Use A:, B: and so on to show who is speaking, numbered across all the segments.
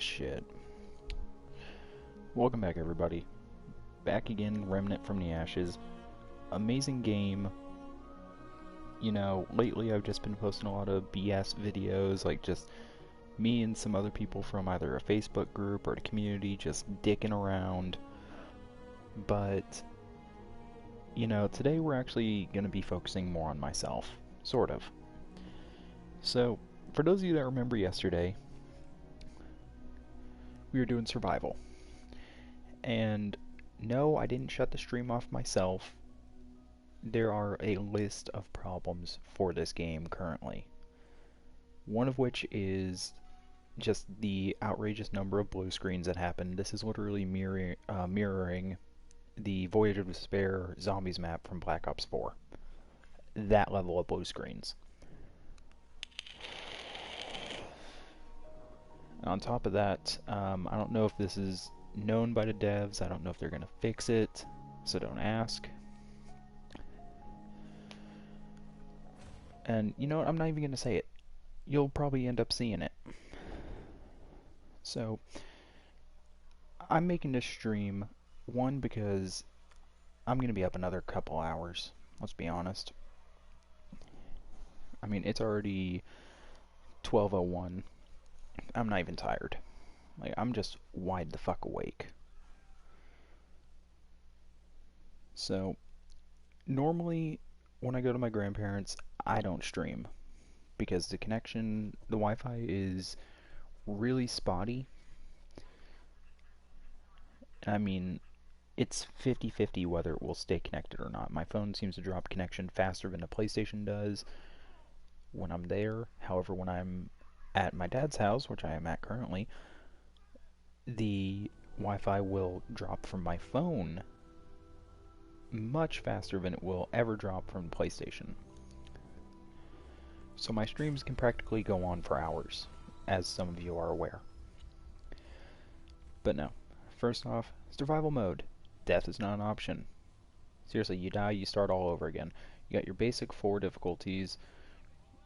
A: this shit. Welcome back, everybody. Back again, Remnant from the Ashes. Amazing game. You know, lately I've just been posting a lot of BS videos, like just me and some other people from either a Facebook group or the community just dicking around. But, you know, today we're actually going to be focusing more on myself. Sort of. So, for those of you that remember yesterday, we were doing survival. And no, I didn't shut the stream off myself. There are a list of problems for this game currently. One of which is just the outrageous number of blue screens that happen. This is literally mirroring the Voyage of Despair Zombies map from Black Ops 4. That level of blue screens. On top of that, I don't know if this is known by the devs. I don't know if they're going to fix it, so don't ask. And you know what? I'm not even going to say it. You'll probably end up seeing it. So, I'm making this stream, one, because I'm going to be up another couple hours. Let's be honest. I mean, it's already 12:01. I'm not even tired. Like, I'm just wide the fuck awake. So, normally, when I go to my grandparents', I don't stream. Because the connection, the Wi-Fi is really spotty. I mean, it's 50-50 whether it will stay connected or not. My phone seems to drop connection faster than the PlayStation does when I'm there. However, when I'm at my dad's house, which I am at currently, the Wi-Fi will drop from my phone much faster than it will ever drop from the PlayStation. So my streams can practically go on for hours, as some of you are aware. But no. First off, survival mode. Death is not an option. Seriously, you die, you start all over again. You got your basic 4 difficulties.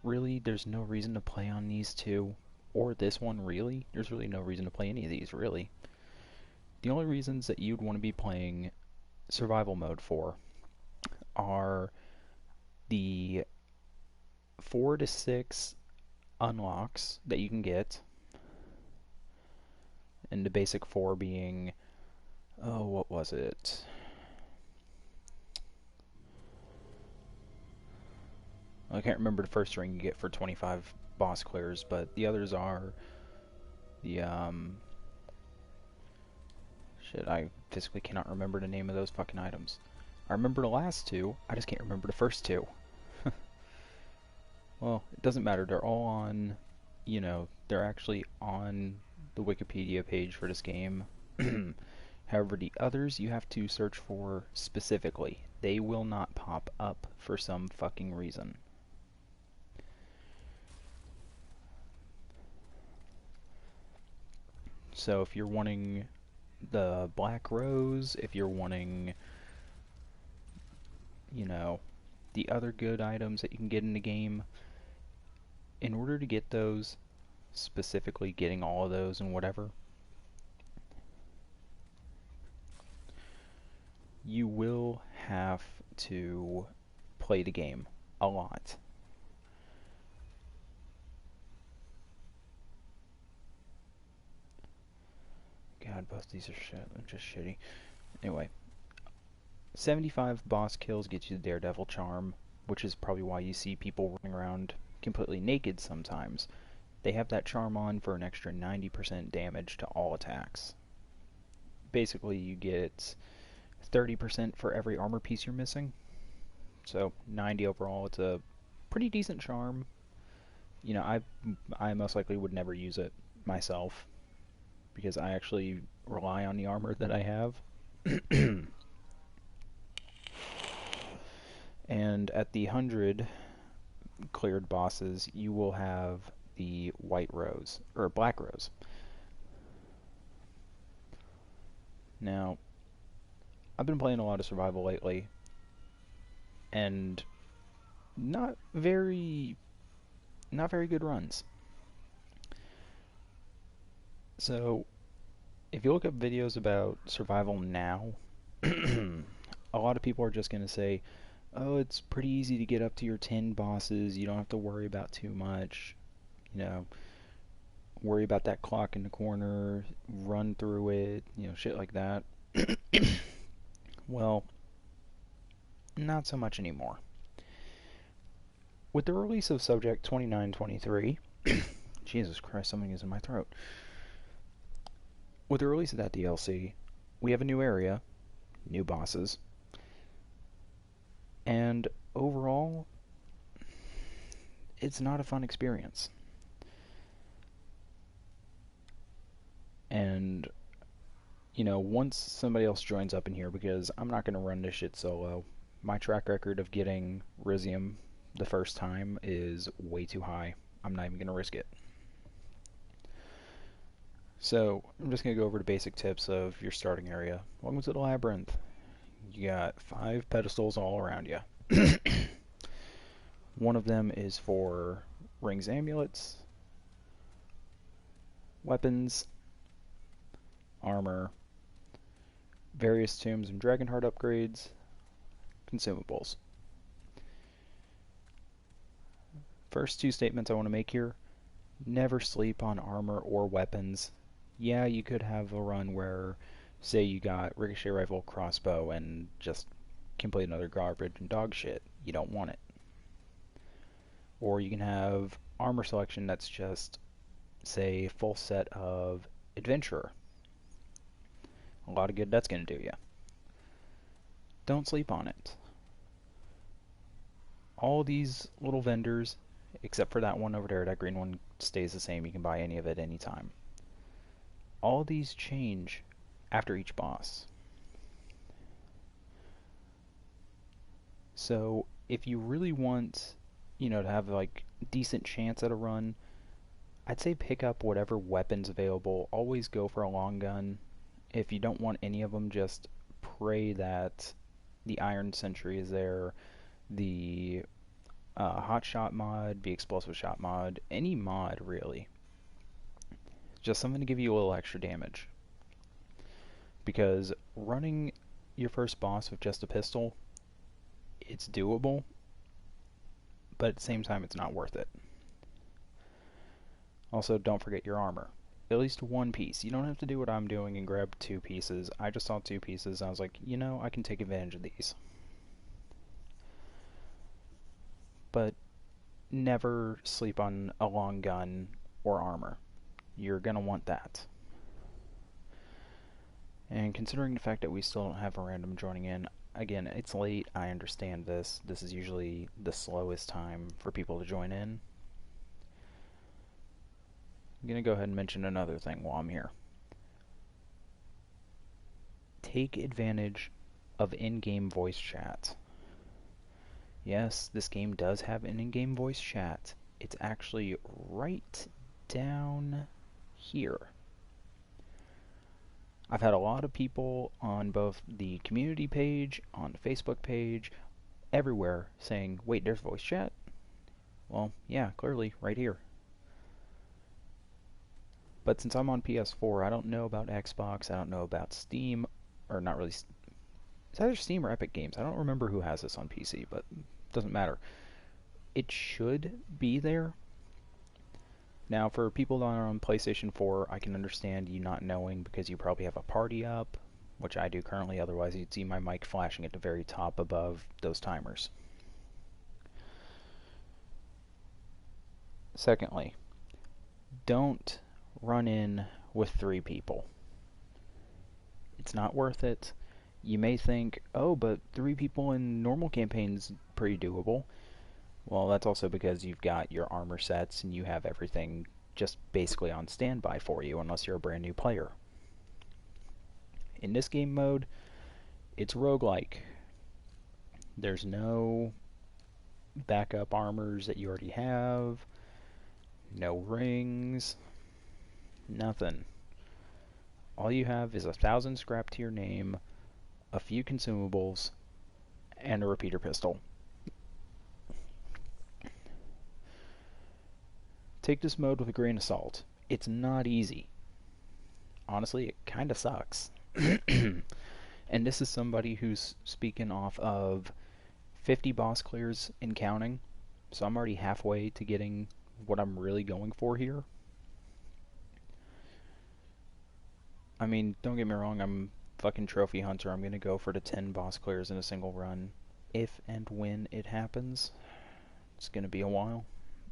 A: Really, there's no reason to play on these two, or this one, really. There's really no reason to play any of these, really. The only reasons that you'd want to be playing survival mode for are the 4 to 6 unlocks that you can get, and the basic 4 being, oh, what was it? I can't remember the first ring you get for 25 boss clears, but the others are the, shit, I physically cannot remember the name of those fucking items. I remember the last 2, I just can't remember the first 2. Well, it doesn't matter, they're all on, you know, they're actually on the Wikipedia page for this game. However, the others you have to search for specifically. They will not pop up for some fucking reason. So if you're wanting the Black Rose, if you're wanting, you know, the other good items that you can get in the game, in order to get those, specifically getting all of those and whatever, you will have to play the game a lot. God, both these are shit. They're just shitty. Anyway, 75 boss kills gets you the Daredevil charm, which is probably why you see people running around completely naked sometimes. They have that charm on for an extra 90% damage to all attacks. Basically, you get 30% for every armor piece you're missing. So 90 overall. It's a pretty decent charm. You know, I most likely would never use it myself, because I actually rely on the armor that I have. And at the 100 cleared bosses, you will have the white rose, or black rose. Now, I've been playing a lot of survival lately, and not very good runs. So, if you look up videos about survival now, a lot of people are just going to say, oh, it's pretty easy to get up to your 10 bosses. You don't have to worry about too much. You know, worry about that clock in the corner, run through it, shit like that. Well, not so much anymore. With the release of Subject 2923, Jesus Christ, something is in my throat. With the release of that DLC, we have a new area, new bosses, and overall, it's not a fun experience. And, once somebody else joins up in here, because I'm not going to run this shit solo, my track record of getting Rizium the first time is way too high. I'm not even going to risk it. So, I'm just going to go over the basic tips of your starting area. Welcome to the Labyrinth. You got 5 pedestals all around you. One of them is for rings, amulets, weapons, armor, various tombs and Dragonheart upgrades, consumables. First 2 statements I want to make here: never sleep on armor or weapons. Yeah, you could have a run where, say, you got ricochet rifle, crossbow, and just complete another garbage and dog shit. You don't want it. Or you can have armor selection that's just, say, full set of adventurer. A lot of good that's going to do you. Don't sleep on it. All these little vendors, except for that one over there, that green one stays the same. You can buy any of it anytime. All these change after each boss. So if you really want, to have like decent chance at a run, I'd say pick up whatever weapons available. Always go for a long gun. If you don't want any of them, just pray that the Iron Sentry is there, the Hot Shot mod, the Explosive Shot mod, any mod really. Just something to give you a little extra damage. Because running your first boss with just a pistol, it's doable, but at the same time it's not worth it. Also, don't forget your armor. At least 1 piece. You don't have to do what I'm doing and grab 2 pieces. I just saw 2 pieces and I was like, I can take advantage of these. But never sleep on a long gun or armor. You're going to want that. And considering the fact that we still don't have a random joining in, again, it's late, I understand this. This is usually the slowest time for people to join in. I'm going to go ahead and mention another thing while I'm here. Take advantage of in-game voice chat. Yes, this game does have an in-game voice chat. It's actually right down here. I've had a lot of people on both the community page, on the Facebook page, everywhere saying, wait, there's voice chat? Well, yeah, clearly, right here. But since I'm on PS4, I don't know about Xbox, I don't know about Steam, or not really. It's either Steam or Epic Games. I don't remember who has this on PC, but it doesn't matter. It should be there. Now, for people that are on PlayStation 4, I can understand you not knowing because you probably have a party up, which I do currently, otherwise you'd see my mic flashing at the very top above those timers. Secondly, don't run in with 3 people. It's not worth it. You may think, oh, but 3 people in normal campaigns pretty doable. Well, that's also because you've got your armor sets and you have everything just basically on standby for you unless you're a brand new player. In this game mode, it's roguelike. There's no backup armors that you already have, no rings, nothing. All you have is 1,000 scrap to your name, a few consumables, and a repeater pistol. Take this mode with a grain of salt. It's not easy. honestly, it kind of sucks. And this is somebody who's speaking off of 50 boss clears and counting, so I'm already halfway to getting what I'm really going for here. I mean, don't get me wrong, I'm fucking trophy hunter. I'm gonna go for the 10 boss clears in a single run. If and when it happens, it's gonna be a while.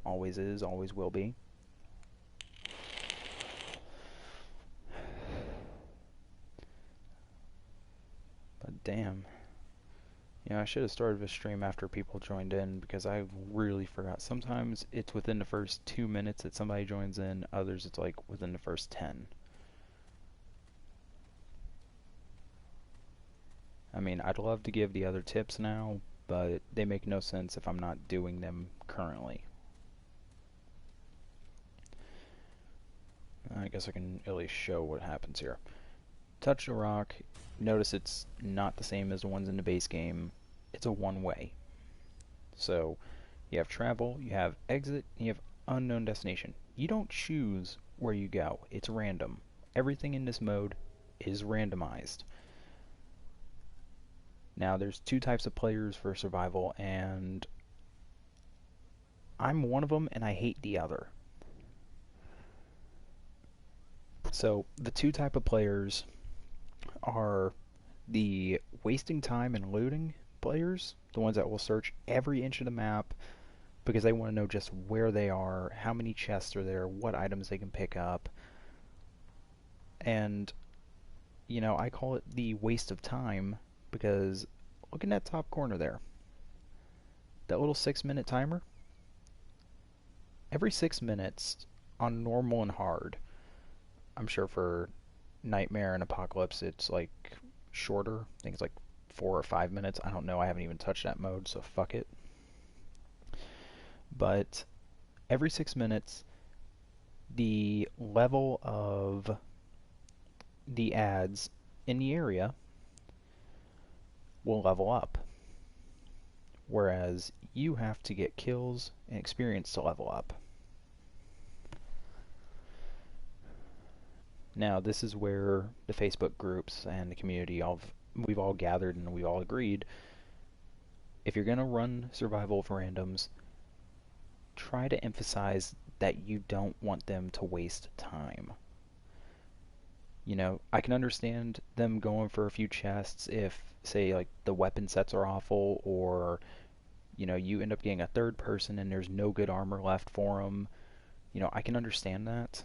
A: Always is, always will be. But damn. You know, I should have started the stream after people joined in because I really forgot. Sometimes it's within the first 2 minutes that somebody joins in, others it's like within the first 10. I mean, I'd love to give the other tips now, but they make no sense if I'm not doing them currently. I guess I can at least show what happens here. Touch the rock. Notice it's not the same as the ones in the base game. It's a one-way. So you have travel, you have exit, and you have unknown destination. You don't choose where you go. It's random. Everything in this mode is randomized. Now there's two types of players for survival, and I'm one of them and I hate the other. So the two type of players are the wasting time and looting players, the ones that will search every inch of the map because they want to know just where they are, how many chests are there, what items they can pick up. And, you know, I call it the waste of time because look in that top corner there. That little 6-minute timer. Every 6 minutes on normal and hard, I'm sure for Nightmare and Apocalypse it's like shorter. I think it's like 4 or 5 minutes. I don't know. I haven't even touched that mode, so fuck it. But every 6 minutes, the level of the ads in the area will level up. Whereas you have to get kills and experience to level up. Now, this is where the Facebook groups and the community, we've all gathered and we've all agreed, if you're going to run survival for randoms, try to emphasize that you don't want them to waste time. You know, I can understand them going for a few chests if, say, like the weapon sets are awful, or, you know, you end up getting a third person and there's no good armor left for them. You know, I can understand that,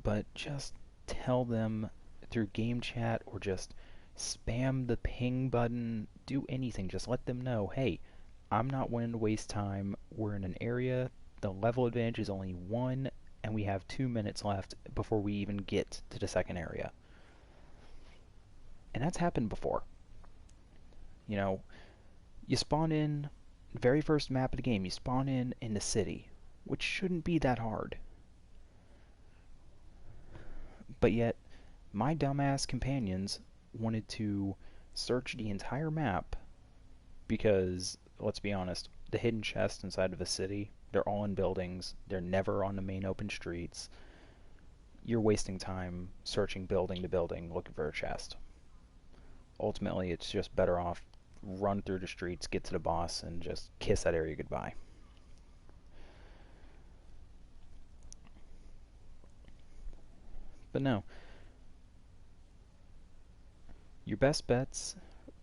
A: but just tell them through game chat or just spam the ping button, do anything, just let them know, hey, I'm not wanting to waste time, we're in an area, the level advantage is only 1, and we have 2 minutes left before we even get to the second area. And that's happened before. You know, you spawn in, very first map of the game, you spawn in the city, which shouldn't be that hard. But yet, my dumbass companions wanted to search the entire map because, let's be honest, the hidden chests inside of a city, they're all in buildings, they're never on the main open streets. You're wasting time searching building to building looking for a chest. Ultimately, it's just better off run through the streets, get to the boss, and just kiss that area goodbye. But no. Your best bets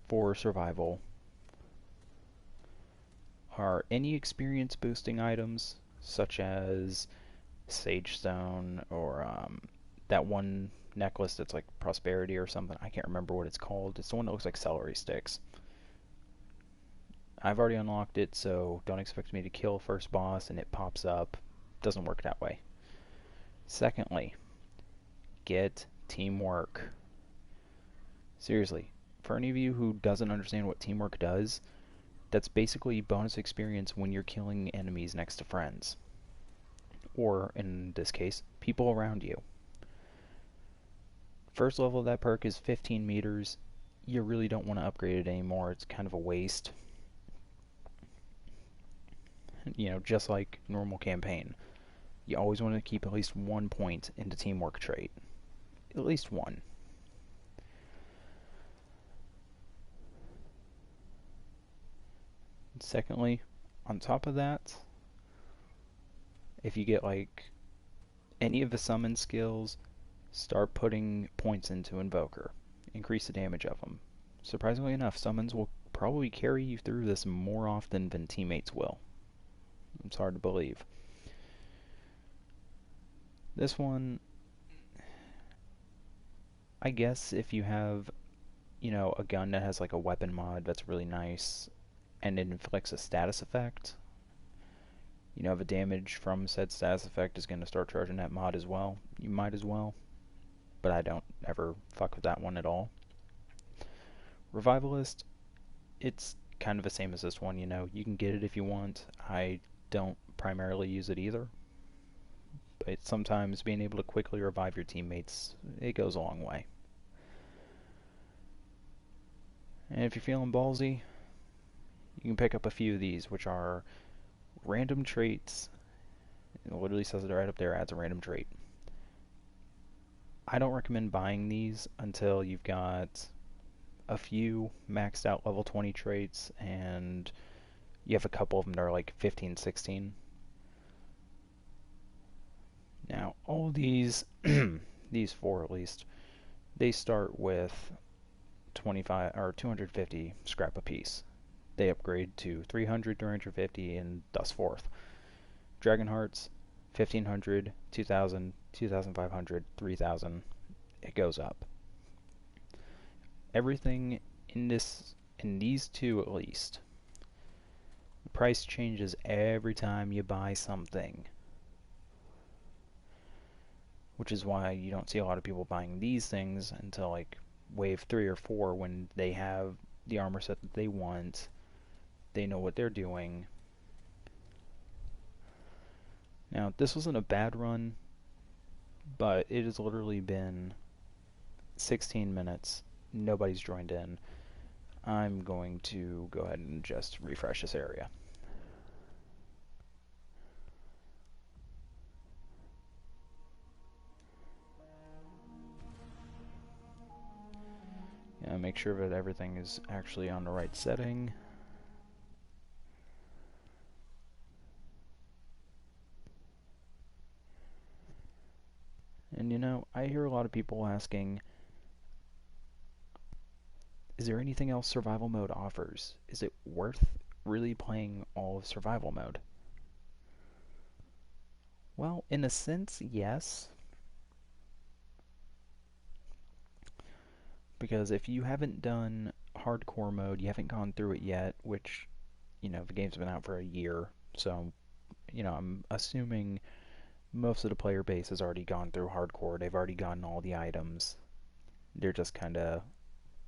A: for survival are any experience boosting items, such as Sage Stone or that one necklace that's like Prosperity or something. I can't remember what it's called. It's the one that looks like celery sticks. I've already unlocked it, so don't expect me to kill first boss and it pops up. Doesn't work that way. Secondly, get teamwork. Seriously, for any of you who doesn't understand what teamwork does, that's basically bonus experience when you're killing enemies next to friends. Or, in this case, people around you. First level of that perk is 15 meters. You really don't want to upgrade it anymore. It's kind of a waste. You know, just like normal campaign. You always want to keep at least 1 point into teamwork trait. at least one. Secondly, on top of that, if you get like any of the summon skills, start putting points into Invoker. Increase the damage of them. Surprisingly enough, summons will probably carry you through this more often than teammates will. It's hard to believe. This one, I guess if you have, a gun that has like a weapon mod that's really nice and it inflicts a status effect, the damage from said status effect is going to start charging that mod as well. You might as well, but I don't ever fuck with that one at all. Revivalist, it's kind of the same as this one, you can get it if you want. I don't primarily use it either, but sometimes being able to quickly revive your teammates, it goes a long way. And if you're feeling ballsy, you can pick up a few of these, which are random traits. It literally says it right up there, adds a random trait. I don't recommend buying these until you've got a few maxed out level 20 traits and you have a couple of them that are like 15, 16. Now, all these, these four at least, they start with 25 or 250 scrap apiece. They upgrade to 300, 350, and thus forth. Dragon Hearts, 1500, 2000, 2500, 3000. It goes up. Everything in these two at least, the price changes every time you buy something, which is why you don't see a lot of people buying these things until like wave 3 or 4 when they have the armor set that they want. They know what they're doing. Now, this wasn't a bad run, but it has literally been 16 minutes. Nobody's joined in. I'm going to go ahead and just refresh this area. Make sure that everything is actually on the right setting. And I hear a lot of people asking, is there anything else survival mode offers? Is it worth really playing all of survival mode? Well, in a sense, yes. Because if you haven't done hardcore mode, you haven't gone through it yet, which, the game's been out for a year, so, I'm assuming most of the player base has already gone through hardcore. They've already gotten all the items. They're just kind of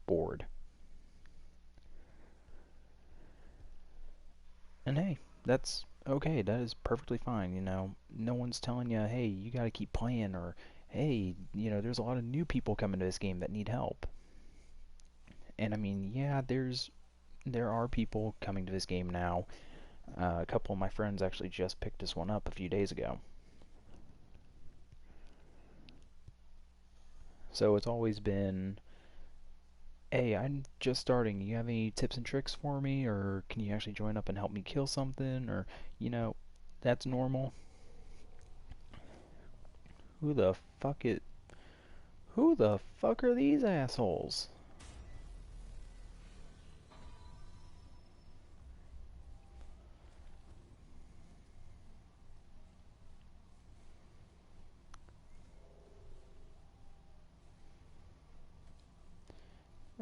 A: bored. And hey, that's okay. That is perfectly fine. No one's telling you, hey, you gotta keep playing, or hey, there's a lot of new people coming to this game that need help. And I mean, yeah, there are people coming to this game now. A couple of my friends actually just picked this one up a few days ago. So it's always been, hey, I'm just starting. You have any tips and tricks for me? Or can you actually join up and help me kill something? Or, that's normal. Who the fuck are these assholes?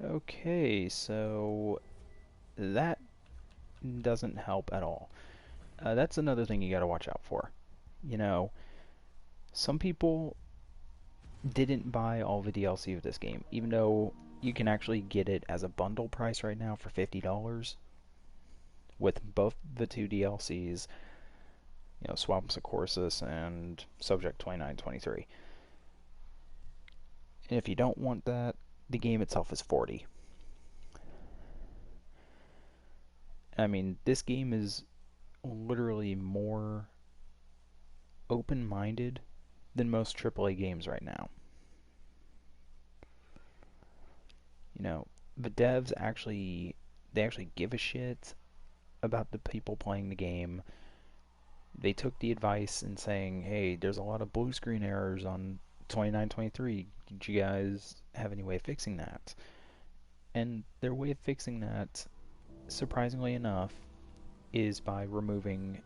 A: Okay, so that doesn't help at all. That's another thing you gotta watch out for. Some people didn't buy all the DLC of this game, even though you can actually get it as a bundle price right now for $50 with both the two DLCs, Swamps of Corsus and Subject 2923. And if you don't want that, the game itself is $40. I mean, this game is literally more open-minded than most AAA games right now. know, the devs actually they actually give a shit about the people playing the game. They took the advice in saying, "Hey, there's a lot of blue screen errors on 2923. Did you guys have any way of fixing that?" And their way of fixing that, surprisingly enough, is by removing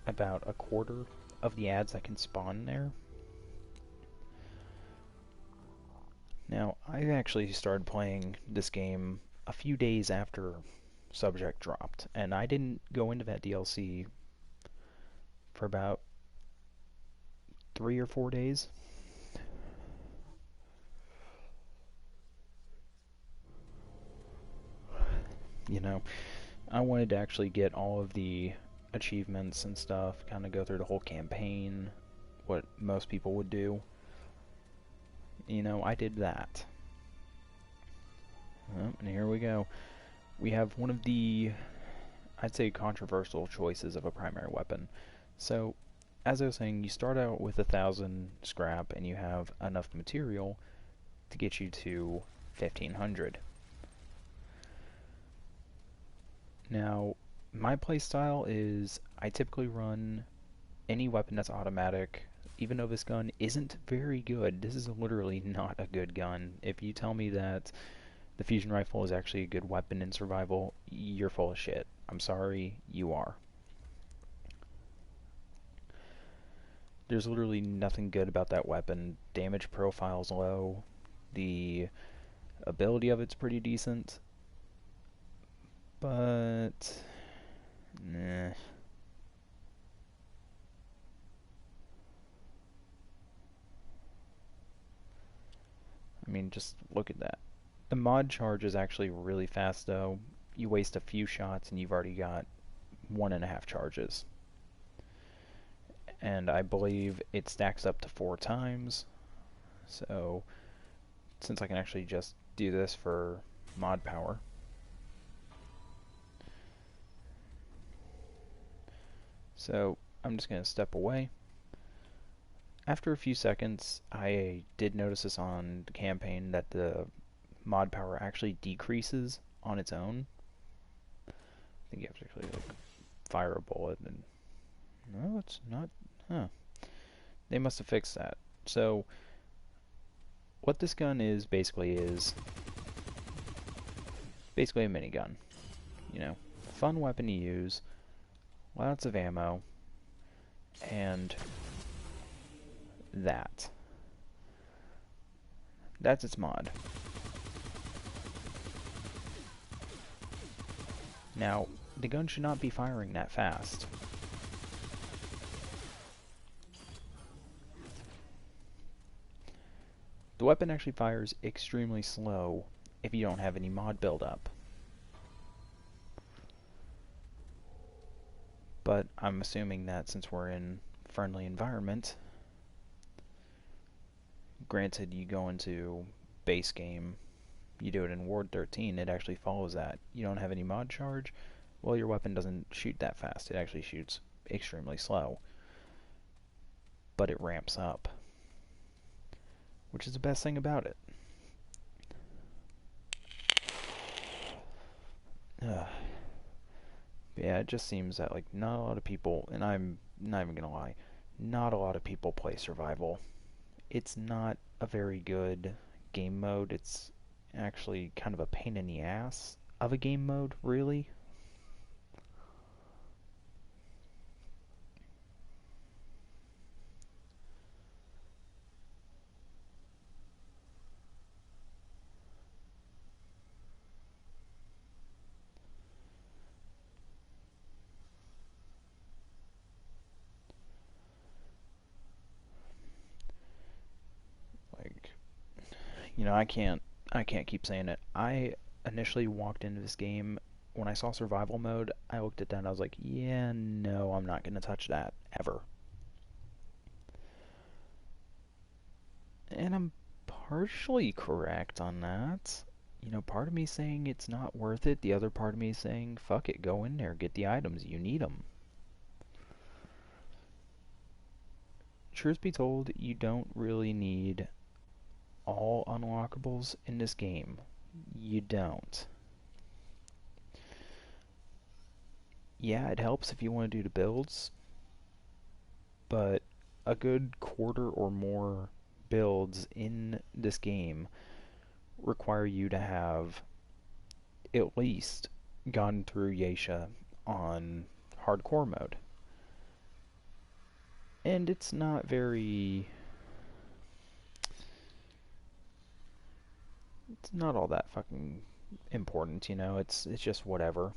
A: about a quarter of the ads that can spawn there. Now, I actually started playing this game a few days after Subject dropped, and I didn't go into that DLC for about 3 or 4 days. You know, I wanted to actually get all of the achievements and stuff, kind of go through the whole campaign, what most people would do. You know, I did that. And here we go. We have one of the, I'd say, controversial choices of a primary weapon. So, as I was saying, you start out with 1,000 scrap and you have enough material to get you to 1,500. Now, my playstyle is I typically run any weapon that's automatic. Even though this gun isn't very good, this is literally not a good gun. If you tell me that the fusion rifle is actually a good weapon in survival, you're full of shit. I'm sorry, you are. There's literally nothing good about that weapon. Damage profile's low. The ability of it's pretty decent. But nah. I mean, just look at that. The mod charge is actually really fast though. You waste a few shots and you've already got 1.5 charges. And I believe it stacks up to 4 times. So, since I can actually just do this for mod power. So, I'm just going to step away. After a few seconds, I did notice this on the campaign that the mod power actually decreases on its own. I think you have to actually like fire a bullet and no, it's not. Huh. They must have fixed that. So what this gun is basically a minigun. You know, fun weapon to use, lots of ammo, and that's its mod. Now, the gun should not be firing that fast. The weapon actually fires extremely slow if you don't have any mod buildup. But I'm assuming that since we're in friendly environment, granted you go into base game, you do it in Ward 13, it actually follows that. You don't have any mod charge, well, your weapon doesn't shoot that fast. It actually shoots extremely slow. But it ramps up, which is the best thing about it. Yeah, it just seems that like not a lot of people, and I'm not even gonna lie, not a lot of people play survival. It's not a very good game mode. It's actually kind of a pain in the ass of a game mode, really. Like, you know, I can't keep saying it. I initially walked into this game when I saw survival mode. I looked at that and I was like, yeah, no, I'm not gonna touch that ever. And I'm partially correct on that. You know, part of me saying it's not worth it, the other part of me saying, fuck it, go in there, get the items, you need them. Truth be told, you don't really need all unlockables in this game. You don't. Yeah, it helps if you want to do the builds, but a good quarter or more builds in this game require you to have at least gone through Yeisha on hardcore mode. And it's not very... It's not all that fucking important, you know? It's just whatever.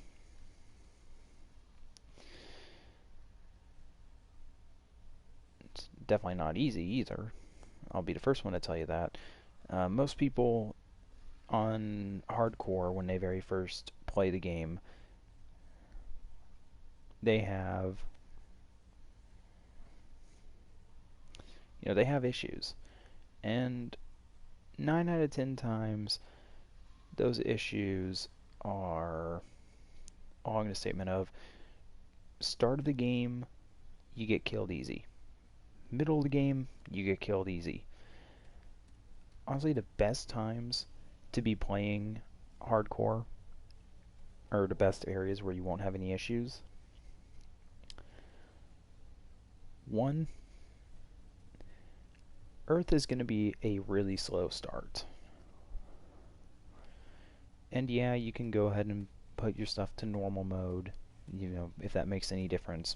A: It's definitely not easy either. I'll be the first one to tell you that. Most people on hardcore, when they very first play the game, they have, they have issues. And 9 out of 10 times, those issues are along the statement of, start of the game, you get killed easy. Middle of the game, you get killed easy. Honestly, the best times to be playing hardcore are the best areas where you won't have any issues. One, Earth is going to be a really slow start. And yeah, you can go ahead and put your stuff to normal mode, if that makes any difference.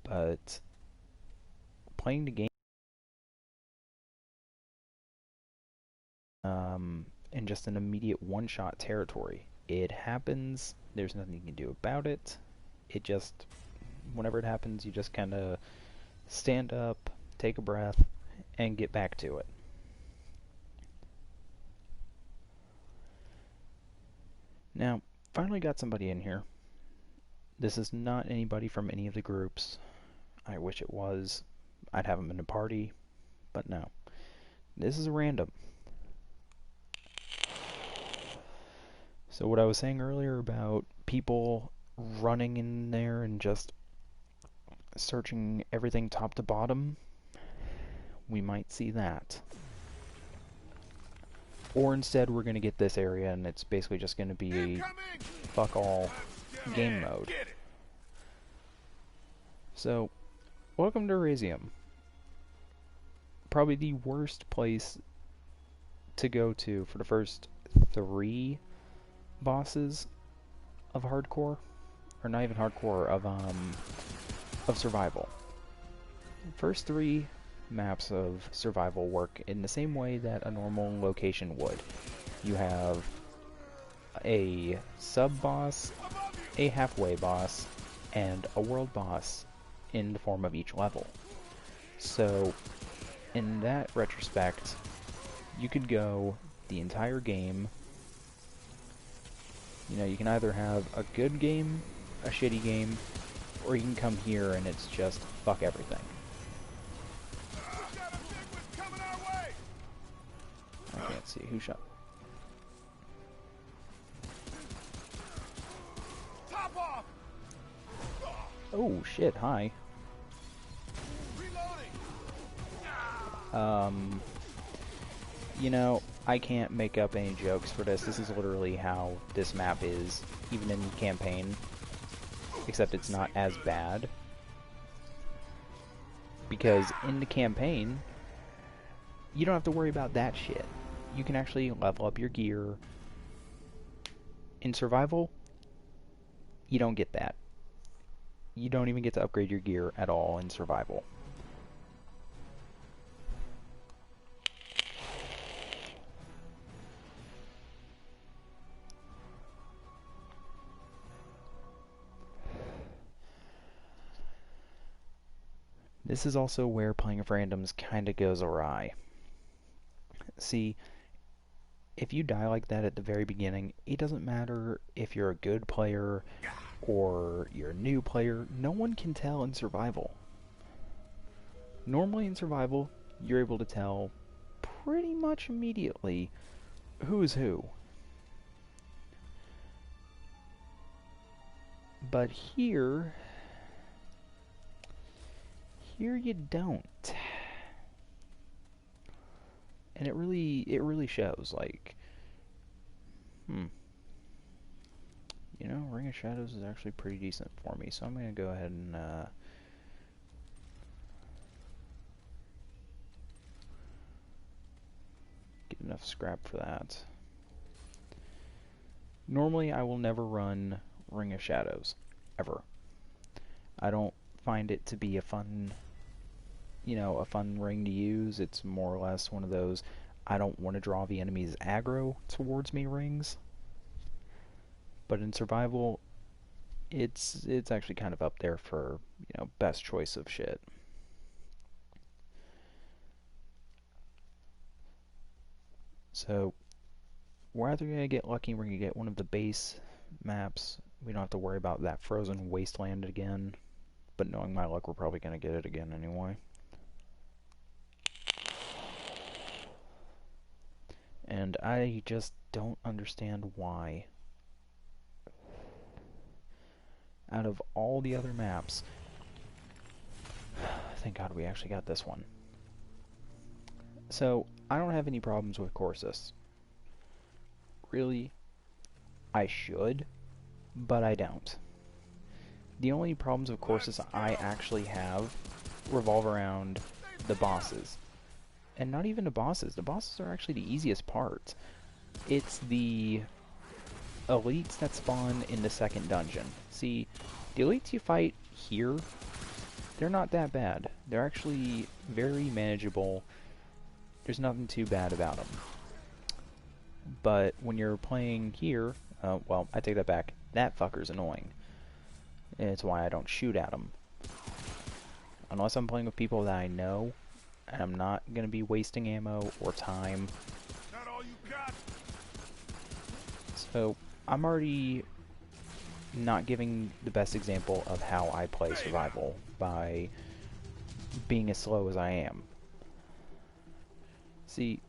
A: But playing the game in just an immediate one-shot territory, it happens, there's nothing you can do about it. It just, whenever it happens, you just kind of stand up, take a breath, and get back to it. Now, finally got somebody in here. This is not anybody from any of the groups. I wish it was. I'd have them in a party, but no. This is random. So what I was saying earlier about people running in there and just searching everything top to bottom, we might see that. Or instead we're going to get this area and it's basically just going to be a fuck all game mode. So, welcome to Elysium. Probably the worst place to go to for the first 3 bosses of hardcore, or not even hardcore, of survival. First 3 maps of survival work in the same way that a normal location would. You have a sub-boss, a halfway boss, and a world boss in the form of each level. So, in that retrospect, you could go the entire game. You can either have a good game, a shitty game, or you can come here and it's just fuck everything. I can't see who shot. Oh shit, hi. I can't make up any jokes for this. This is literally how this map is, even in campaign. Except it's not as bad. Because in the campaign, you don't have to worry about that shit. You can actually level up your gear. In survival, you don't get that. You don't even get to upgrade your gear at all in survival. This is also where playing with randoms kinda goes awry. See, if you die like that at the very beginning, it doesn't matter if you're a good player or you're a new player, no one can tell in survival. Normally in survival, you're able to tell pretty much immediately who's who. But here you don't. And it really shows. Like, you know, Ring of Shadows is actually pretty decent for me, so I'm gonna go ahead and get enough scrap for that. Normally, I will never run Ring of Shadows, ever. I don't find it to be a fun ring to use. It's more or less one of those, I don't want to draw the enemy's aggro towards me rings. But in survival, it's actually kind of up there for, best choice of shit. So we're either going to get lucky, we're going to get one of the base maps. We don't have to worry about that frozen wasteland again. But knowing my luck, we're probably going to get it again anyway. And I just don't understand why. Out of all the other maps, thank God we actually got this one. So, I don't have any problems with Corsus. Really, I should, but I don't. The only problems with Corsus I actually have revolve around the bosses. And not even the bosses. The bosses are actually the easiest part. It's the elites that spawn in the second dungeon. See, the elites you fight here, they're not that bad. They're actually very manageable. There's nothing too bad about them. But when you're playing here, well, I take that back. That fucker's annoying. And it's why I don't shoot at him. Unless I'm playing with people that I know, and I'm not going to be wasting ammo or time.
B: Not all you got.
A: So, I'm already not giving the best example of how I play survival by being as slow as I am. See,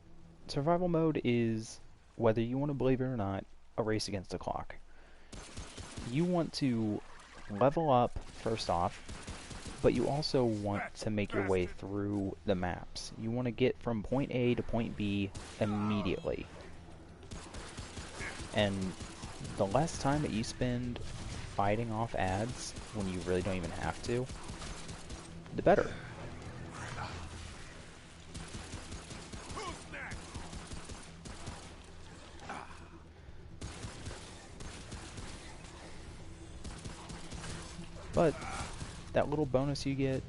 A: survival mode is, whether you want to believe it or not, a race against the clock. You want to level up, first off, but you also want to make your way through the maps. You want to get from point A to point B immediately. And the less time that you spend fighting off ads when you really don't even have to, the better. But that little bonus you get,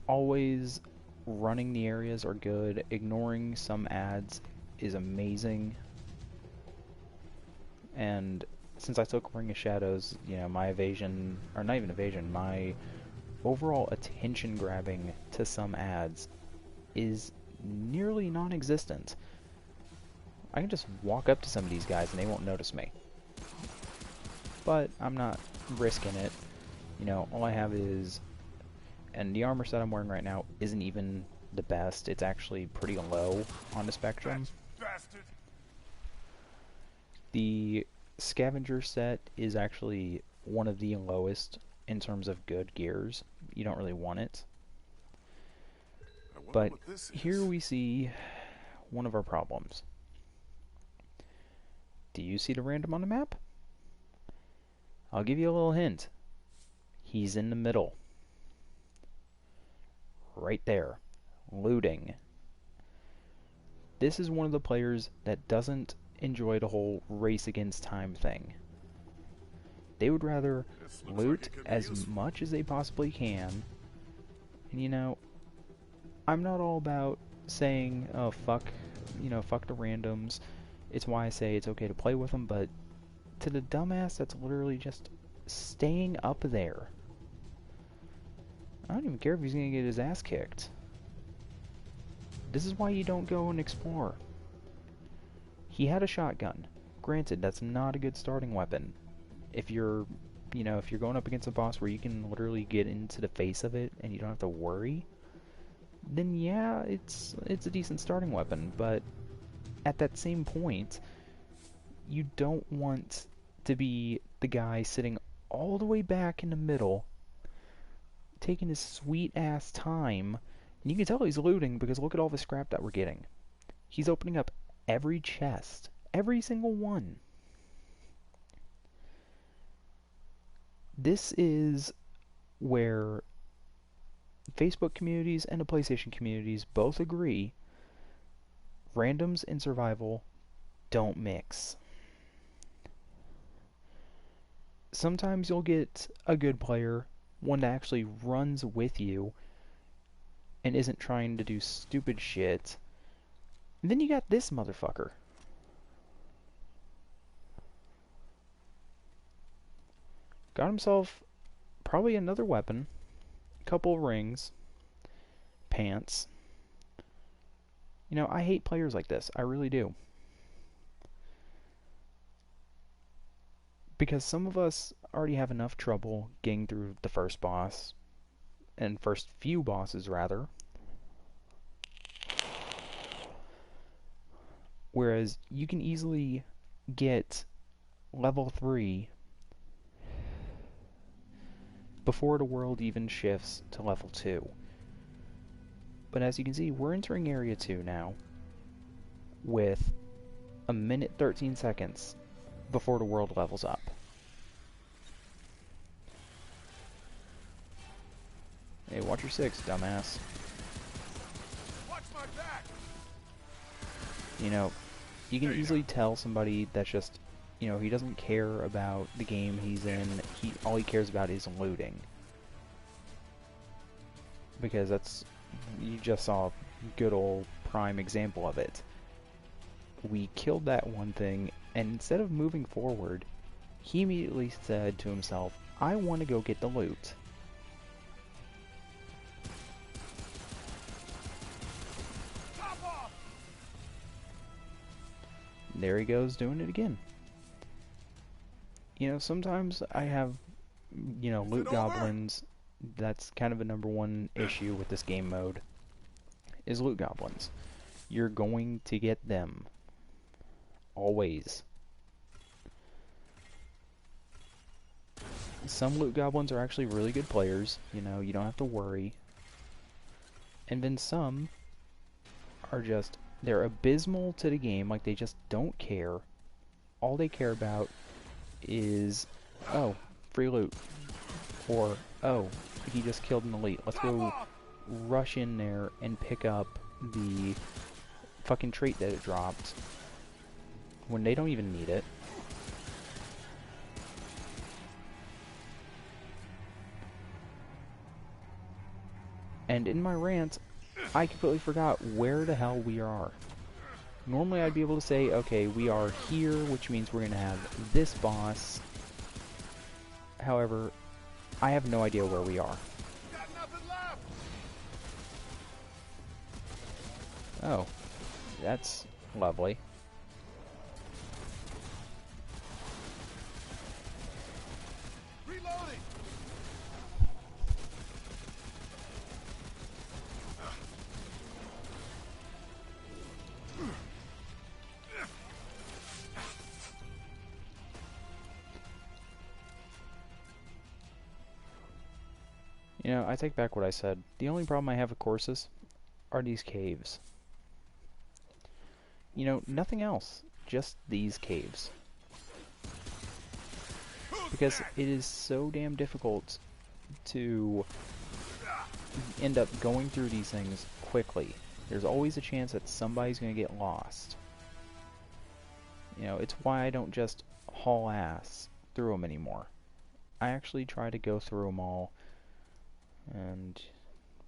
A: always running the areas are good. Ignoring some ads is amazing. And since I took Ring of Shadows, my evasion, or not even evasion, my overall attention grabbing to some ads is nearly non-existent. I can just walk up to some of these guys and they won't notice me. But I'm not risking it. All I have is, and the armor set I'm wearing right now isn't even the best. It's actually pretty low on the spectrum. The scavenger set is actually one of the lowest in terms of good gears. You don't really want it. But here we see one of our problems. Do you see the random on the map? I'll give you a little hint. He's in the middle. Right there. Looting. This is one of the players that doesn't enjoy the whole race against time thing. They would rather loot as much as they possibly can. And I'm not all about saying, oh fuck, fuck the randoms. It's why I say it's okay to play with them, but to the dumbass that's literally just staying up there, I don't even care if he's gonna get his ass kicked. This is why you don't go and explore. He had a shotgun. Granted, that's not a good starting weapon. If you're going up against a boss where you can literally get into the face of it and you don't have to worry, then yeah, it's a decent starting weapon. But at that same point, you don't want to be the guy sitting all the way back in the middle, taking his sweet ass time And you can tell he's looting because look at all the scrap that we're getting. He's opening up every chest. Every single one. This is where Facebook communities and the PlayStation communities both agree randoms and survival don't mix. Sometimes you'll get a good player, one that actually runs with you and isn't trying to do stupid shit. And then you got this motherfucker. Got himself probably another weapon, a couple of rings, pants. You know, I hate players like this. I really do. Because some of us already have enough trouble getting through the first boss, and first few bosses rather. Whereas you can easily get level 3 before the world even shifts to level 2. But as you can see, we're entering Area 2 now with a minute 13 seconds before the world levels up. Hey, watch your 6, dumbass.
B: Watch my back.
A: You know, you can easily tell somebody that's just, you know, he doesn't care about the game he's in. All he cares about is looting. Because that's, you just saw a good old prime example of it. We killed that one thing, and instead of moving forward, he immediately said to himself, I want to go get the loot. There he goes doing it again. You know, sometimes I have, you know, loot goblins. That's kind of a #1 issue with this game mode, is loot goblins. You're going to get them. Always. Some loot goblins are actually really good players. You know, you don't have to worry. And then some are just, they're abysmal to the game, like they just don't care. All they care about is, oh, free loot. Or, oh, he just killed an elite. Let's go rush in there and pick up the fucking trait that it dropped when they don't even need it. And in my rant, I completely forgot where the hell we are. Normally I'd be able to say, okay, we are here, which means we're going to have this boss. However, I have no idea where we are. Oh, that's lovely.
B: Reloading.
A: You know, I take back what I said. The only problem I have with courses are these caves. You know, nothing else. Just these caves. Because it is so damn difficult to end up going through these things quickly. There's always a chance that somebody's going to get lost. You know, it's why I don't just haul ass through them anymore. I actually try to go through them all, and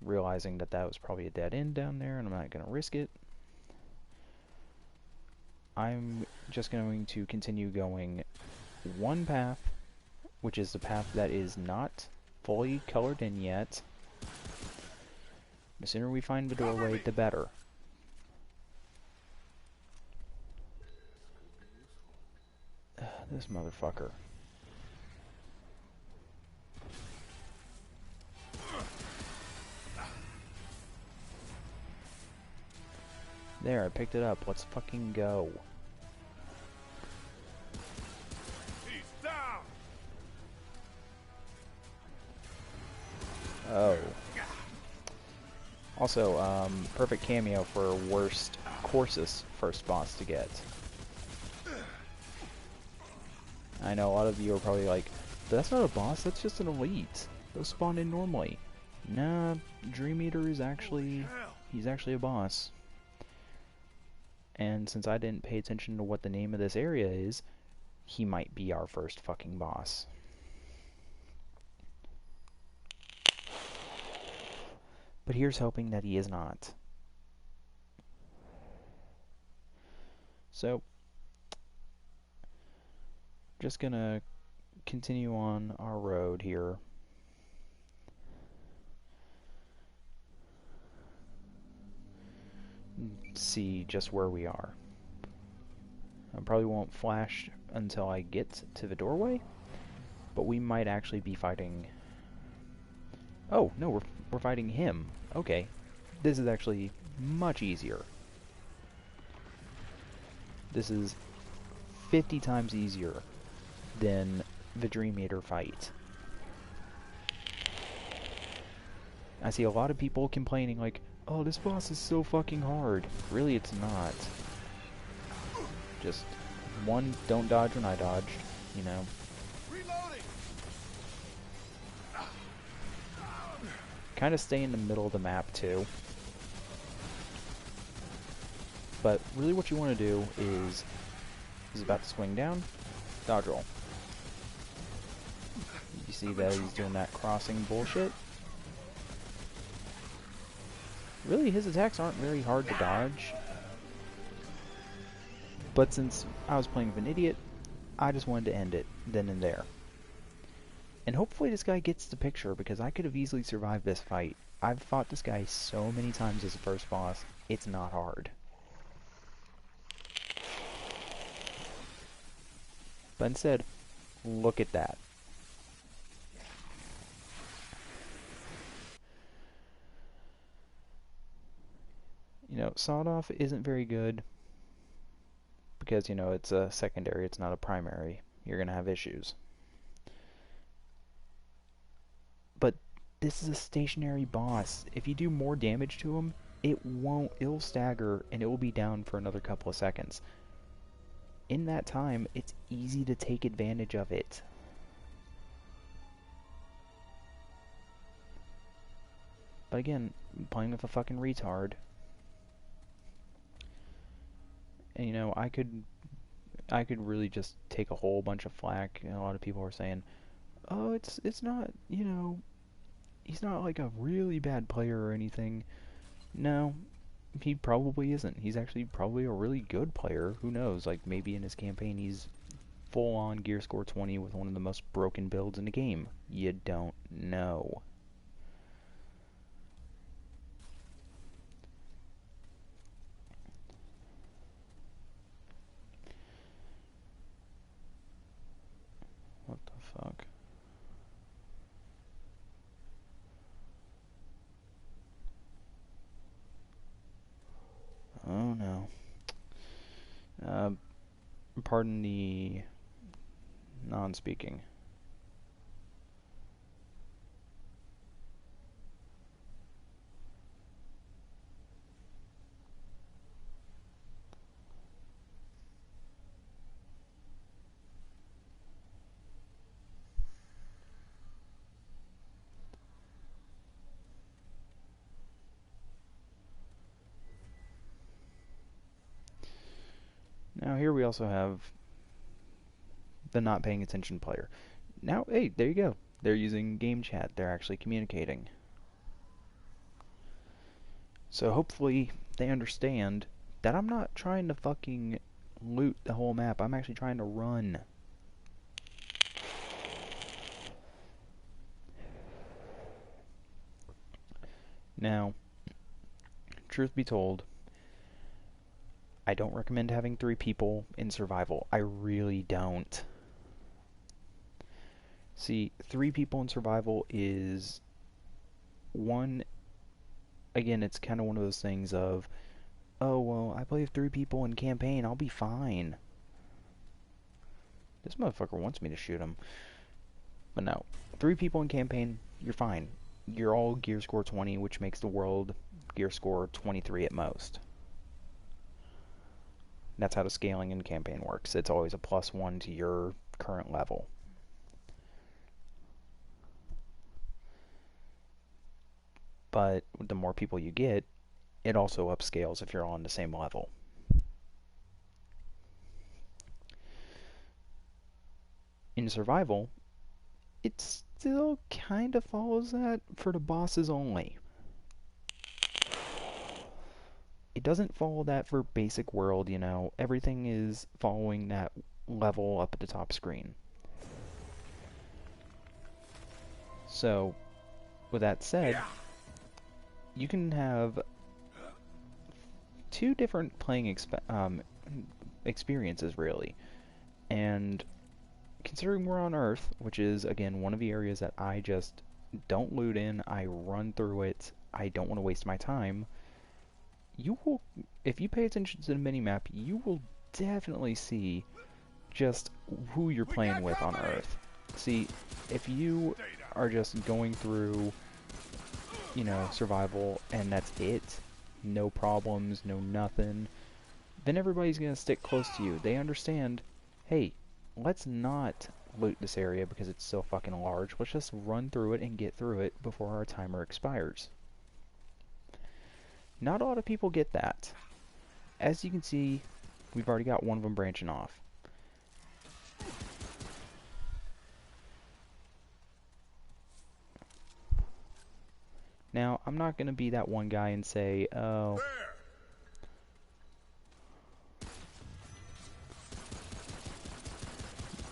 A: realizing that that was probably a dead end down there and I'm not going to risk it, I'm just going to continue going one path, which is the path that is not fully colored in yet. The sooner we find the doorway, the better. This motherfucker. There, I picked it up. Let's fucking go.
B: He's down.
A: Oh. Also, perfect cameo for worst Corsus first boss to get. I know a lot of you are probably like, that's not a boss, that's just an elite. Those spawn in normally. Nah, Dream Eater is actually, he's actually a boss. And since I didn't pay attention to what the name of this area is, he might be our first fucking boss. But here's hoping that he is not. So, just gonna continue on our road here. See just where we are. I probably won't flash until I get to the doorway, but we might actually be fighting... Oh, no, we're fighting him. Okay. This is actually much easier. This is 50 times easier than the Dream Eater fight. I see a lot of people complaining like, oh, this boss is so fucking hard. Really, it's not. Just, one, don't dodge when I dodged, you know.
B: Reloading.
A: Kind of stay in the middle of the map, too. But really what you want to do is, he's about to swing down, dodge roll. You see that he's doing that crossing bullshit? Really, his attacks aren't very hard to dodge. But since I was playing with an idiot, I just wanted to end it then and there. And hopefully this guy gets the picture, because I could have easily survived this fight. I've fought this guy so many times as a first boss, it's not hard. But instead, look at that. You know, Sawed Off isn't very good because, you know, it's a secondary, it's not a primary. You're going to have issues. But this is a stationary boss. If you do more damage to him, it'll stagger and it will be down for another couple of seconds. In that time, it's easy to take advantage of it. But again, I'm playing with a fucking retard. And you know, I could really just take a whole bunch of flack. And a lot of people are saying, "Oh, it's not, you know, he's not like a really bad player or anything." No, he probably isn't. He's actually probably a really good player. Who knows? Like, maybe in his campaign he's full-on gear score 20 with one of the most broken builds in the game. You don't know. What the fuck? Oh no. Pardon the non-speaking. Now here we also have the not paying attention player. Now, hey, there you go. They're using game chat. They're actually communicating. So hopefully they understand that I'm not trying to fucking loot the whole map. I'm actually trying to run. Now, truth be told, I don't recommend having 3 people in survival. I really don't. See, 3 people in survival is one, again, it's kind of one of those things of, oh, well, I play with 3 people in campaign, I'll be fine. This motherfucker wants me to shoot him. But no, 3 people in campaign, you're fine. You're all gear score 20, which makes the world gear score 23 at most. That's how the scaling in campaign works. It's always a +1 to your current level. But the more people you get, it also upscales if you're on the same level. In survival, it still kind of follows that for the bosses only. It doesn't follow that for basic world, you know. Everything is following that level up at the top screen. So, with that said, you can have two different playing experiences, really. And considering we're on Earth, which is, again, one of the areas that I just don't loot in, I run through it, I don't want to waste my time, you will, if you pay attention to the minimap, you will definitely see just who you're playing with on Earth. See, if you are just going through, you know, survival and that's it, no problems, no nothing, then everybody's going to stick close to you. They understand, hey, let's not loot this area because it's so fucking large. Let's just run through it and get through it before our timer expires. Not a lot of people get that. As you can see, we've already got one of them branching off. Now, I'm not going to be that one guy and say, oh, you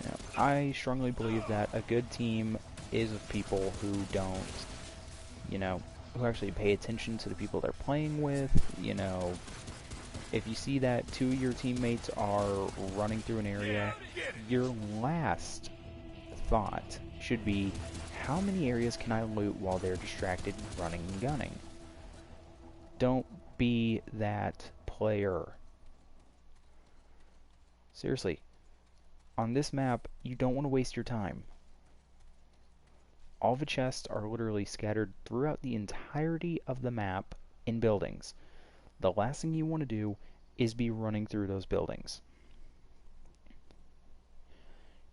A: know, I strongly believe that a good team is of people who don't, you know, who actually pay attention to the people they're playing with. You know, if you see that two of your teammates are running through an area, your last thought should be, how many areas can I loot while they're distracted running and gunning? Don't be that player. Seriously, on this map, you don't want to waste your time. All the chests are literally scattered throughout the entirety of the map in buildings. The last thing you want to do is be running through those buildings.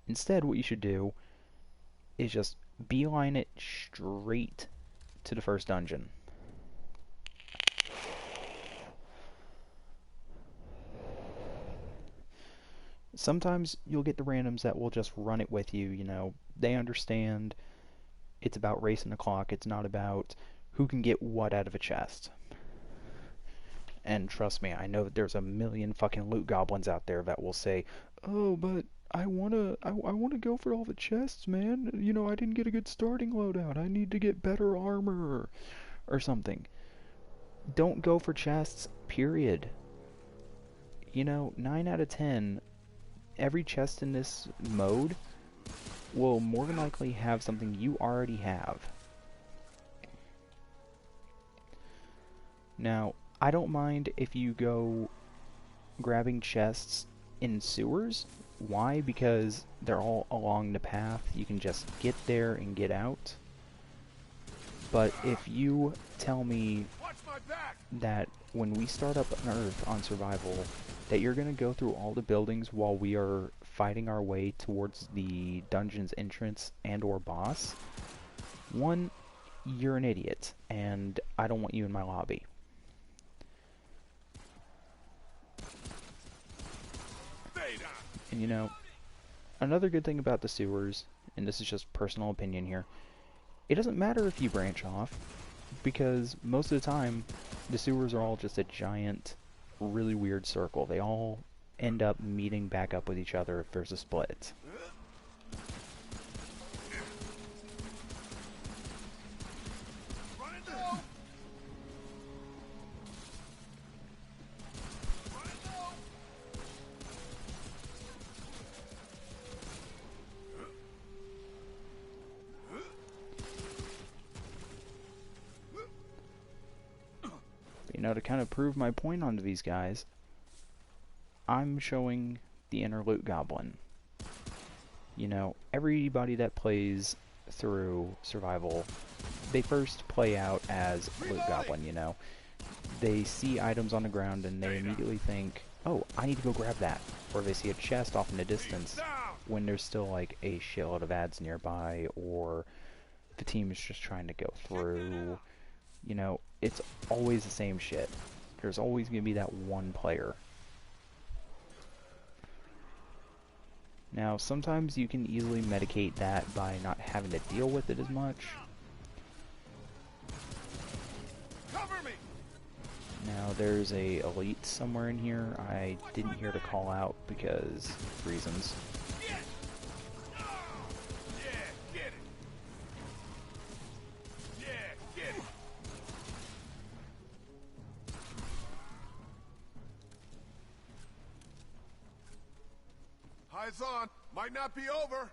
A: Instead, what you should do is just beeline it straight to the first dungeon. Sometimes you'll get the randoms that will just run it with you, you know. They understand it's about racing the clock, it's not about who can get what out of a chest. And trust me, I know that there's a million fucking loot goblins out there that will say, oh, but I wanna go for all the chests, man. You know, I didn't get a good starting loadout. I need to get better armor or something. Don't go for chests, period. You know, 9 out of 10, every chest in this mode will more than likely have something you already have. Now, I don't mind if you go grabbing chests in sewers. Why? Because they're all along the path. You can just get there and get out. But if you tell me that when we start up on Earth on survival, that you're going to go through all the buildings while we are fighting our way towards the dungeon's entrance and or boss, one, you're an idiot, and I don't want you in my lobby. And you know, another good thing about the sewers, and this is just personal opinion here, it doesn't matter if you branch off, because most of the time, the sewers are all just a giant, really weird circle. They all end up meeting back up with each other if there's a split. You know, to kind of prove my point onto these guys, I'm showing the inner loot goblin. You know, everybody that plays through survival, they first play out as loot goblin, you know. they see items on the ground and they immediately think, oh, I need to go grab that. Or they see a chest off in the distance when there's still like a shitload of ads nearby, or the team is just trying to go through. You know, it's always the same shit. There's always going to be that one player. Now, sometimes you can easily medicate that by not having to deal with it as much.
B: Cover me.
A: Now, there's a elite somewhere in here. I didn't hear to call out because of reasons.
B: Yes. Yeah, get it. Yeah, get it. Eyes on. Might not be over.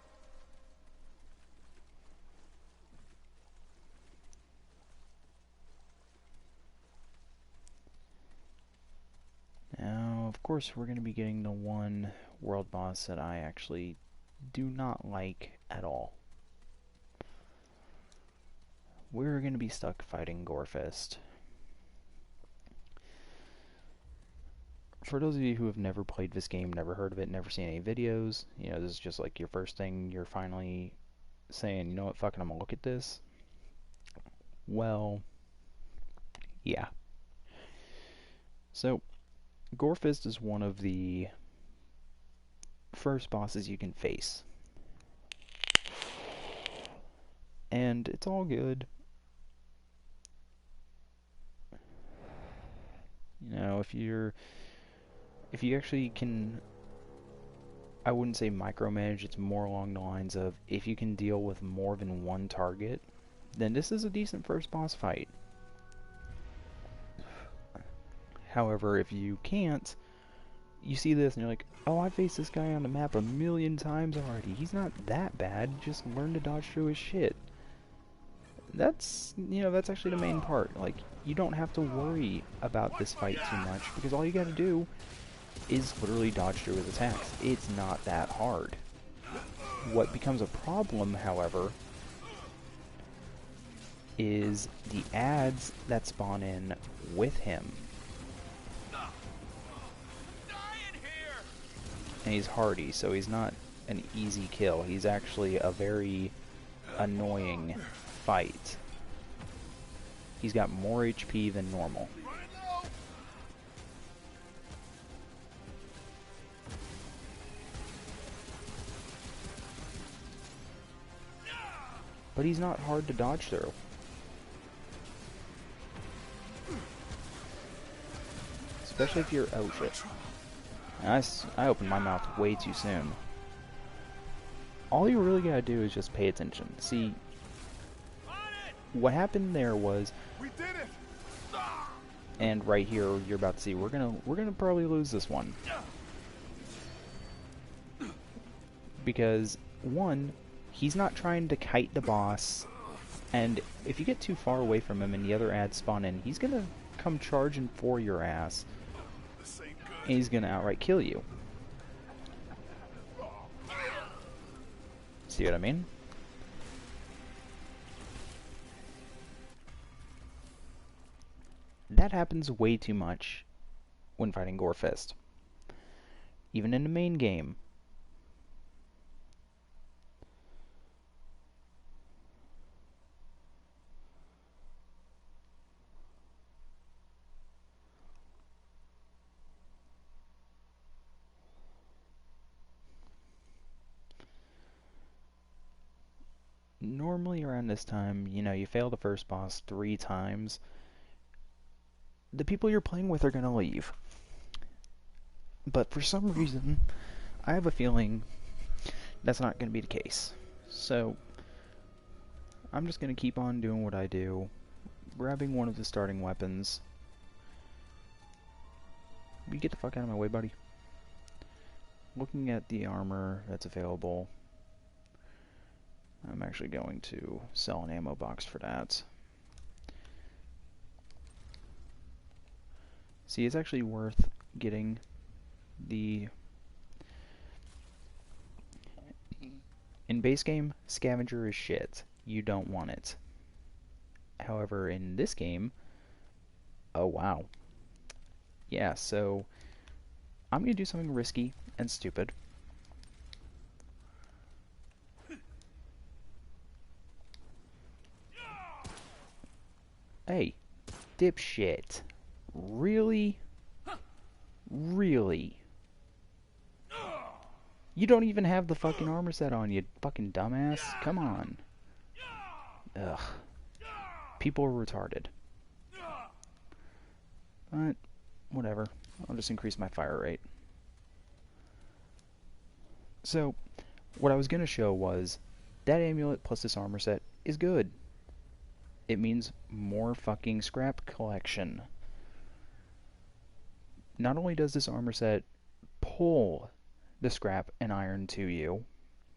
A: Now, of course, we're going to be getting the one world boss that I actually do not like at all. We're going to be stuck fighting Gorefist. For those of you who have never played this game, never heard of it, never seen any videos, you know, this is just like your first thing, you're finally saying, you know what, fucking, I'm gonna look at this. Well, yeah. So, Gorefist is one of the first bosses you can face. And it's all good. You know, if you actually can, I wouldn't say micromanage, it's more along the lines of if you can deal with more than one target, then this is a decent first boss fight. However, if you can't, you see this and you're like, oh, I faced this guy on the map a million times already. He's not that bad. Just learn to dodge through his shit. That's, you know, that's actually the main part. Like, you don't have to worry about this fight too much because all you gotta do is literally dodge through his attacks. It's not that hard. What becomes a problem, however, is the ads that spawn in with him. And he's hardy, so he's not an easy kill. He's actually a very annoying fight. He's got more HP than normal. But he's not hard to dodge through. Especially if you're... oh shit. I opened my mouth way too soon. All you really gotta do is just pay attention. See, what happened there was,
B: We did it.
A: and right here you're about to see, we're gonna probably lose this one. Because one, he's not trying to kite the boss, and if you get too far away from him and the other ads spawn in, he's gonna come charging for your ass. And he's gonna outright kill you. See what I mean? That happens way too much when fighting Gorefist. Even in the main game. Normally around this time, you know, you fail the first boss 3 times, the people you're playing with are gonna leave. But for some reason, I have a feeling that's not gonna be the case. So, I'm just gonna keep on doing what I do, grabbing one of the starting weapons. You get the fuck out of my way, buddy. Looking at the armor that's available, I'm actually going to sell an ammo box for that. See, it's actually worth getting the... In base game, scavenger is shit. You don't want it. However, in this game, Oh, wow. Yeah, so I'm going to do something risky and stupid. Hey, dipshit. Really? Really? You don't even have the fucking armor set on, you fucking dumbass. Come on. Ugh. People are retarded. But, whatever. I'll just increase my fire rate. So, what I was going to show was that amulet plus this armor set is good. It means more fucking scrap collection. Not only does this armor set pull the scrap and iron to you,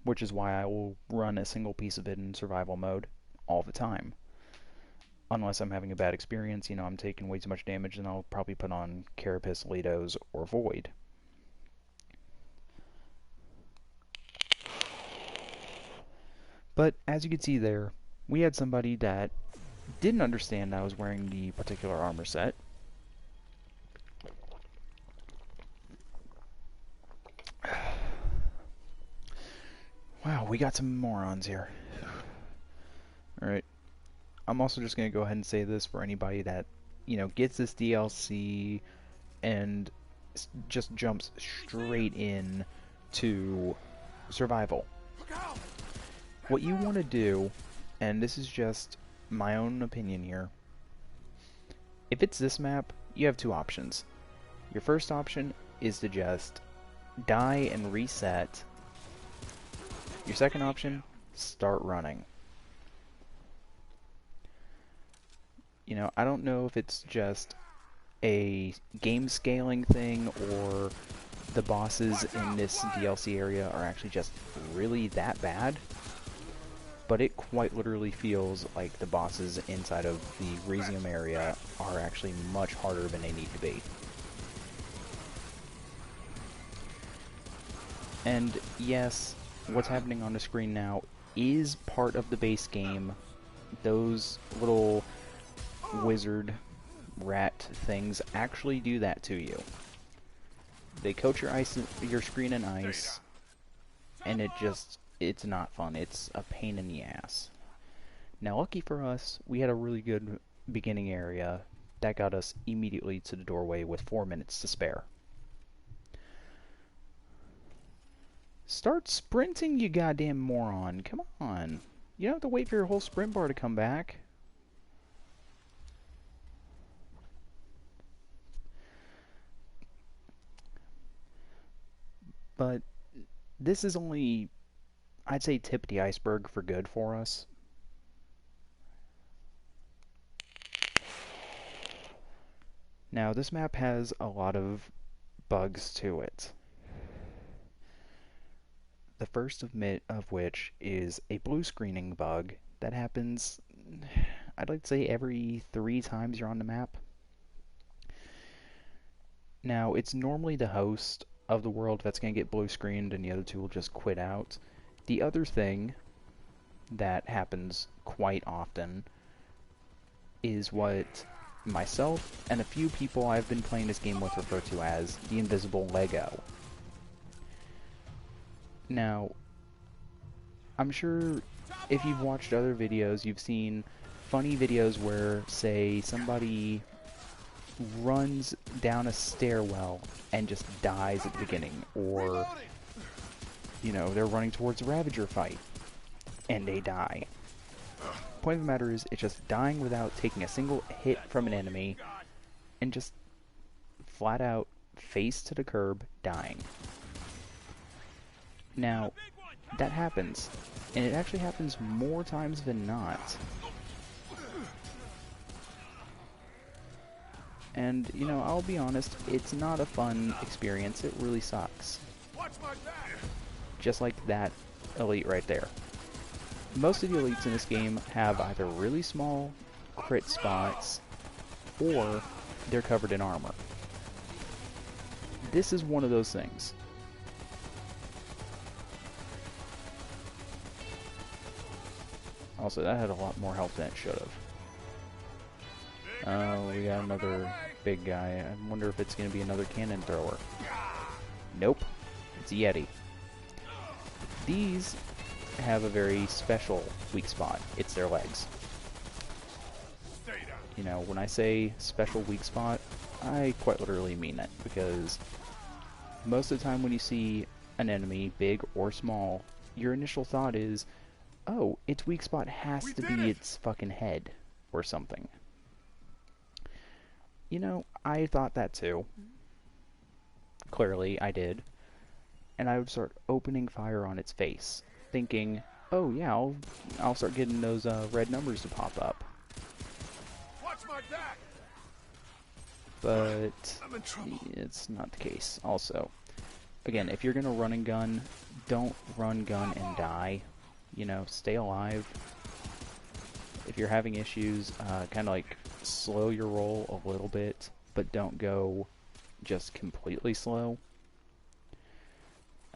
A: which is why I will run a single piece of it in survival mode all the time. Unless I'm having a bad experience, you know, I'm taking way too much damage, and I'll probably put on Carapace, Leidos, or Void. But as you can see there, we had somebody that didn't understand I was wearing the particular armor set. Wow, we got some morons here. Alright. I'm also just going to go ahead and say this for anybody that, you know, gets this DLC and just jumps straight in to survival. What you want to do, and this is just my own opinion here, if it's this map, you have two options. Your first option is to just die and reset. Your second option, start running. You know, I don't know if it's just a game scaling thing or the bosses in this DLC area are actually just really that bad, but it quite literally feels like the bosses inside of the Resium area are actually much harder than they need to be. And yes, what's happening on the screen now is part of the base game. Those little wizard rat things actually do that to you. They coat your screen in ice, and it's not fun. It's a pain in the ass. Now, lucky for us, we had a really good beginning area that got us immediately to the doorway with 4 minutes to spare. Start sprinting, you goddamn moron. Come on. You don't have to wait for your whole sprint bar to come back. But this is only, I'd say, tip of the iceberg for good for us. Now, this map has a lot of bugs to it. The first of which is a blue screening bug that happens, I'd like to say, every 3 times you're on the map. Now, it's normally the host of the world that's going to get blue screened and the other two will just quit out. The other thing that happens quite often is what myself and a few people I've been playing this game with refer to as the invisible Lego. Now, I'm sure if you've watched other videos, you've seen funny videos where, say, somebody runs down a stairwell and just dies at the beginning, or, you know, they're running towards a Ravager fight and they die. Point of the matter is, it's just dying without taking a single hit from an enemy and just flat out face to the curb dying. Now, that happens, and it actually happens more times than not. And, you know, I'll be honest, it's not a fun experience. It really sucks. Just like that elite right there. Most of the elites in this game have either really small crit spots, or they're covered in armor. This is one of those things. Also, that had a lot more health than it should have. Oh, we got another big guy. I wonder if it's going to be another cannon thrower. Nope. It's a Yeti. These have a very special weak spot. It's their legs. You know, when I say special weak spot, I quite literally mean it, because most of the time when you see an enemy, big or small, your initial thought is, oh, its weak spot has to be its fucking head, or something. You know, I thought that too. Clearly, I did. And I would start opening fire on its face, thinking, oh yeah, I'll start getting those red numbers to pop up.
B: Watch my back.
A: But
B: I'm in trouble.
A: it's not the case. Also, again, if you're gonna run and gun, don't run, gun, and die. You know, stay alive. If you're having issues, kind of like slow your roll a little bit, but don't go just completely slow.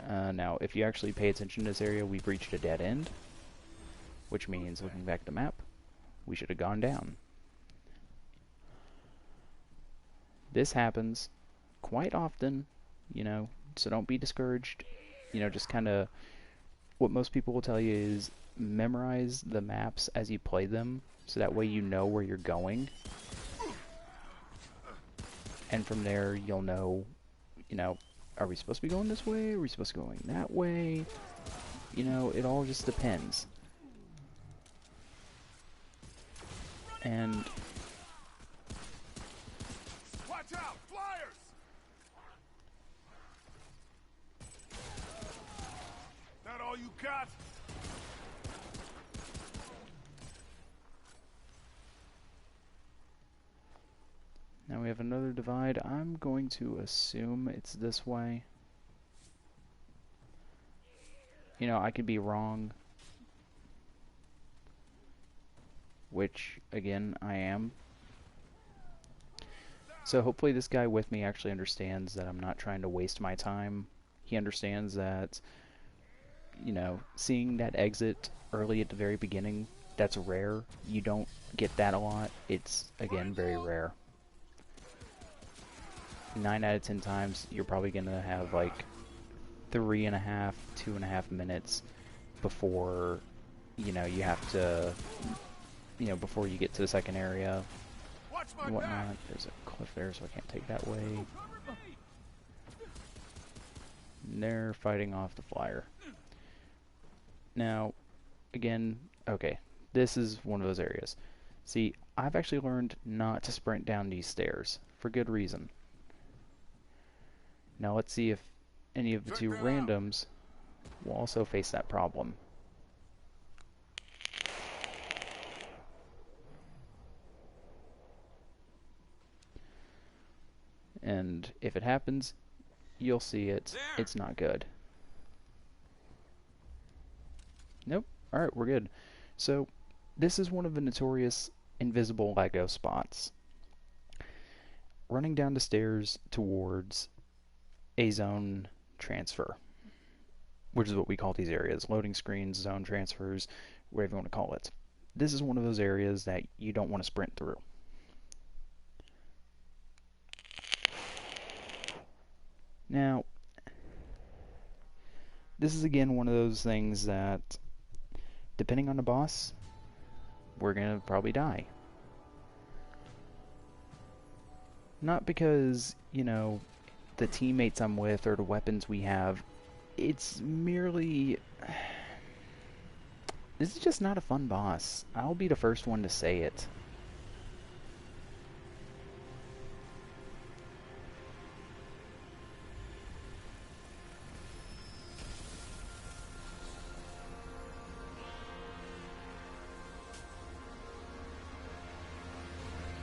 A: Now, if you actually pay attention to this area, we've reached a dead end, which means, looking back at the map, we should have gone down. This happens quite often, you know, so don't be discouraged. You know, just kind of, what most people will tell you is memorize the maps as you play them, so that way you know where you're going. And from there, you'll know, you know, are we supposed to be going this way? Are we supposed to be going that way? You know, it all just depends. And
B: Watch out, flyers. That all you got?
A: now we have another divide. I'm going to assume it's this way. You know, I could be wrong. Which, again, I am. So hopefully this guy with me actually understands that I'm not trying to waste my time. He understands that, you know, seeing that exit early at the very beginning, that's rare. You don't get that a lot. It's, again, very rare. 9 out of 10 times, you're probably going to have, like, 3.5, 2.5 minutes before, you know, you have to, you know, before you get to the second area and whatnot. There's a cliff there, so I can't take that way. And they're fighting off the flyer. Now, again, okay, this is one of those areas. See, I've actually learned not to sprint down these stairs, for good reason. Now let's see if any of the two randoms will also face that problem. And if it happens, you'll see it. It's not good. Nope. Alright, we're good. So, this is one of the notorious invisible Lego spots. Running down the stairs towards a zone transfer, which is what we call these areas. Loading screens, zone transfers, whatever you want to call it. This is one of those areas that you don't want to sprint through. Now, this is again one of those things that, depending on the boss, we're gonna probably die. Not because, you know, the teammates I'm with or the weapons we have. It's merely, this is just not a fun boss. I'll be the first one to say it.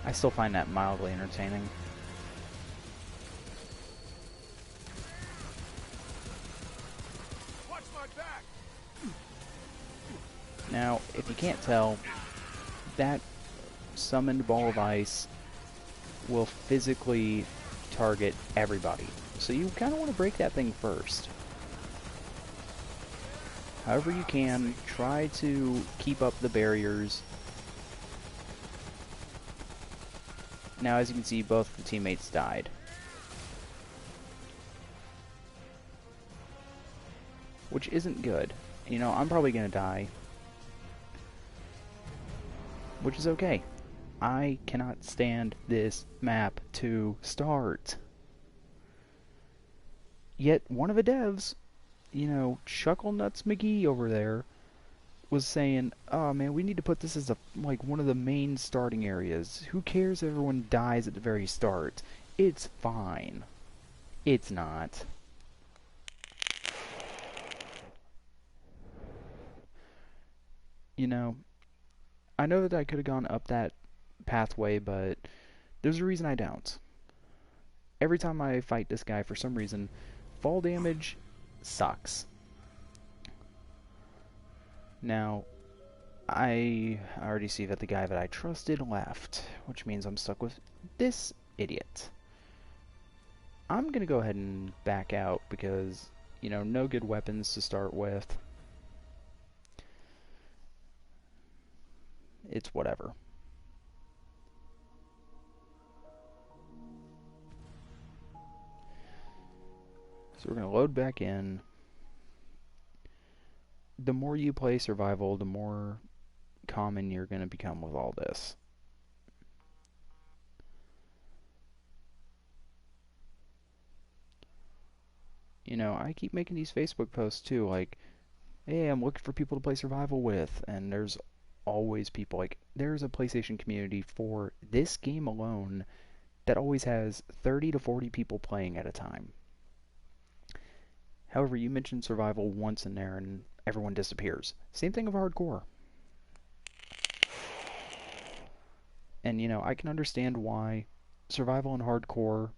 A: I still find that mildly entertaining.
B: Watch my back.
A: Now, if you can't tell, that summoned ball of ice will physically target everybody. So you kind of want to break that thing first. However you can, try to keep up the barriers. Now, as you can see, both the teammates died. Which isn't good. You know, I'm probably gonna die. Which is okay. I cannot stand this map to start. Yet, one of the devs, you know, Chuckle Nuts McGee over there, was saying, "Oh man, we need to put this as like one of the main starting areas. Who cares if everyone dies at the very start? It's fine." It's not. You know, I know that I could have gone up that pathway, but there's a reason I don't. Every time I fight this guy, for some reason, fall damage sucks. Now, I already see that the guy that I trusted left, which means I'm stuck with this idiot. I'm gonna go ahead and back out because, you know, no good weapons to start with. It's whatever. So we're gonna load back in. The more you play survival, the more common you're gonna become with all this. You know, I keep making these Facebook posts too, like, hey, I'm looking for people to play survival with, and there's always people. Like, there's a PlayStation community for this game alone that always has 30 to 40 people playing at a time. However, you mention survival once in there and everyone disappears. Same thing of hardcore. And, you know, I can understand why survival and hardcore,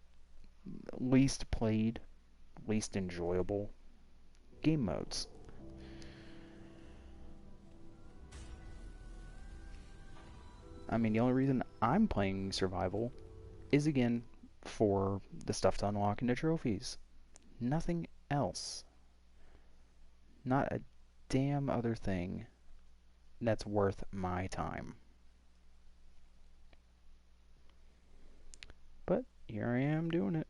A: least played, least enjoyable game modes. I mean, the only reason I'm playing survival is, again, for the stuff to unlock into trophies. Nothing else. Not a damn other thing that's worth my time. But here I am doing it.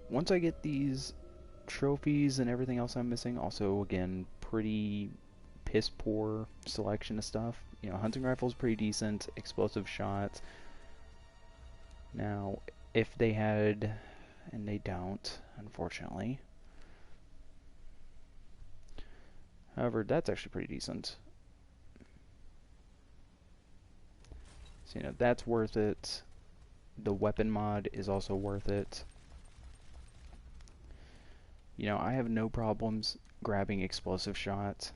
A: Once I get these trophies and everything else I'm missing, also, again, pretty piss poor selection of stuff. You know, hunting rifle's pretty decent, explosive shots. Now, if they had, and they don't, unfortunately. However, that's actually pretty decent. So, you know, that's worth it. The weapon mod is also worth it. You know, I have no problems grabbing explosive shots.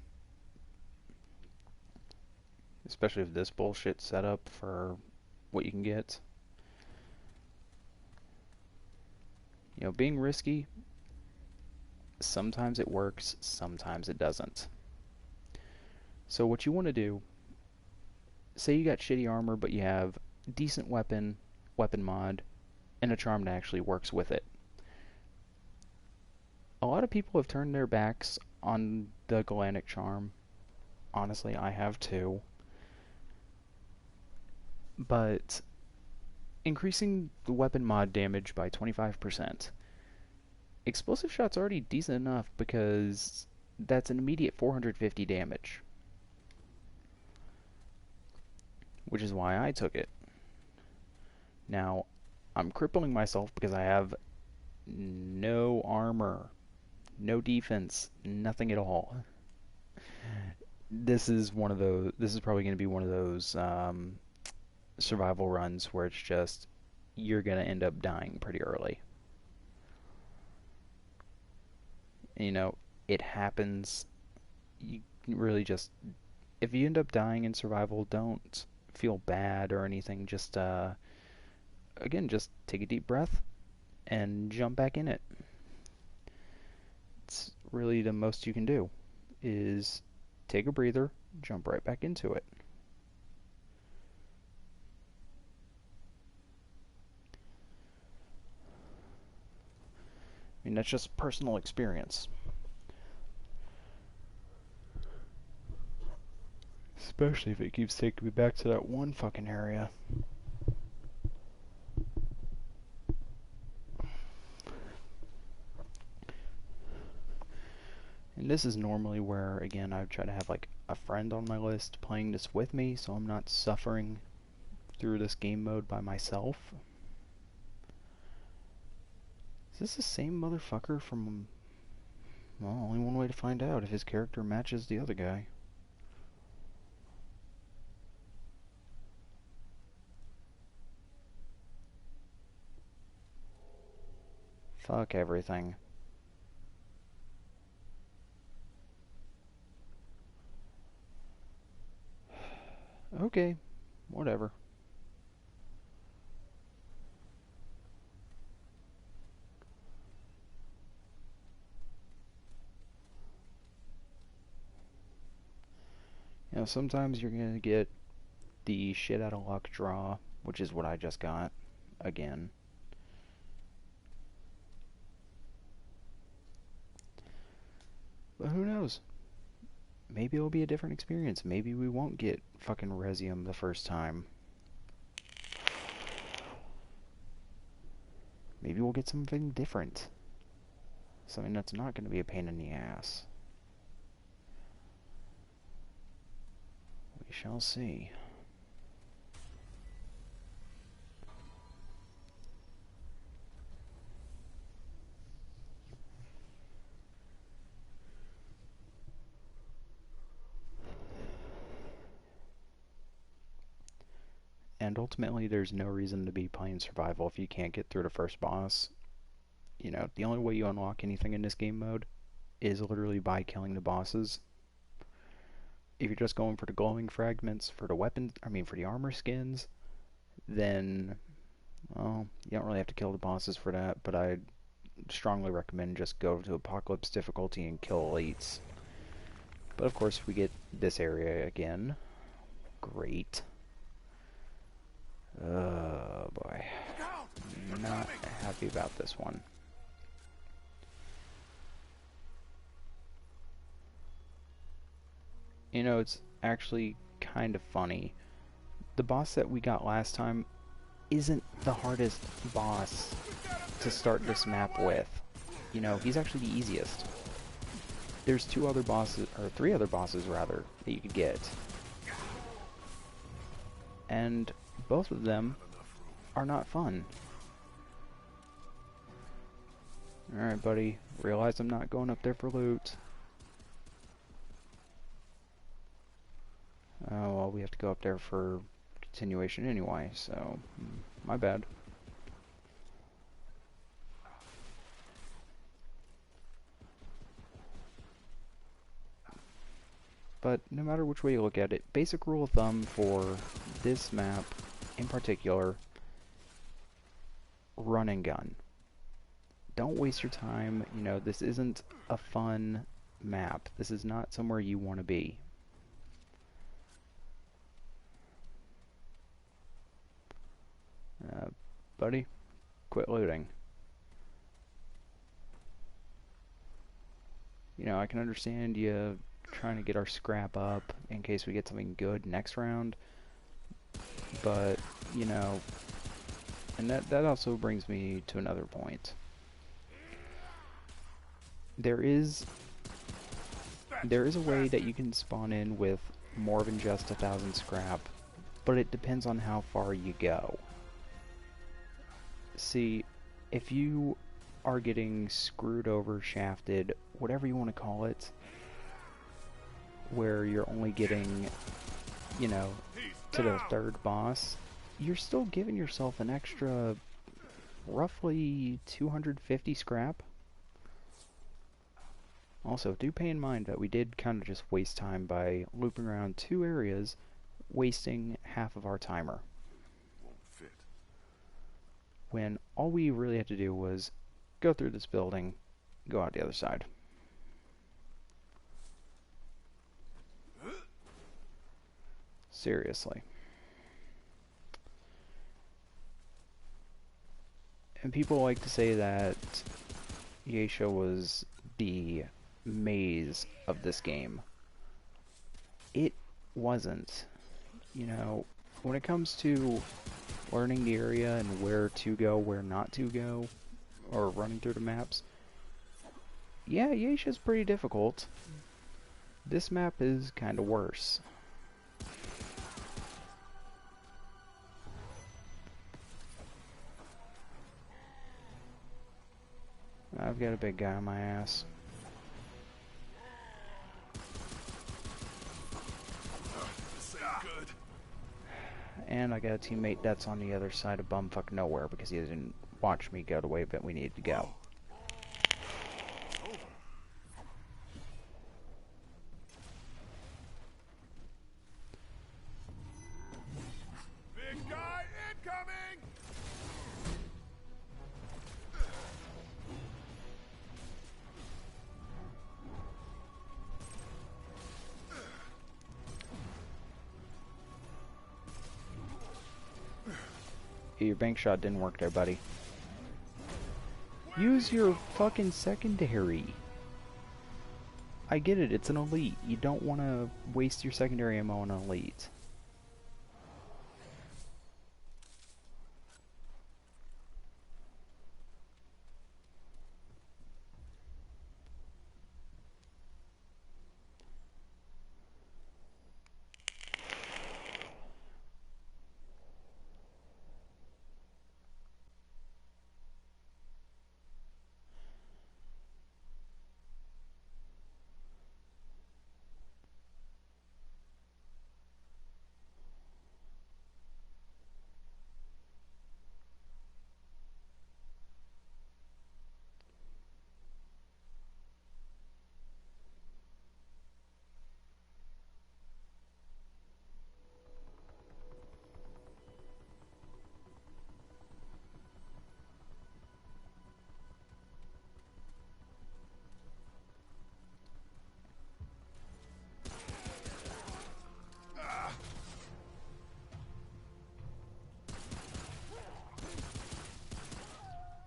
A: Especially if this bullshit set up for what you can get. You know, being risky, sometimes it works, sometimes it doesn't. So what you want to do, say you got shitty armor, but you have decent weapon mod, and a charm that actually works with it. A lot of people have turned their backs on the Galactic charm. Honestly, I have too. But increasing the weapon mod damage by 25%. Explosive shot's already decent enough because that's an immediate 450 damage. Which is why I took it. Now, I'm crippling myself because I have no armor, no defense, nothing at all. This is probably going to be one of those survival runs where it's just, you're going to end up dying pretty early. You know, it happens. You really just, if you end up dying in survival, don't feel bad or anything. Just, again, just take a deep breath and jump back in it. It's really the most you can do, is take a breather, jump right back into it. I mean, that's just personal experience. Especially if it keeps taking me back to that one fucking area. And this is normally where, again, I would try to have like a friend on my list playing this with me, so I'm not suffering through this game mode by myself. Is this the same motherfucker from... Well, only one way to find out, if his character matches the other guy. Fuck everything. Okay, whatever. You know, sometimes you're gonna get the shit out of luck draw, which is what I just got again. But who knows? Maybe it'll be a different experience. Maybe we won't get fucking Resium the first time. Maybe we'll get something different. Something that's not going to be a pain in the ass. We shall see. And ultimately, there's no reason to be playing survival if you can't get through the first boss. You know, the only way you unlock anything in this game mode is literally by killing the bosses. If you're just going for the glowing fragments, for the weapons, for the armor skins, then, well, you don't really have to kill the bosses for that, but I strongly recommend just go to Apocalypse difficulty and kill elites. But of course, we get this area again. Great. Oh boy. Not happy about this one. You know, it's actually kind of funny. The boss that we got last time isn't the hardest boss to start this map with. You know, he's actually the easiest. There's three other bosses rather, that you could get. And both of them are not fun. Alright, buddy. Realize I'm not going up there for loot. Oh, well, we have to go up there for continuation anyway, so... my bad. But no matter which way you look at it, basic rule of thumb for this map in particular, run and gun. Don't waste your time. You know, this isn't a fun map. This is not somewhere you want to be. Buddy, quit looting. You know, I can understand you trying to get our scrap up in case we get something good next round, but, you know, and that also brings me to another point. There is a way that you can spawn in with more than just 1,000 scrap, but it depends on how far you go. See, if you are getting screwed over, shafted, whatever you want to call it, where you're only getting, you know, to the third boss, you're still giving yourself an extra roughly 250 scrap. Also, do pay in mind that we did kind of just waste time by looping around 2 areas, wasting half of our timer. When all we really had to do was go through this building, go out the other side. Seriously. And people like to say that Geisha was the maze of this game. It wasn't. You know, when it comes to learning the area and where to go, where not to go, or running through the maps, yeah, Yasha's pretty difficult. This map is kind of worse. I've got a big guy on my ass. And I got a teammate that's on the other side of bumfuck nowhere because he didn't watch me go the way that we needed to go.
B: Big guy incoming!
A: Your bank shot didn't work there, buddy. Use your fucking secondary. I get it, it's an elite. You don't want to waste your secondary ammo on an elite.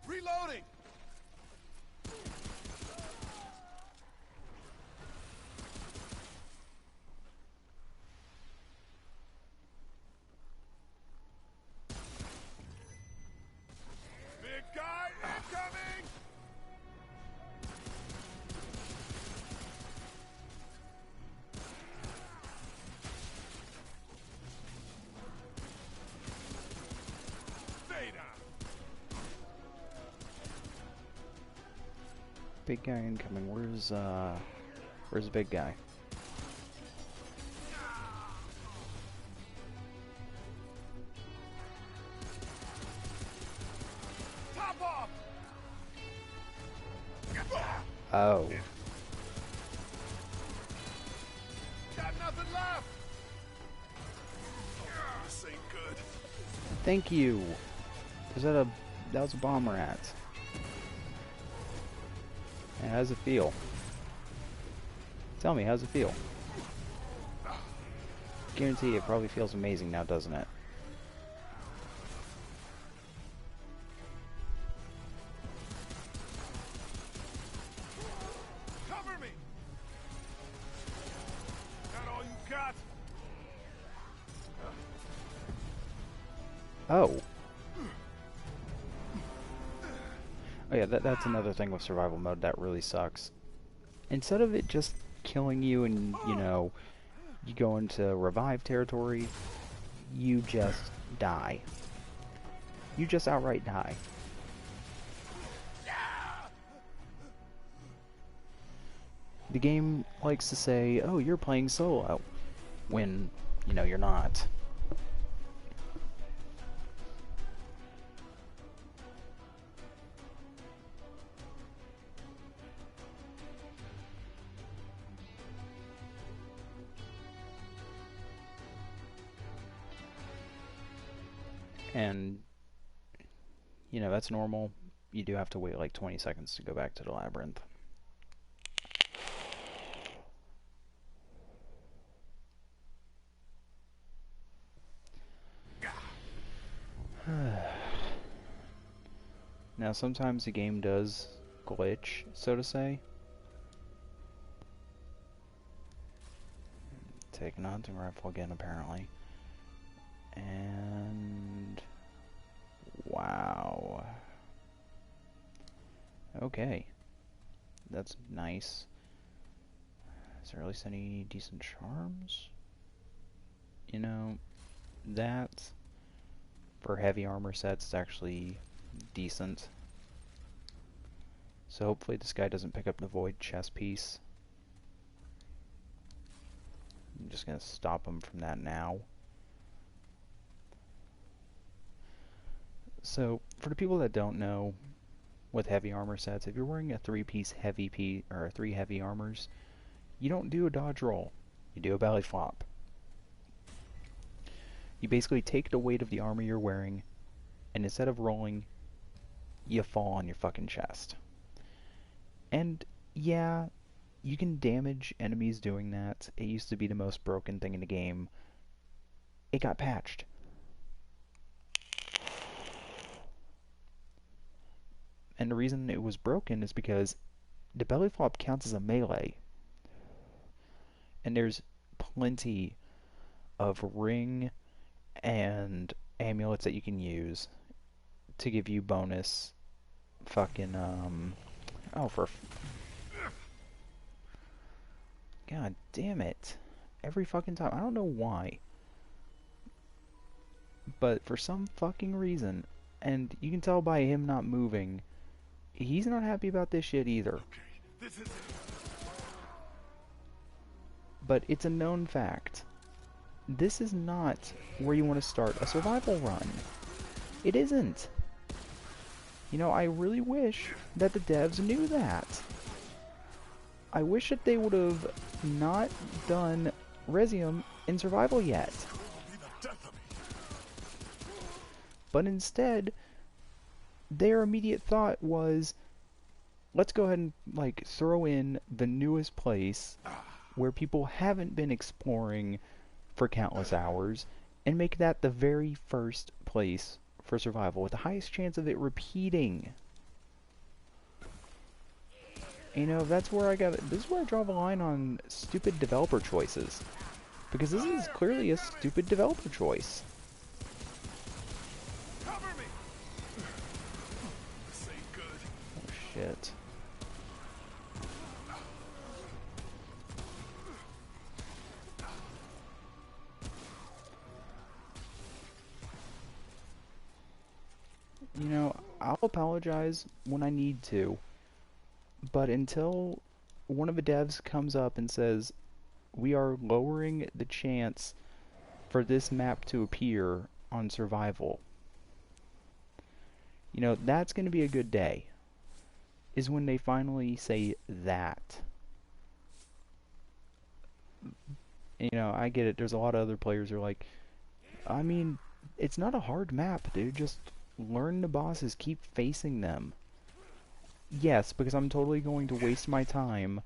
A: Reloading! Big guy incoming! Stay down! Big guy incoming. Where's the big guy?
B: Top off!
A: Oh.
B: Got nothing left! This ain't good.
A: Thank you. That was a bomb rat. And how's it feel? Tell me, how's it feel? Guarantee it probably feels amazing now, doesn't it?
B: Cover me! Got all you got?
A: Oh. Oh yeah, that's another thing with survival mode that really sucks. Instead of it just killing you and, you know, you go into revive territory, you just die. You just outright die. The game likes to say, oh, you're playing solo, when, you know, you're not. And, you know, that's normal. You do have to wait like 20 seconds to go back to the labyrinth. Now, sometimes the game does glitch, so to say. take an hunting rifle again, apparently. And... wow. Okay. That's nice. Is there at least any decent charms? You know, that, for heavy armor sets, is actually decent. So hopefully this guy doesn't pick up the void chest piece. I'm just gonna stop him from that now. So, for the people that don't know, with heavy armor sets, if you're wearing a 3-piece heavy piece, or 3 heavy armors, you don't do a dodge roll. You do a belly flop. You basically take the weight of the armor you're wearing, and instead of rolling, you fall on your fucking chest. And, yeah, you can damage enemies doing that. It used to be the most broken thing in the game. It got patched. And the reason it was broken is because the belly flop counts as a melee. And there's plenty of ring and amulets that you can use to give you bonus fucking, God damn it. Every fucking time. I don't know why. But for some fucking reason, and you can tell by him not moving, he's not happy about this shit either.
B: Okay, this is it.
A: But it's a known fact. This is not where you want to start a survival run. It isn't. You know, I really wish that the devs knew that. I wish that they would have not done Resium in survival yet. But instead, their immediate thought was, let's go ahead and, like, throw in the newest place where people haven't been exploring for countless hours, and make that the very first place for survival, with the highest chance of it repeating. You know, that's where this is where I draw the line on stupid developer choices. Because this is clearly a stupid developer choice.
B: Cover me. This ain't good.
A: Oh shit. You know, I'll apologize when I need to, but until one of the devs comes up and says, we are lowering the chance for this map to appear on survival, you know, that's going to be a good day, is when they finally say that. You know, I get it, there's a lot of other players who are like, I mean, it's not a hard map, dude, just learn the bosses, keep facing them. Yes, because I'm totally going to waste my time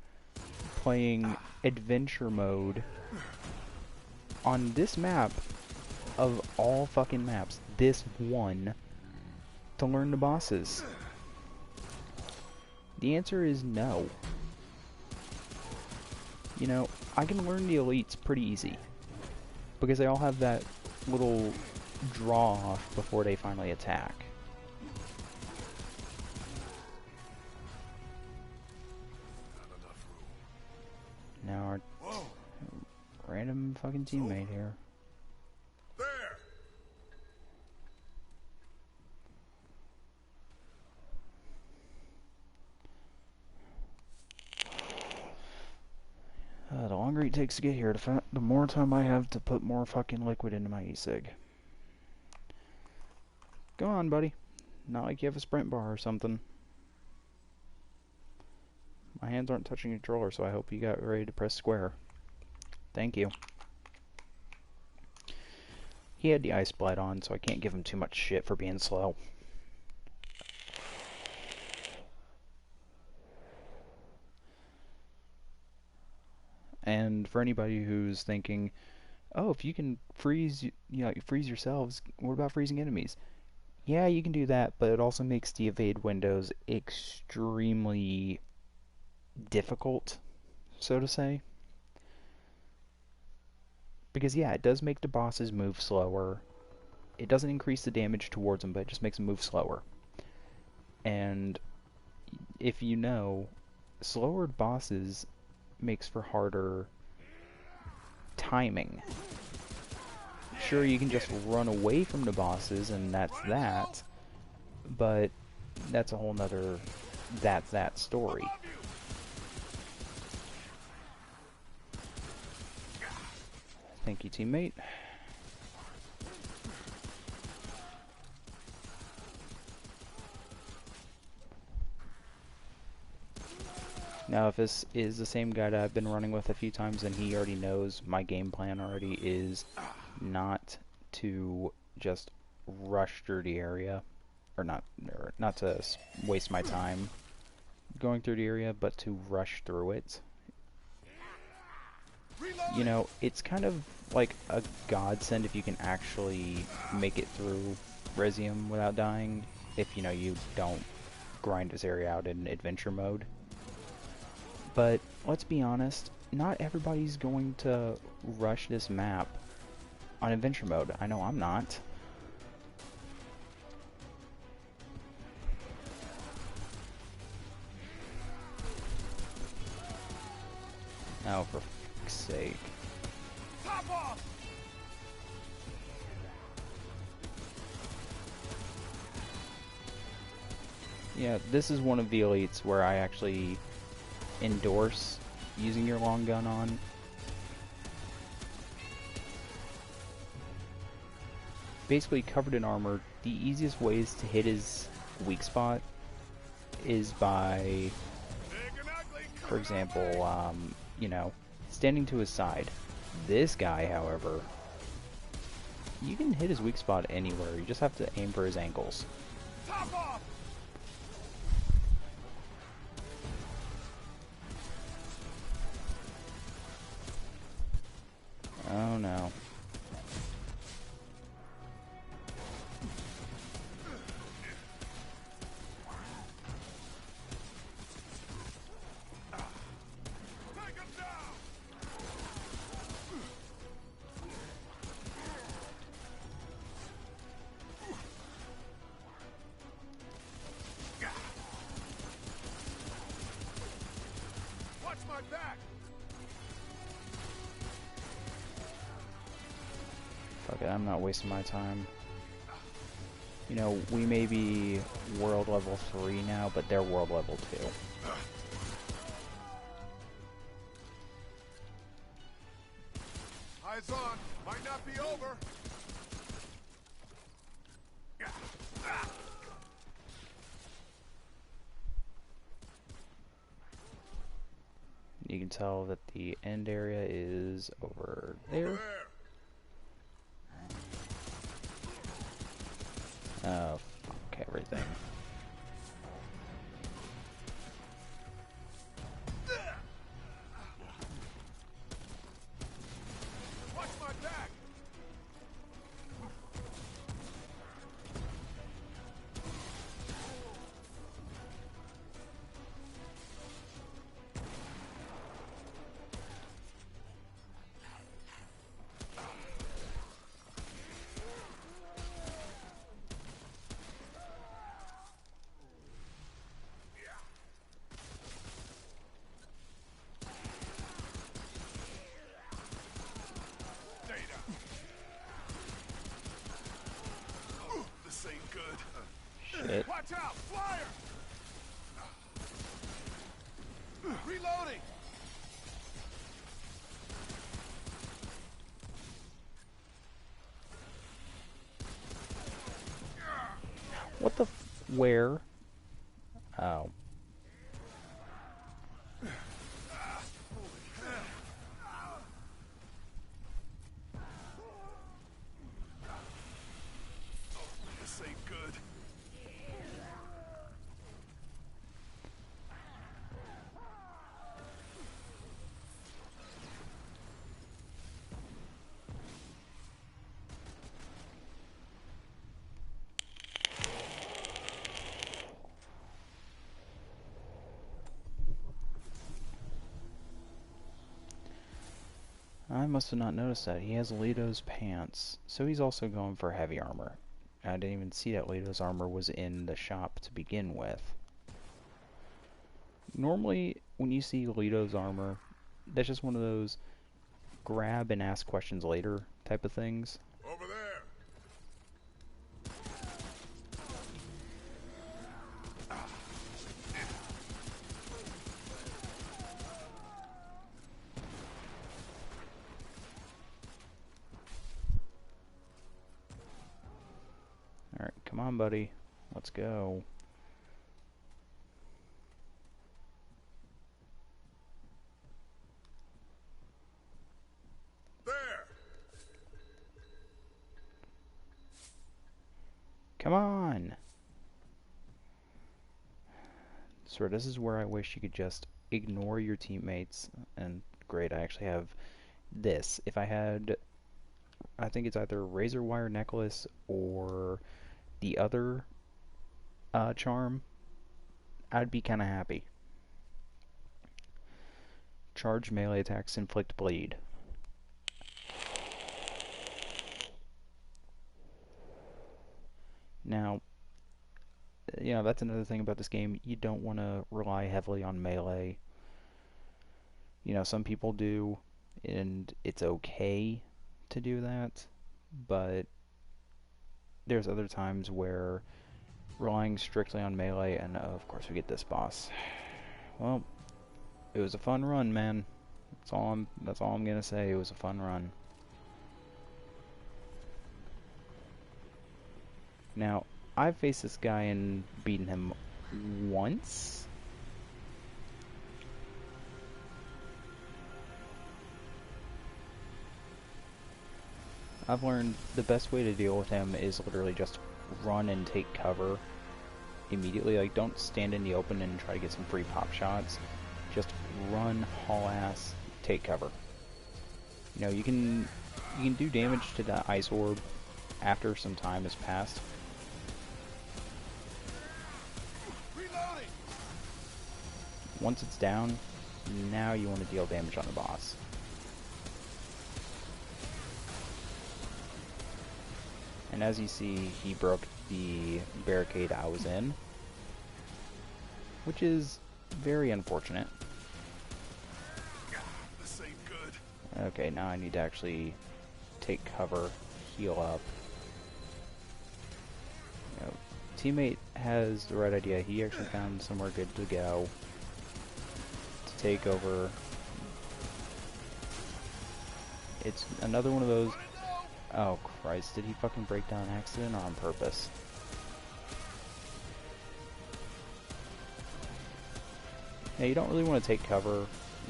A: playing adventure mode on this map of all fucking maps, this one, to learn the bosses. The answer is no. You know, I can learn the elites pretty easy, because they all have that little draw off before they finally attack. Now our random fucking teammate here.
B: There.
A: The longer it takes to get here, the more time I have to put more fucking liquid into my e-cig. Go on, buddy. Not like you have a sprint bar or something. My hands aren't touching the controller, so I hope you got ready to press square. Thank you. He had the ice blade on, so I can't give him too much shit for being slow. And for anybody who's thinking, oh, if you can freeze, freeze yourselves, what about freezing enemies? Yeah, you can do that, but it also makes the evade windows extremely difficult, so to say. Because yeah, it does make the bosses move slower. It doesn't increase the damage towards them, but it just makes them move slower. And if you know, slower bosses makes for harder timing. Sure, you can just run away from the bosses and that's that, but that's a whole nother that's that story. Thank you, teammate. Now, if this is the same guy that I've been running with a few times, then he already knows my game plan already is not to just rush through the area, or not to waste my time going through the area, but to rush through it. You know, it's kind of like a godsend if you can actually make it through Resium without dying, if, you know, you don't grind this area out in adventure mode. But let's be honest, not everybody's going to rush this map on adventure mode. I know I'm not. Oh, for fuck's sake.
B: Top off!
A: Yeah, this is one of the elites where I actually endorse using your long gun on. Basically covered in armor, the easiest ways to hit his weak spot is by, for example, you know, standing to his side. This guy, however, you can hit his weak spot anywhere. You just have to aim for his ankles.
B: Top off!
A: Oh no.
B: Take him down! Watch my back!
A: Fuck it, I'm not wasting my time. You know, we may be world level 3 now, but they're world level 2.
B: Eyes on, might not be over.
A: You can tell that the end area is over there.
B: There.
A: Oh, fuck everything.
B: Watch my back! This ain't good.
A: Shit.
B: Watch out! Flyer! Reloading!
A: What the where? Oh.
B: This ain't good.
A: I must have not noticed that. He has Leto's pants, so he's also going for heavy armor. I didn't even see that Leto's armor was in the shop to begin with. Normally, when you see Leto's armor, that's just one of those grab and ask questions later type of things.
B: Over there.
A: Alright, come on, buddy. Let's go.
B: There.
A: Come on! So this is where I wish you could just ignore your teammates. And great, I actually have this. If I had, I think it's either razor wire necklace or the other charm, I'd be kind of happy. Charge melee attacks inflict bleed. Now, you know, that's another thing about this game. You don't want to rely heavily on melee. You know, some people do, and it's okay to do that, but there's other times where relying strictly on melee, and of course we get this boss. Well, it was a fun run, man. That's all I'm gonna say. It was a fun run. Now, I've faced this guy and beaten him once. I've learned the best way to deal with him is literally just run and take cover immediately. Like, don't stand in the open and try to get some free pop shots. Just run, haul ass, take cover. You know, you can do damage to the ice orb after some time has passed.
B: Reloading.
A: Once it's down, now you want to deal damage on the boss. And as you see, he broke the barricade I was in, which is very unfortunate.
B: This ain't good.
A: Okay, now I need to actually take cover, heal up. You know, teammate has the right idea. He actually found somewhere good to go to take over. It's another one of those. Oh Christ, did he fucking break down an accident or on purpose? Yeah, you don't really want to take cover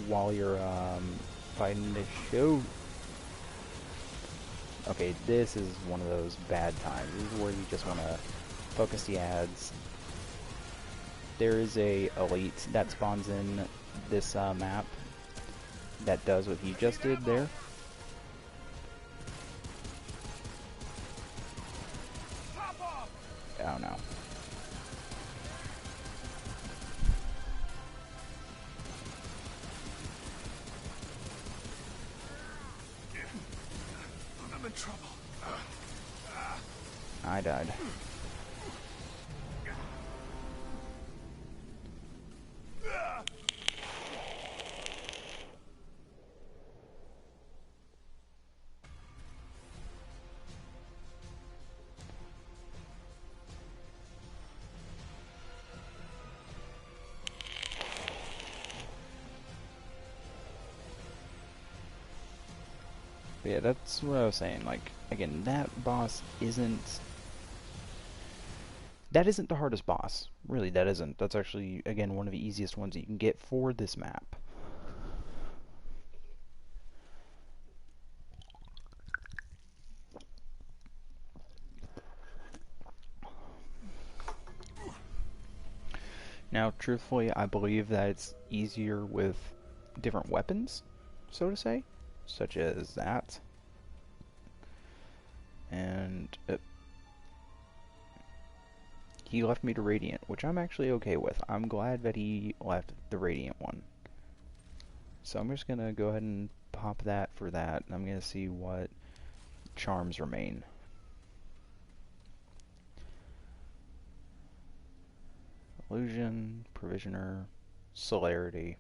A: while you're fighting this show. Okay, this is one of those bad times. This is where you just want to focus the ads. There is a elite that spawns in this map that does what he just did there. Oh no.
B: I'm in trouble.
A: I died. But yeah, that's what I was saying. Like, again, that boss isn't... That isn't the hardest boss. Really, that isn't. That's actually, again, one of the easiest ones that you can get for this map. Now, truthfully, I believe that it's easier with different weapons, so to say, such as that. And he left me to Radiant, which I'm actually okay with. I'm glad that he left the Radiant one. So I'm just gonna go ahead and pop that for that, and I'm going to see what charms remain. Illusion, Provisioner, Celerity.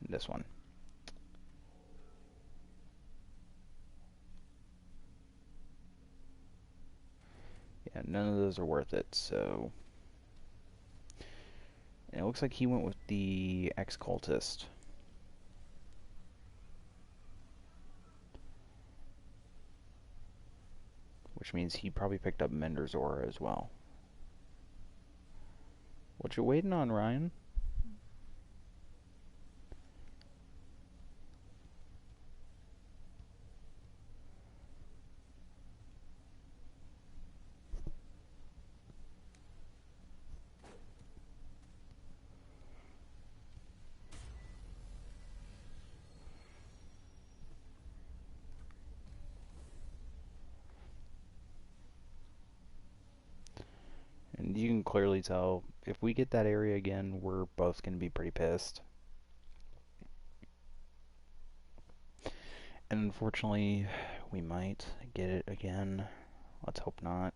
A: This one. Yeah, none of those are worth it, so... And it looks like he went with the ex-cultist. Which means he probably picked up Mender's Aura as well. What you waiting on, Ryan? And you can clearly tell, if we get that area again, we're both going to be pretty pissed. And unfortunately, we might get it again. Let's hope not.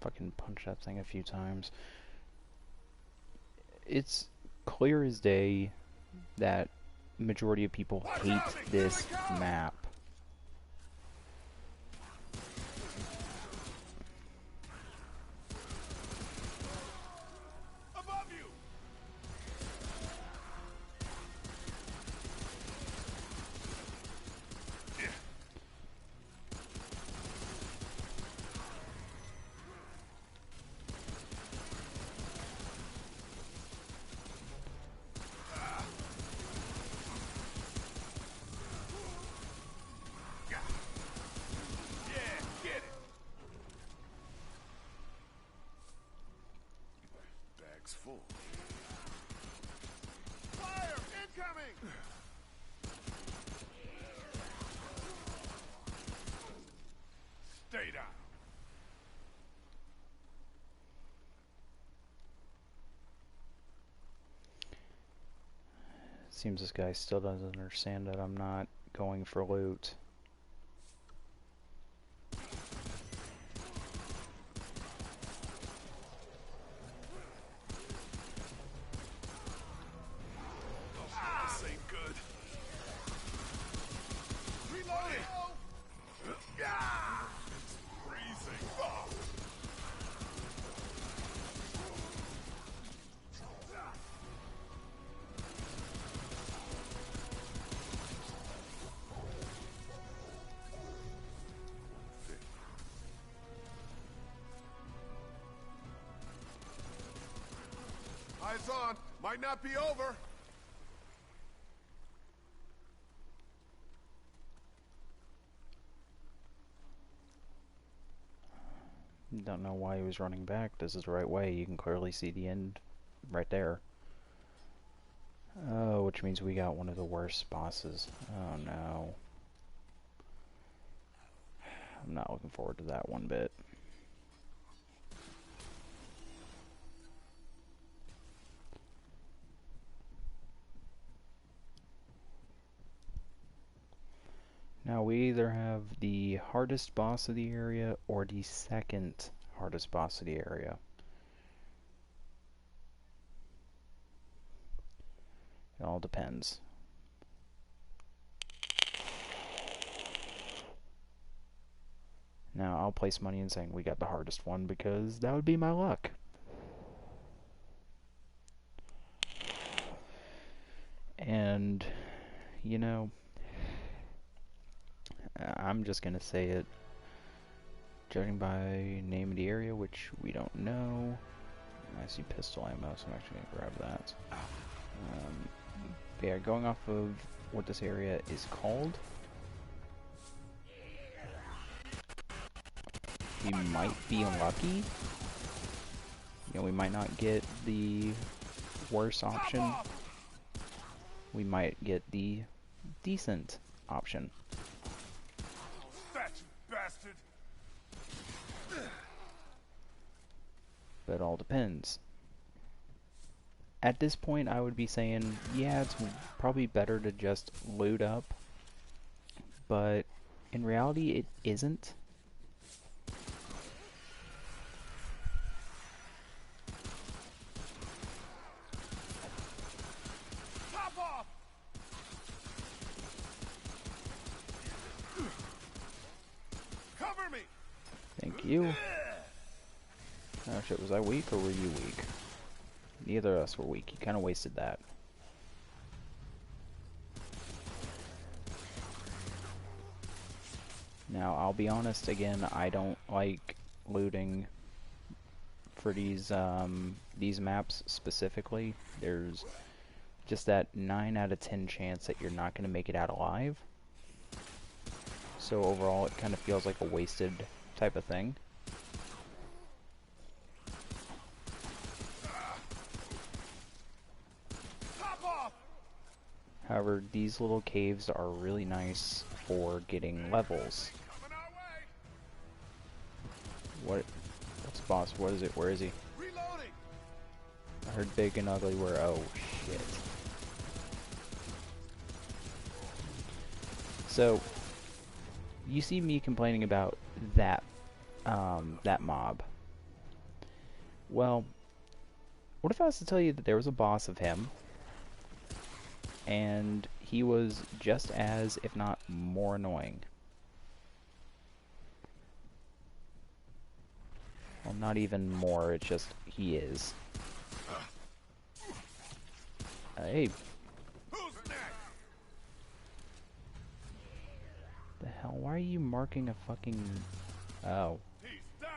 A: Fucking punch that thing a few times. It's clear as day that majority of people hate this map.
B: Above you. Full. Fire incoming. Stay down.
A: Seems this guy still doesn't understand that I'm not going for loot. Eyes on. Might not be over. Don't know why he was running back. This is the right way. You can clearly see the end right there. Oh, which means we got one of the worst bosses. Oh no. I'm not looking forward to that one bit. Now we either have the hardest boss of the area or the second hardest boss of the area. It all depends. Now I'll place money in saying we got the hardest one because that would be my luck. And, you know, I'm just gonna say it. Judging by name of the area, which we don't know. I see pistol ammo, so I'm actually gonna grab that. But yeah, going off of what this area is called, we might be unlucky. You know, we might not get the worst option. we might get the decent option.
B: That you bastard!
A: But it all depends. At this point, I would be saying, yeah, it's probably better to just loot up, but in reality, it isn't.
B: Top off! Cover me!
A: Thank you. Oh shit, was I weak or were you weak? Neither of us were weak. You kind of wasted that. Now, I'll be honest again, I don't like looting for these maps specifically. There's just that 9 out of 10 chance that you're not going to make it out alive. So overall, it kind of feels like a wasted type of thing. However, these little caves are really nice for getting levels. What's the boss? What is it? Where is he?
B: Reloading.
A: I heard big and ugly where. Oh shit. So you see me complaining about that that mob. Well, what if I was to tell you that there was a boss of him and he was just as, if not more annoying? Well, not even more, it's just he is. Hey.
B: Who's next?
A: The hell? Why are you marking a fucking... Oh.
B: He's down.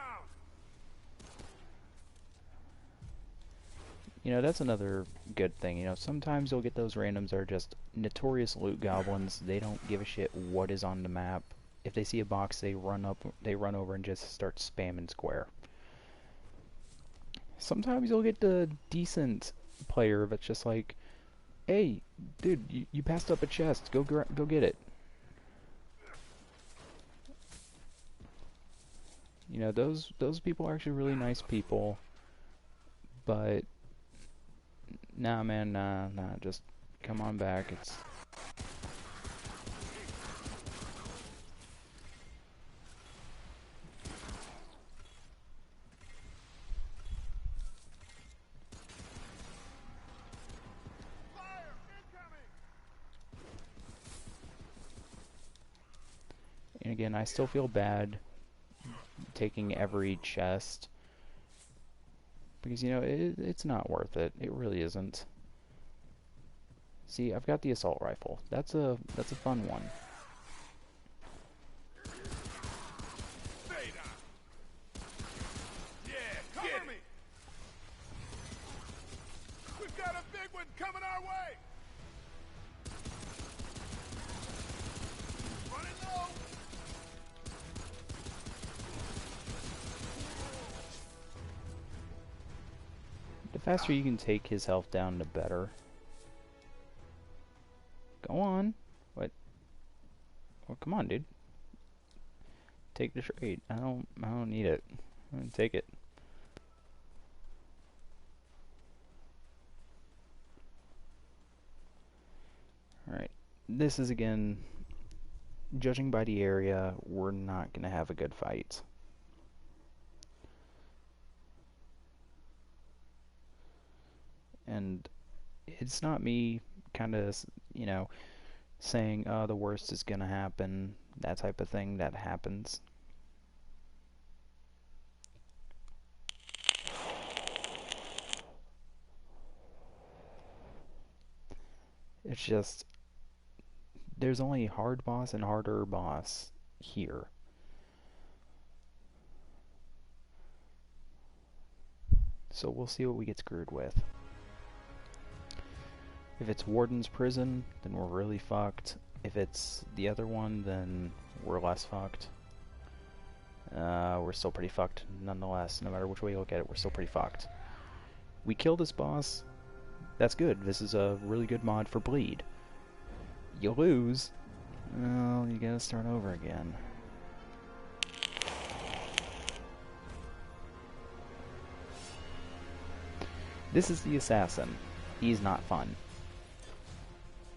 A: You know, that's another good thing. You know, sometimes you'll get those randoms that are just notorious loot goblins. They don't give a shit what is on the map. If they see a box, they run over and just start spamming square. Sometimes you'll get the decent player that's just like, hey, dude, you passed up a chest. Go get it. You know, those people are actually really nice people. But nah, man, nah, just come on back. It's
B: Fire incoming.
A: And again, I still feel bad taking every chest because, you know, it's not worth it. It really isn't. See, I've got the assault rifle. That's a fun one.
B: Stay down. Yeah, cover me. We've got a big one coming our way. Running low.
A: The faster you can take his health down, the better. Go on. What? Well, come on, dude. Take the trade. I don't need it. I'm gonna take it. Alright. This is, again, judging by the area, we're not gonna have a good fight. And it's not me kind of, you know, saying, oh, the worst is gonna happen, that type of thing. That happens. It's just, there's only hard boss and harder boss here. So we'll see what we get screwed with. If it's Warden's Prison, then we're really fucked. If it's the other one, then we're less fucked. We're still pretty fucked nonetheless. No matter which way you look at it, we're still pretty fucked. We kill this boss, That's good. This is a really good mod for bleed. You lose, well, you gotta start over again. This is the assassin. He's not fun.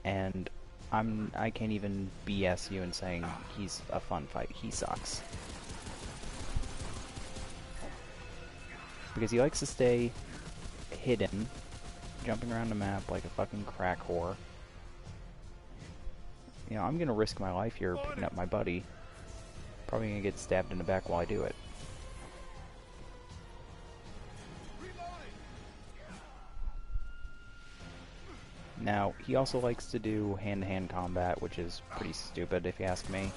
A: And I can't even BS you in saying he's a fun fight. He sucks. Because he likes to stay hidden, jumping around the map like a fucking crack whore. You know, I'm gonna risk my life here picking up my buddy. Probably gonna get stabbed in the back while I do it. Now, he also likes to do hand-to-hand combat, which is pretty stupid if you ask me.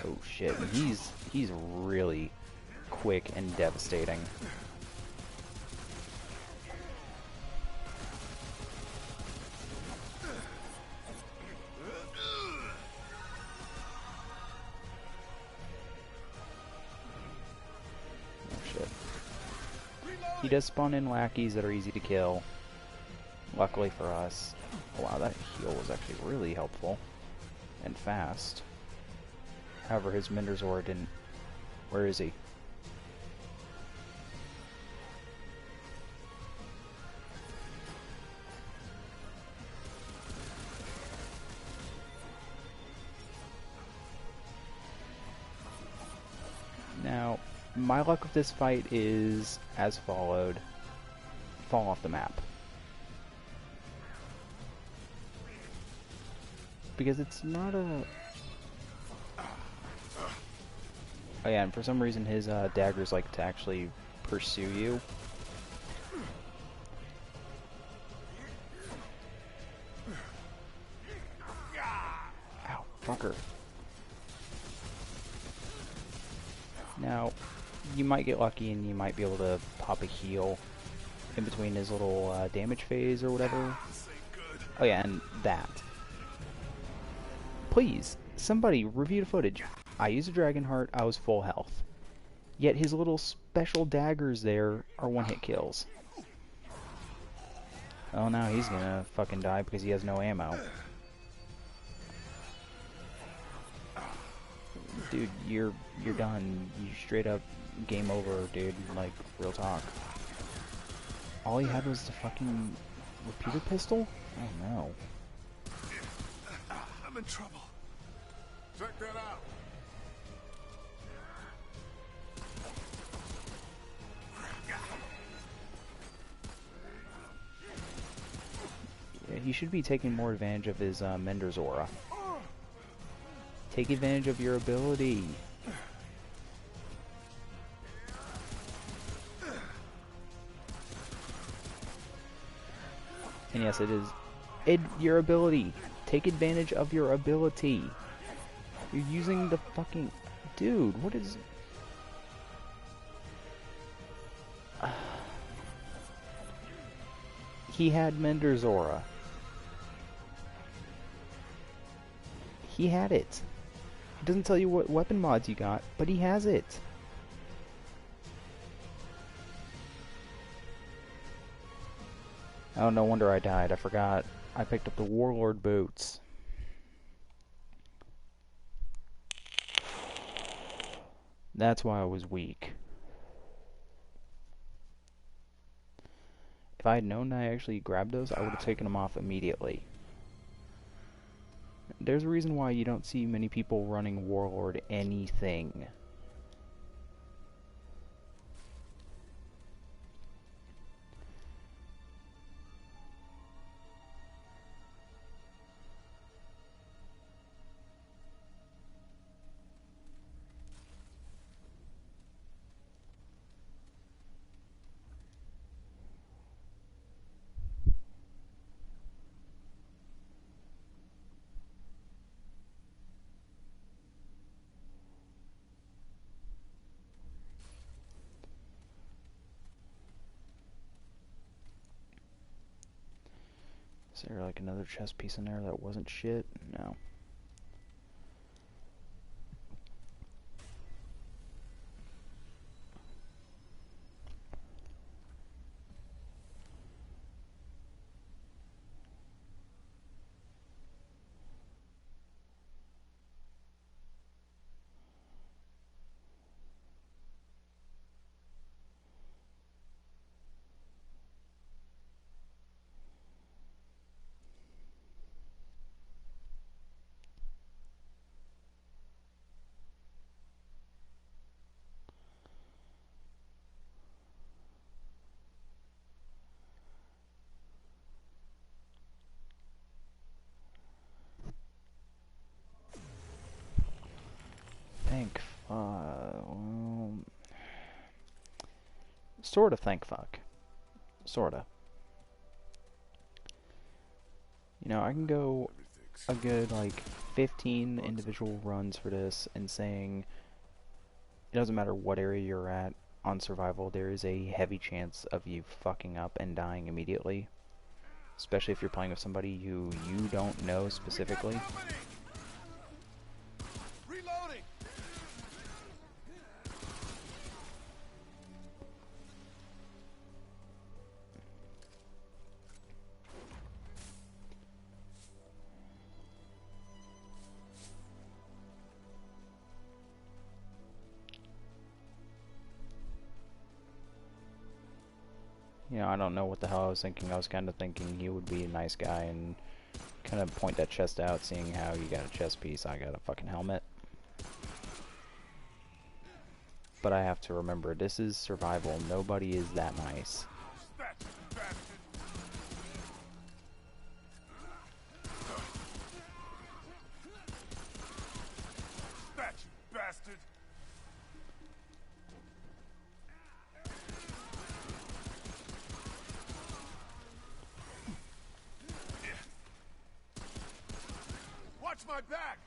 A: Oh shit, he's really quick and devastating. Oh shit. He does spawn in lackeys that are easy to kill. Luckily for us. Oh, wow, that heal was actually really helpful. And fast. However, his Menderzora didn't... Where is he? Now, my luck with this fight is as followed. Fall off the map. Because it's not a... Oh yeah, and for some reason his daggers like to actually pursue you. Ow, fucker. Now, you might get lucky and you might be able to pop a heal in between his little damage phase or whatever. Oh yeah, and that. Please, somebody review the footage. I used a Dragon Heart, I was full health. Yet his little special daggers there are one-hit kills. Oh, now he's gonna fucking die because he has no ammo. Dude, you're done. You straight up game over, dude. Like, real talk. All he had was the fucking repeater pistol? Oh no.
B: I'm in trouble. Check that out.
A: Yeah, he should be taking more advantage of his Menderzora. Take advantage of your ability. And yes, it is your ability. Take advantage of your ability. You're using the fucking... Dude, what is... He had Menderzora. He had it. It doesn't tell you what weapon mods you got, but he has it. Oh, no wonder I died. I forgot. I picked up the Warlord boots. That's why I was weak. If I had known I actually grabbed those, I would have taken them off immediately. There's a reason why you don't see many people running Warlord anything. Is there like another chest piece in there that wasn't shit? No. Well, sort of thank fuck. Sorta. You know, I can go a good, like, 15 individual runs for this and saying it doesn't matter what area you're at on survival, there is a heavy chance of you fucking up and dying immediately. Especially if you're playing with somebody who you don't know specifically.
B: Reloading.
A: You know, I don't know what the hell I was thinking. I was kind of thinking he would be a nice guy and kind of point that chest out, seeing how you got a chest piece, I got a fucking helmet. But I have to remember, this is survival. Nobody is that nice.
B: Bastard. Watch my back.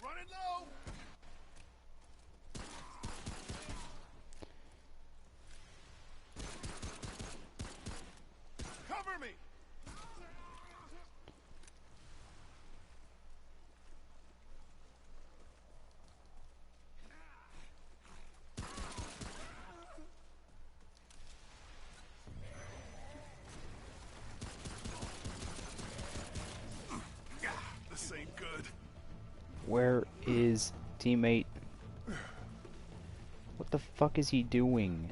B: Running low. Cover me. This ain't good.
A: Where is teammate? What the fuck is he doing?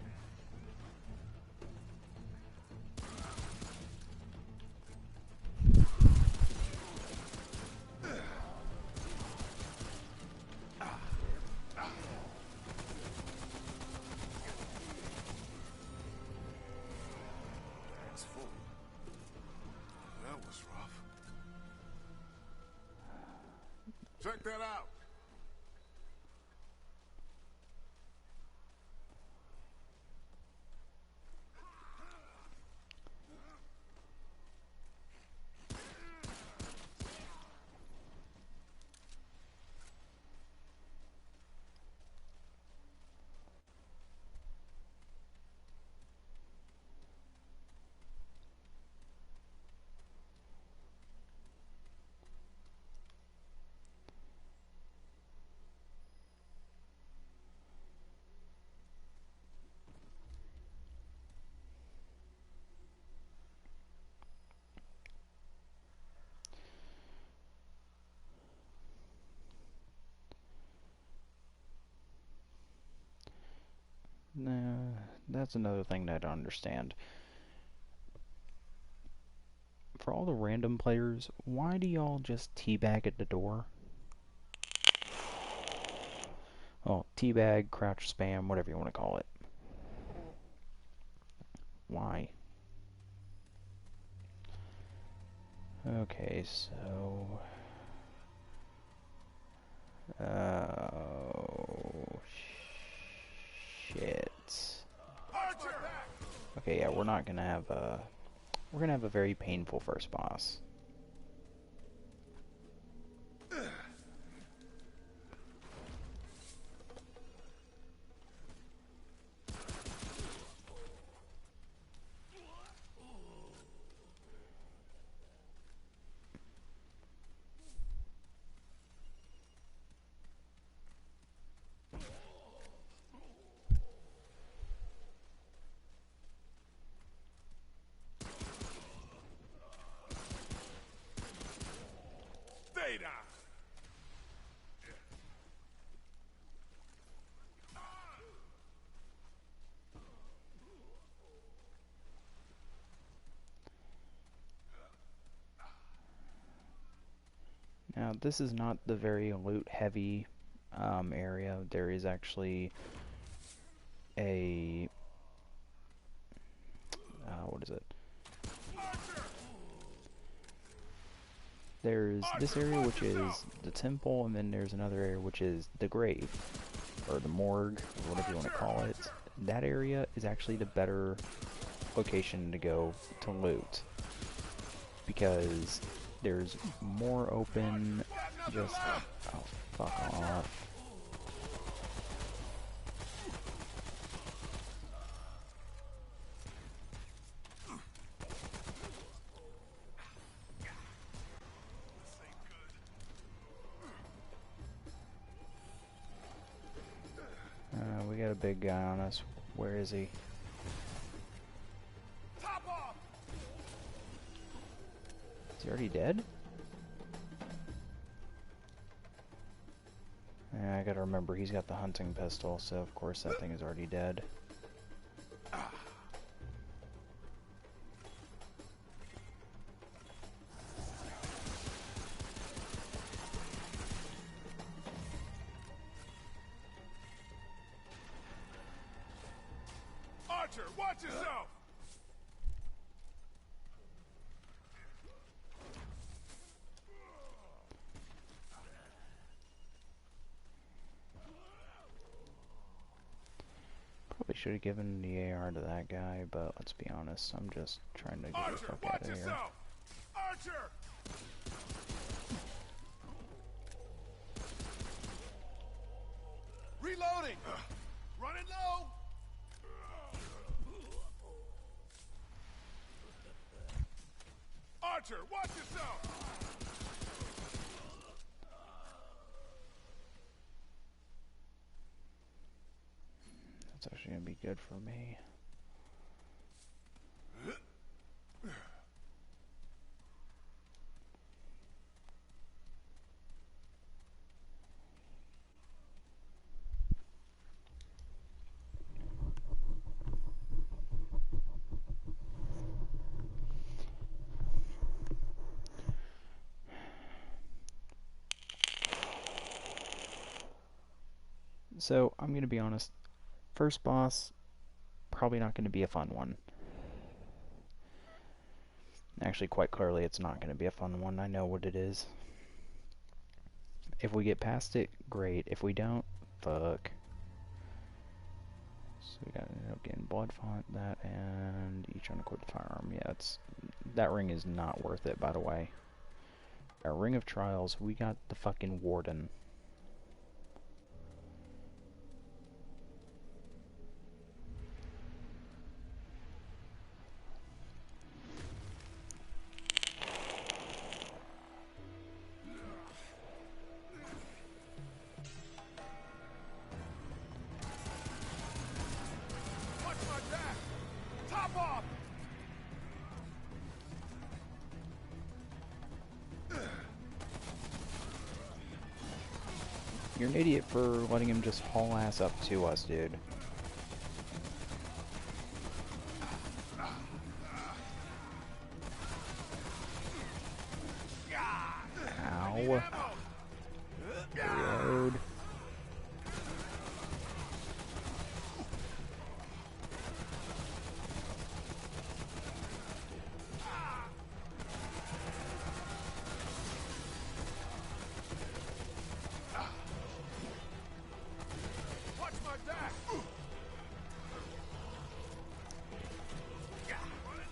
B: It's full. That was rough. Check that out.
A: Nah, that's another thing that I don't understand. For all the random players, why do y'all just teabag at the door? Oh, teabag, crouch spam, whatever you want to call it. Why? Okay, so... Oh... Shit. Okay, yeah, we're not gonna have a... We're gonna have a very painful first boss. Now, this is not the very loot-heavy area. There is actually a... what is it? There's this area, which is the temple, and then there's another area, which is the grave, or the morgue, or whatever you want to call it. That area is actually the better location to go to loot, because there's more open, just... oh, fuck off. We got a big guy on us. Where is he? Is he already dead? Yeah, I gotta remember, he's got the hunting pistol, so of course that thing is already dead.
B: Archer, watch yourself!
A: Probably should have given the AR to that guy, but let's be honest, I'm just trying to get the fuck out of here.
B: Yourself! Archer! Reloading! Running low! Archer, watch yourself!
A: That's actually gonna be good for me. So, I'm gonna be honest, first boss, probably not gonna be a fun one. Actually, quite clearly, it's not gonna be a fun one. I know what it is. If we get past it, great. If we don't, fuck. So we gotta end up getting blood font, that, and each unequipped firearm. Yeah, that ring is not worth it, by the way. Our Ring of Trials, we got the fucking Warden.
B: Watch my back! Top off!
A: You're an idiot for letting him just haul ass up to us, dude. Ow. Reload.
B: Watch my back!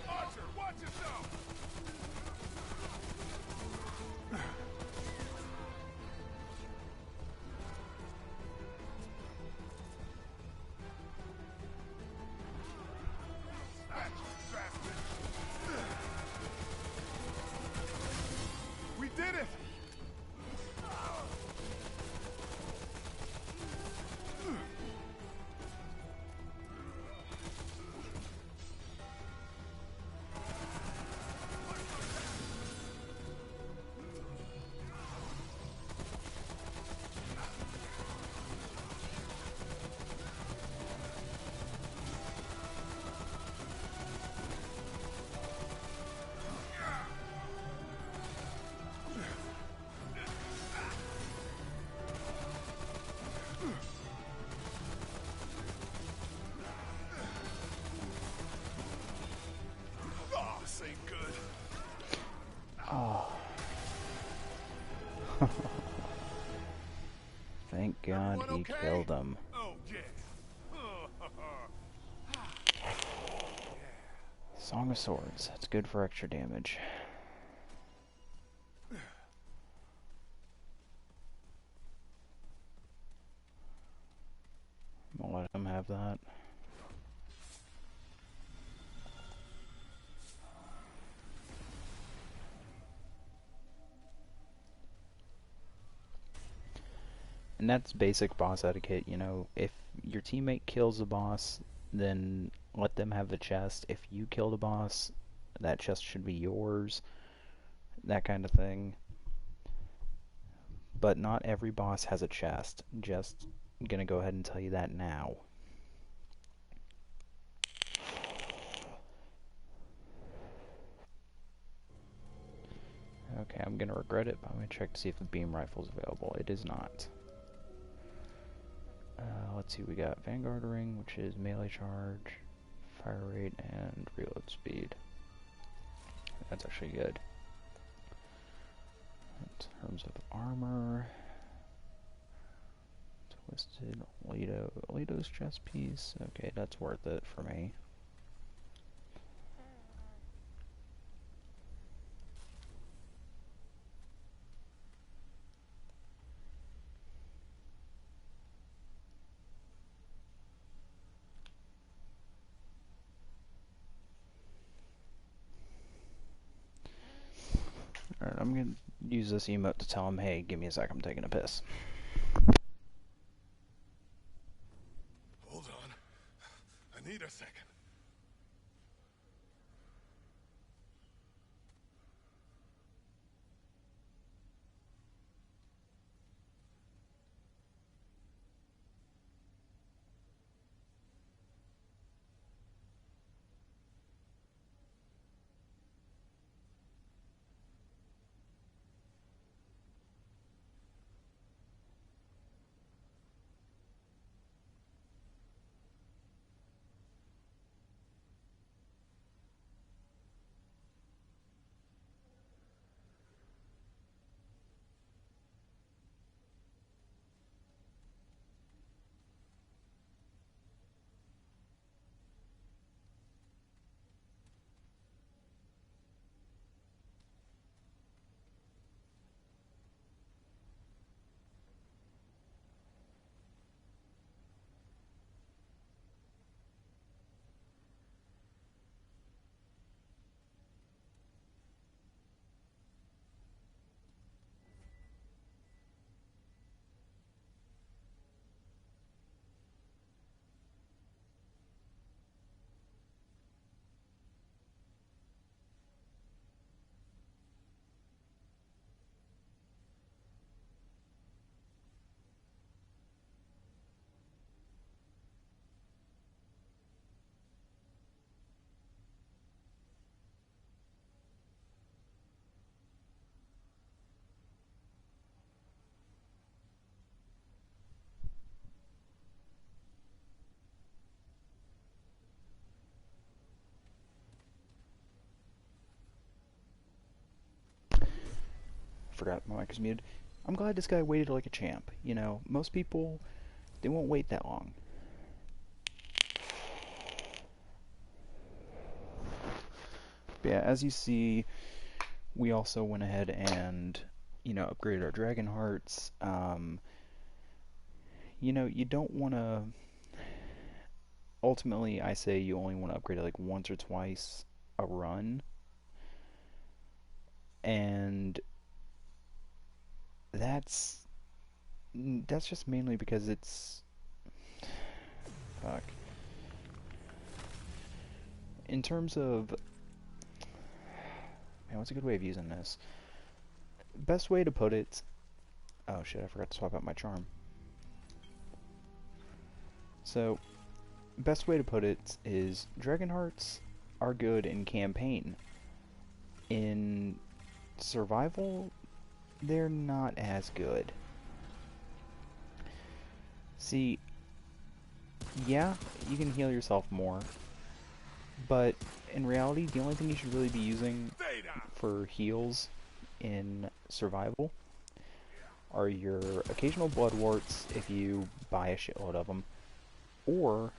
B: Archer, watch yourself! This ain't good.
A: Oh. Thank God
B: Everyone
A: he
B: okay?
A: killed him.
B: Oh, yeah.
A: Song of Swords. That's good for extra damage. I'm gonna let him have that. And that's basic boss etiquette, you know. If your teammate kills the boss, then let them have the chest. If you kill the boss, that chest should be yours. That kind of thing. But not every boss has a chest. Just gonna go ahead and tell you that now. Okay, I'm gonna regret it, but I'm gonna check to see if the beam rifle is available. It is not. Let's see, we got Vanguard Ring, which is melee charge, fire rate, and reload speed. That's actually good. In terms of armor, Twisted Alito's chest piece. Okay, that's worth it for me. Alright, I'm gonna use this emote to tell him, hey, give me a sec, I'm taking a piss.
B: Hold on. I need a second.
A: Forgot my mic is muted. I'm glad this guy waited like a champ. You know, most people, they won't wait that long. But yeah, as you see, we also went ahead and, you know, upgraded our dragon hearts. You know, you don't want to... Ultimately, I say you only want to upgrade it like once or twice a run. And that's just mainly because it's... Fuck. In terms of... Man, what's a good way of using this? Best way to put it... Oh shit, I forgot to swap out my charm. So, best way to put it is Dragon Hearts are good in campaign. In survival, they're not as good. See, yeah, you can heal yourself more, But in reality, the only thing you should really be using
B: Stay down.
A: for heals in survival are your occasional blood warts if you buy a shitload of them, or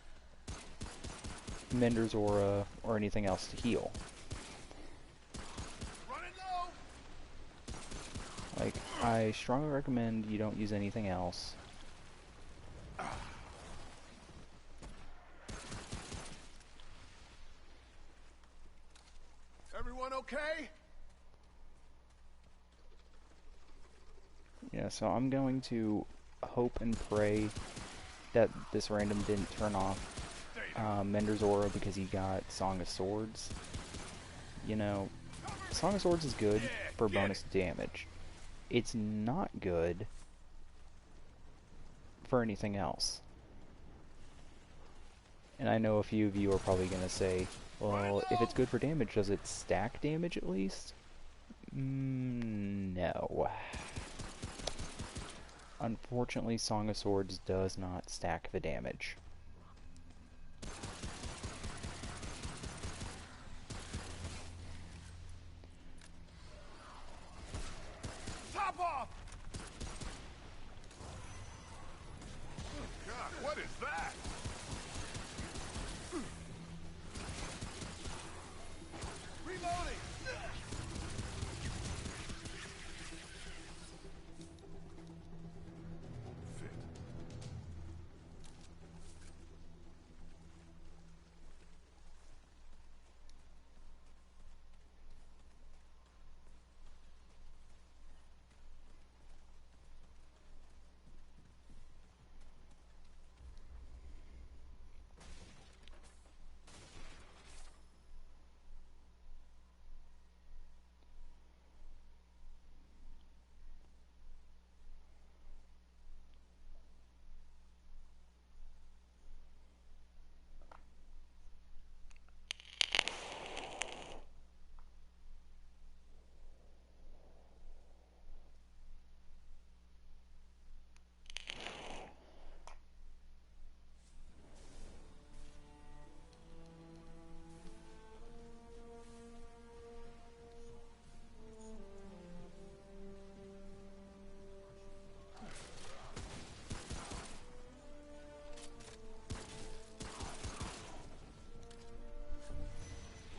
A: Mender's Aura or anything else to heal.
B: Running low.
A: Like, I strongly recommend you don't use anything else.
B: Everyone okay?
A: Yeah, so I'm going to hope and pray that this random didn't turn off Mender's Aura because he got Song of Swords. You know, Song of Swords is good for bonus damage. It's not good for anything else. And I know a few of you are probably going to say, well, if it's good for damage, does it stack damage at least? No. Unfortunately, Song of Swords does not stack the damage.
B: Top off. Oh, God, what is that? Reloading. Fit.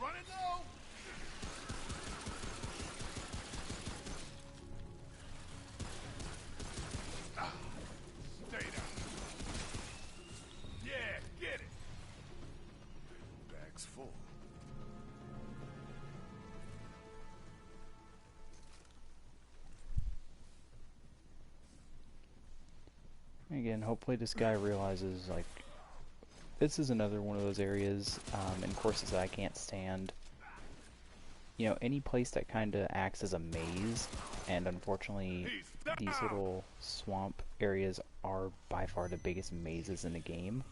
B: Running low. Stay down. Yeah, get it. Bag's full.
A: Again, hopefully this guy realizes, like, this is another one of those areas in courses that I can't stand. You know, any place that kind of acts as a maze, and unfortunately these little swamp areas are by far the biggest mazes in the game.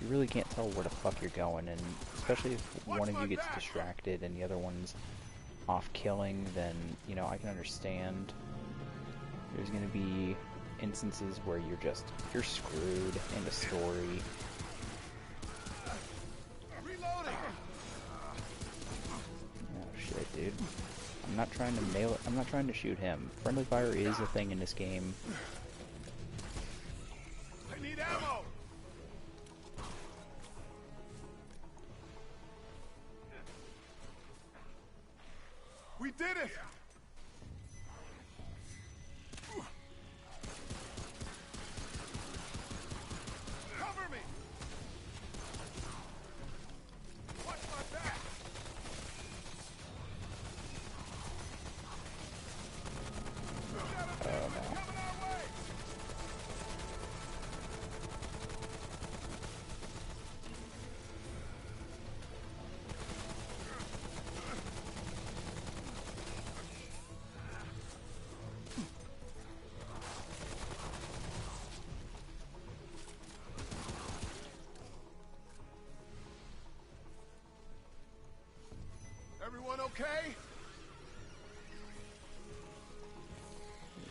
A: You really can't tell where the fuck you're going, and especially if one of you gets distracted and the other one's off killing, then, you know, I can understand. There's gonna be instances where you're screwed in the story.
B: Reloading.
A: Oh shit, dude. I'm not trying to nail it. I'm not trying to shoot him. Friendly fire is a thing in this game.
B: I need ammo. We did it. Cover me. Watch my back.
A: Oh no.
B: Coming our way. Everyone okay?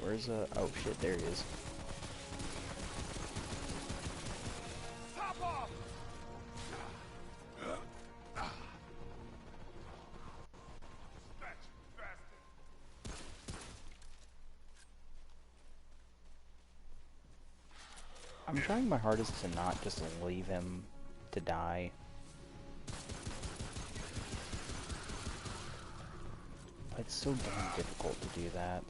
A: Where's oh shit, there he is. I'm trying my hardest to not just leave him to die. It's so damn difficult to do that.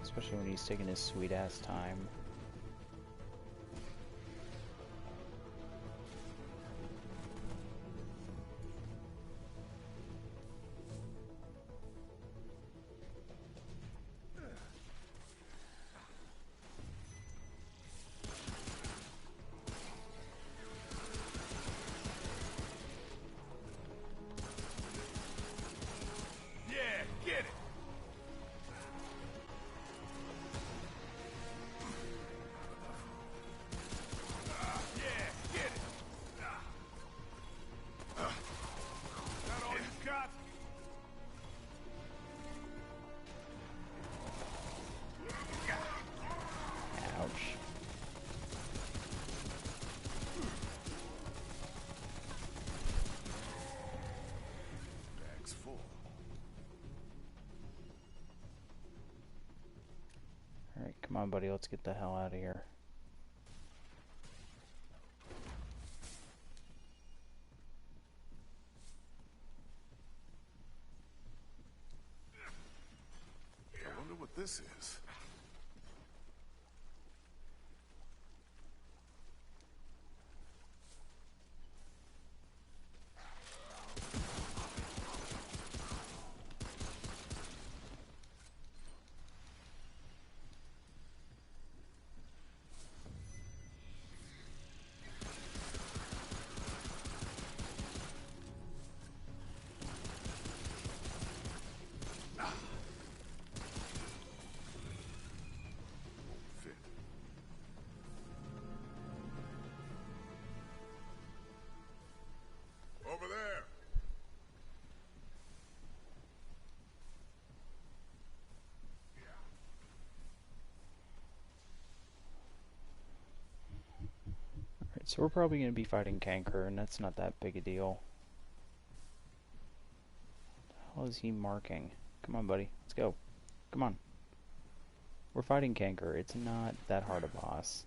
A: Especially when he's taking his sweet ass time. Alright, come on buddy, let's get the hell out of here.
B: I wonder what this is. Over there.
A: Alright, so we're probably going to be fighting Canker, and that's not that big a deal. What the hell is he marking? Come on buddy, let's go. Come on. We're fighting Canker, it's not that hard a boss.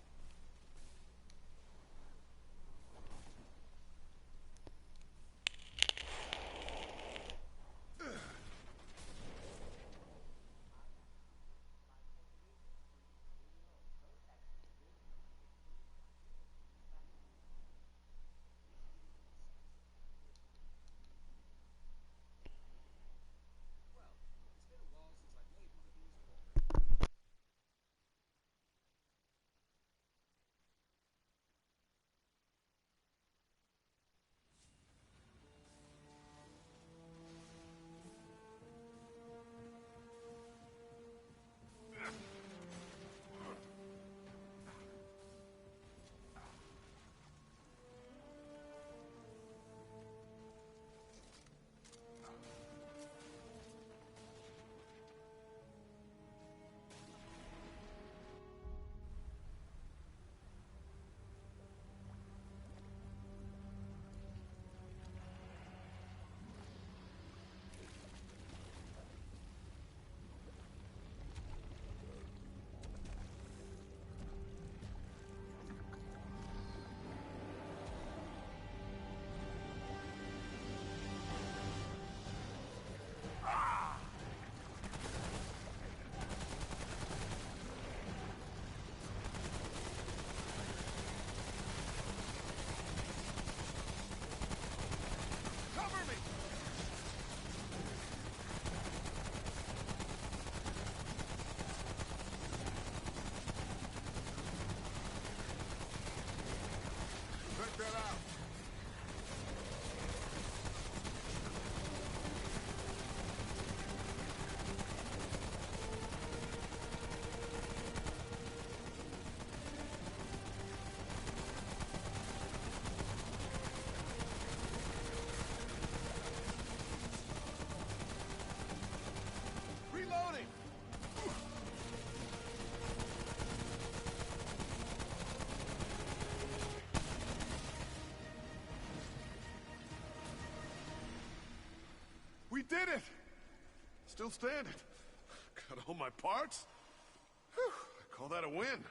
B: stand it. Got all my parts? Whew, I call that a win.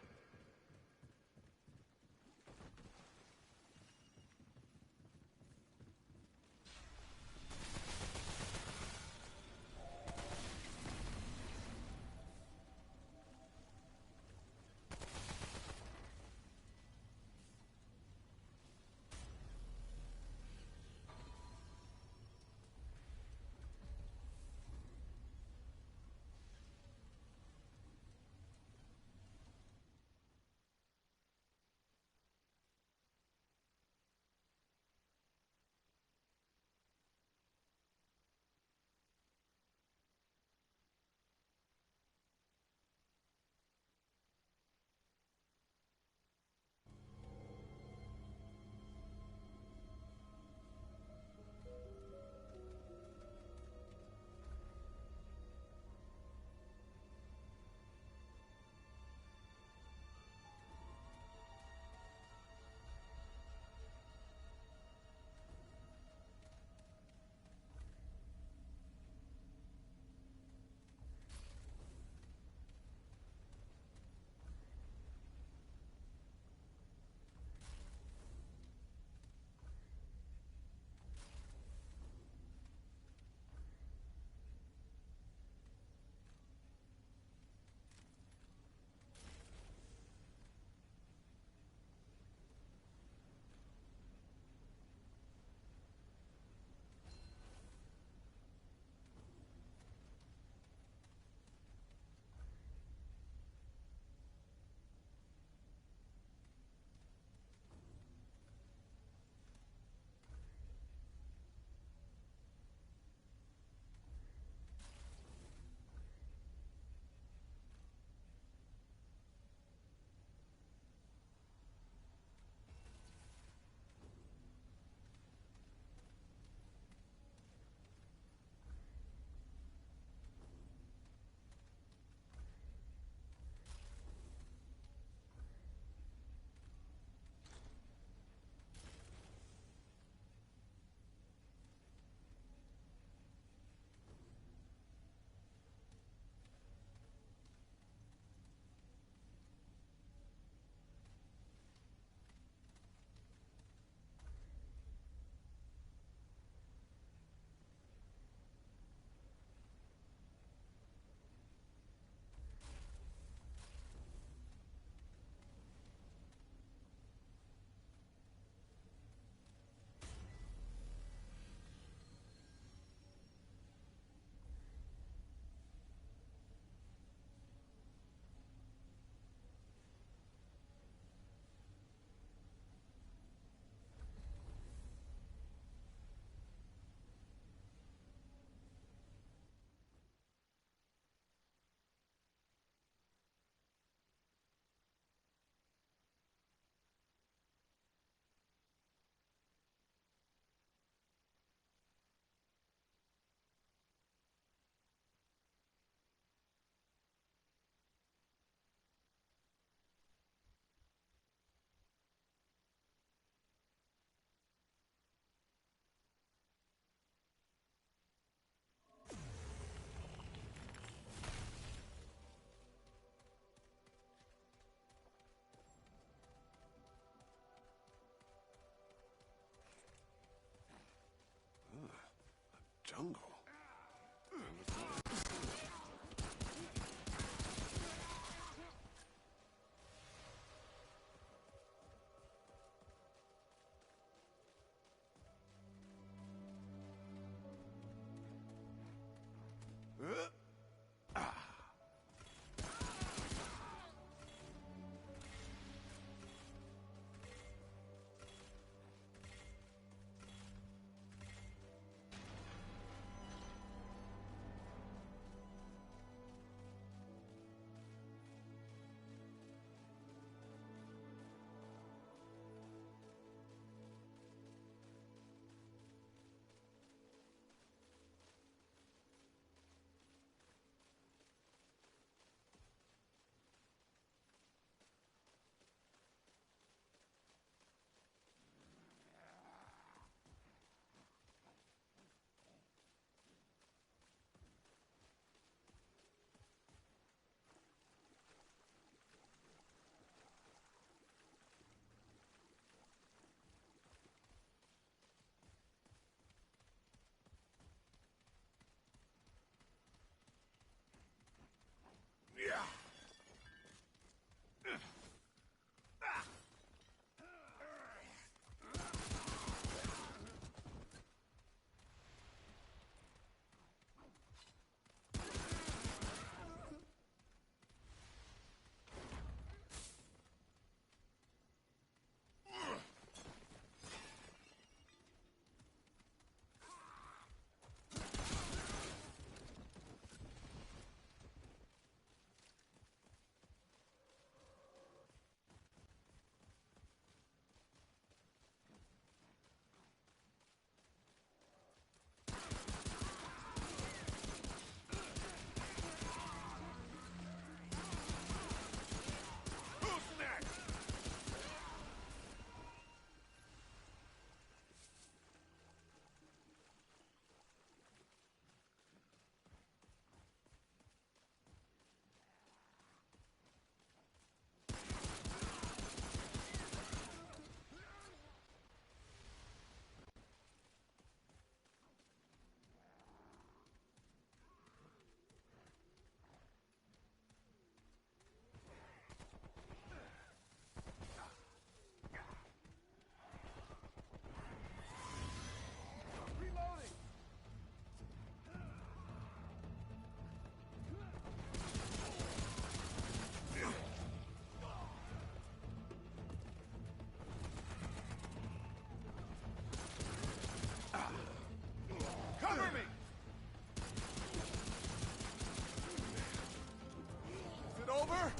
B: over!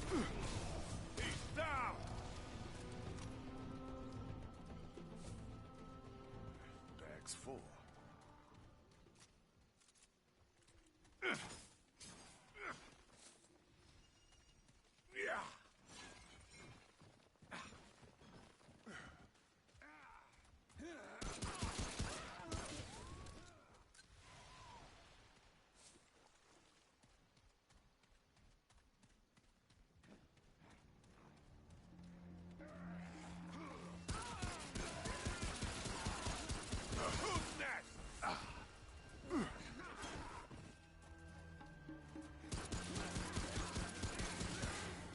B: He's down! Bag's full. Yeah! Who's next?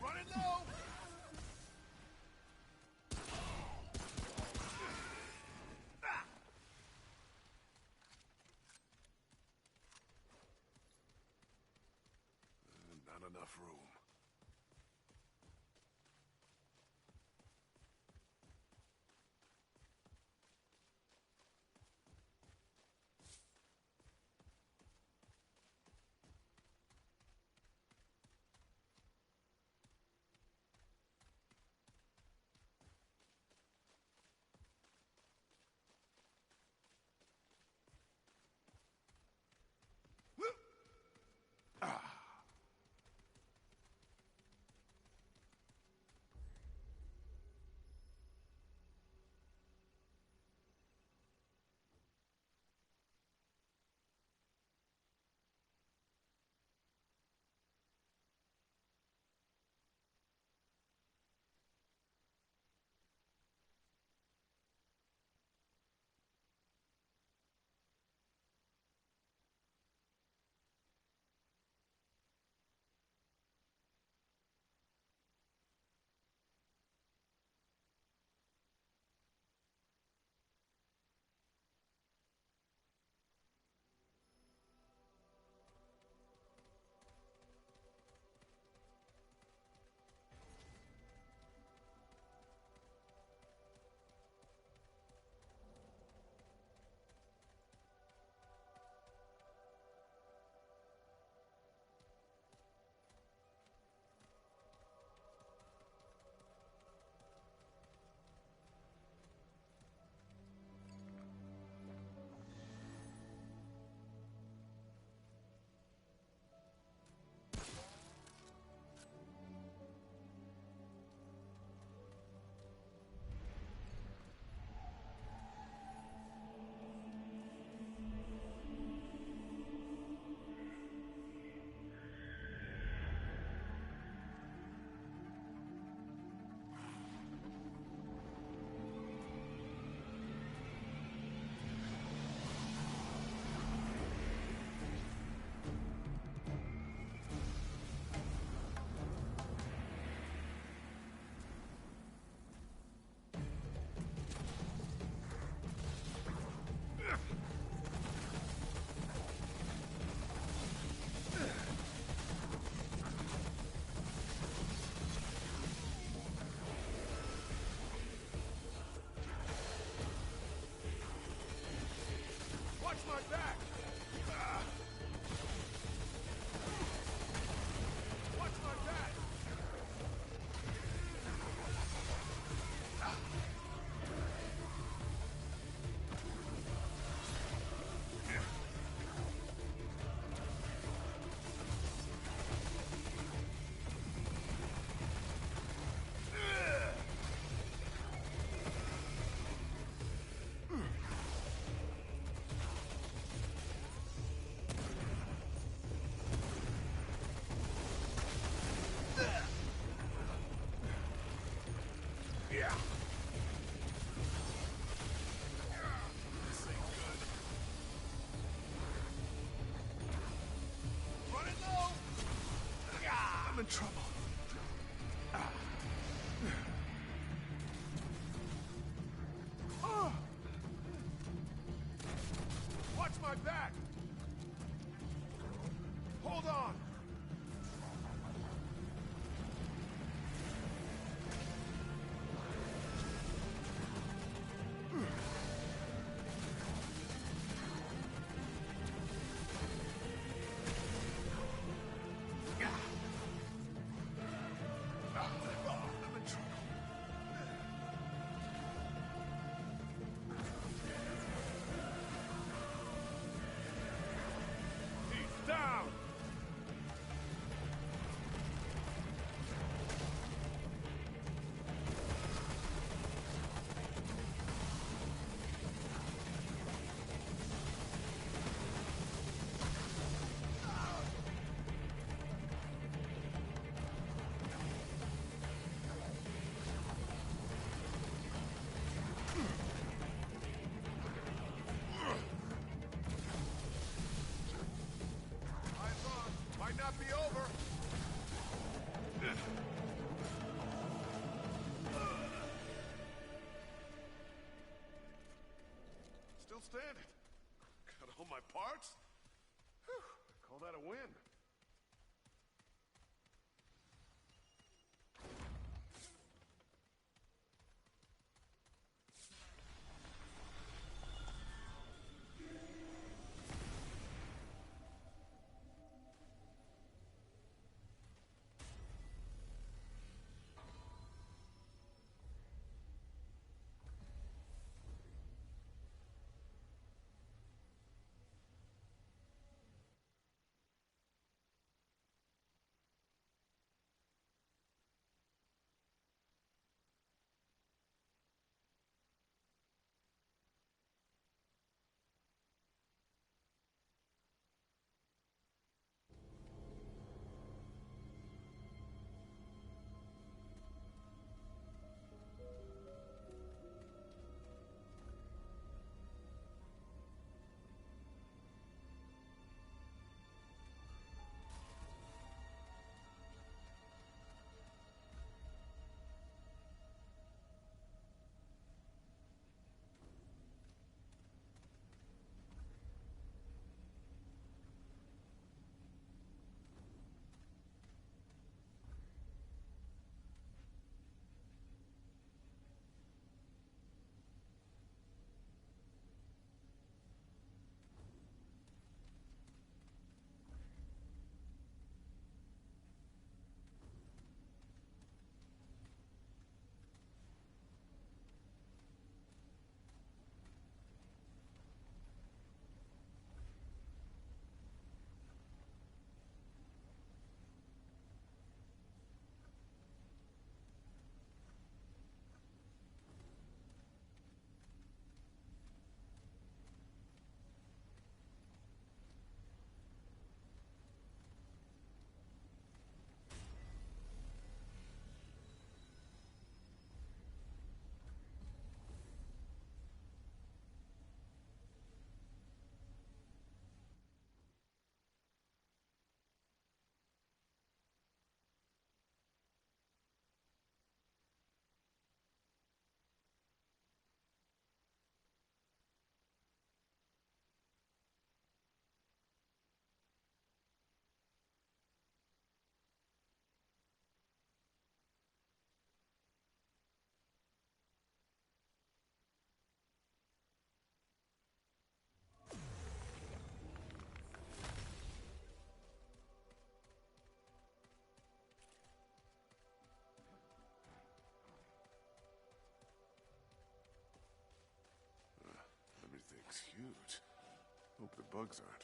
B: Running low! Not enough room. Watch my back! Watch my back! Yeah. This ain't good. Running low. I'm in trouble. Watch my back. Hold on. parts? Whew, I call that a win. Everything's huge. Hope the bugs aren't.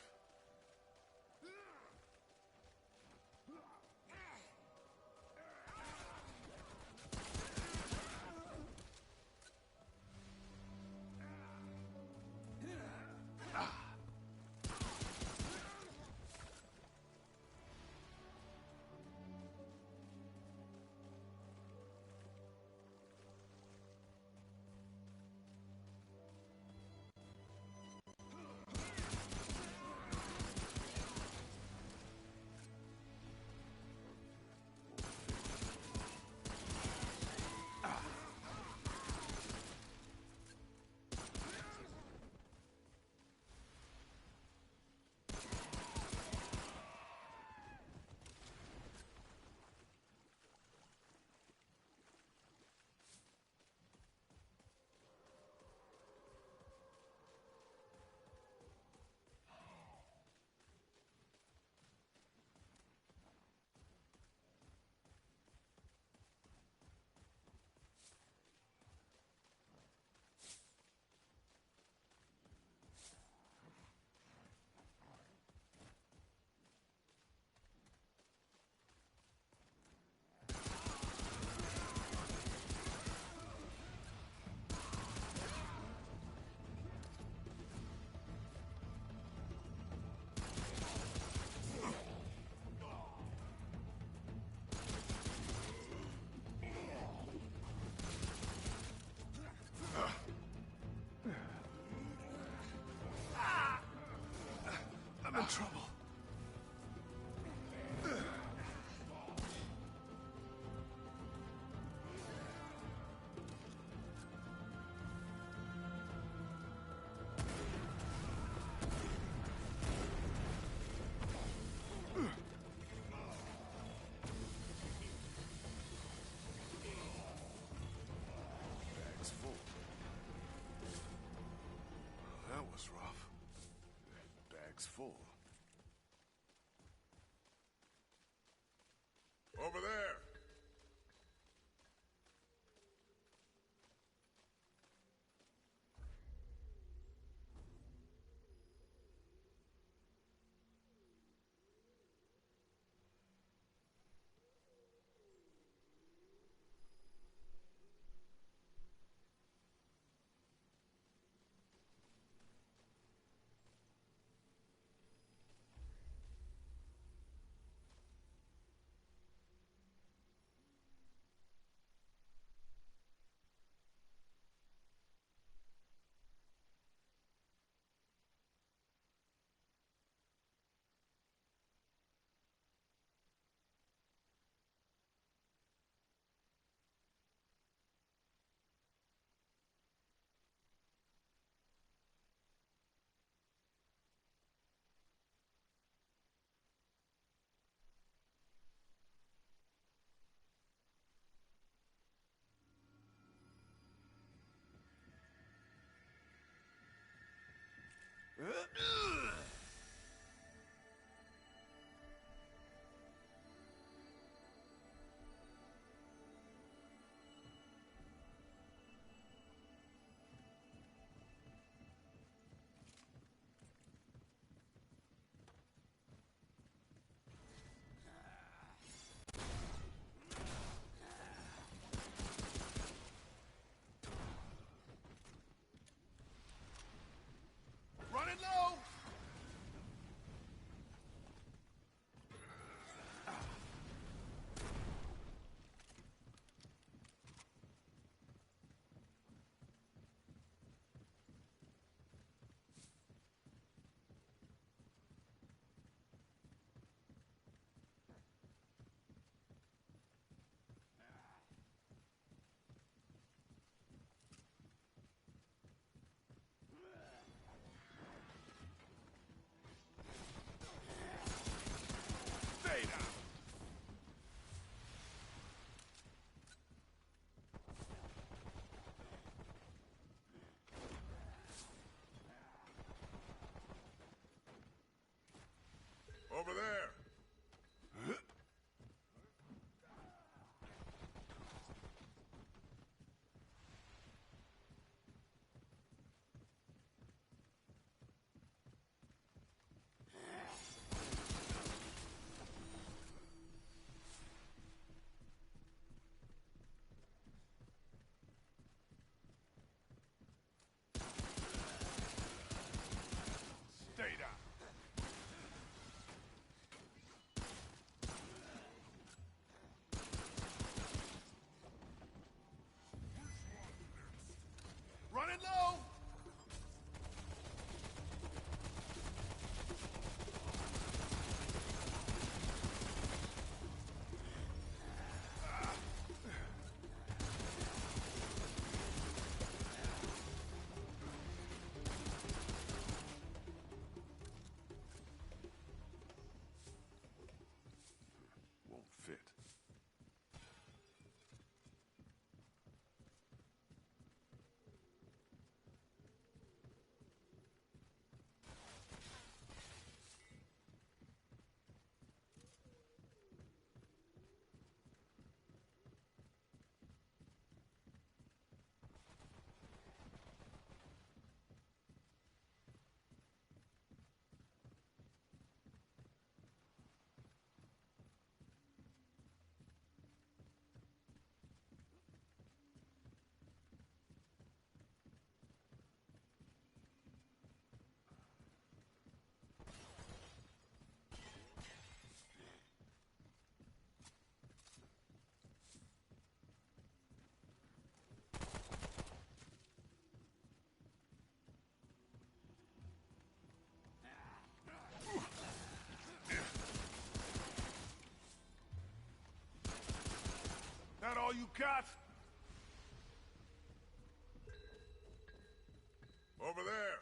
B: I'm in trouble. looks full. Over there! Running low! Stay down! Over there! Stay down! Running low! Won't fit. That all you got? Over there.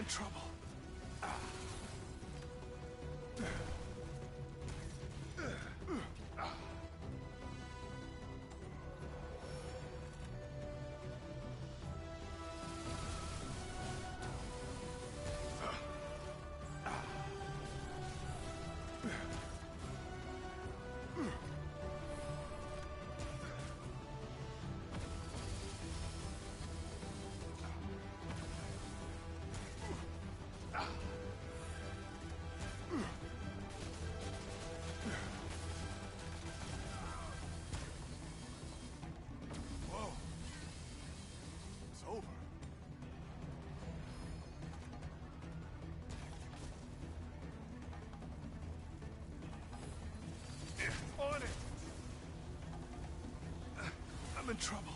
B: trouble. Whoa. It's over. On it. I'm in trouble.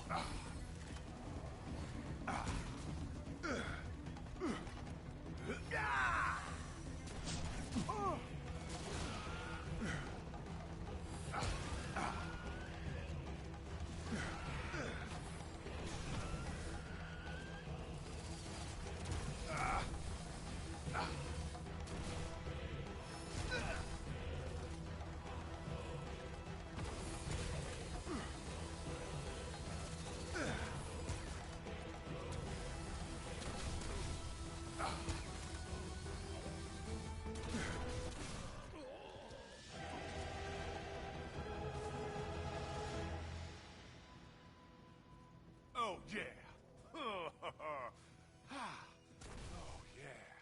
B: Oh, yeah. Oh, yeah.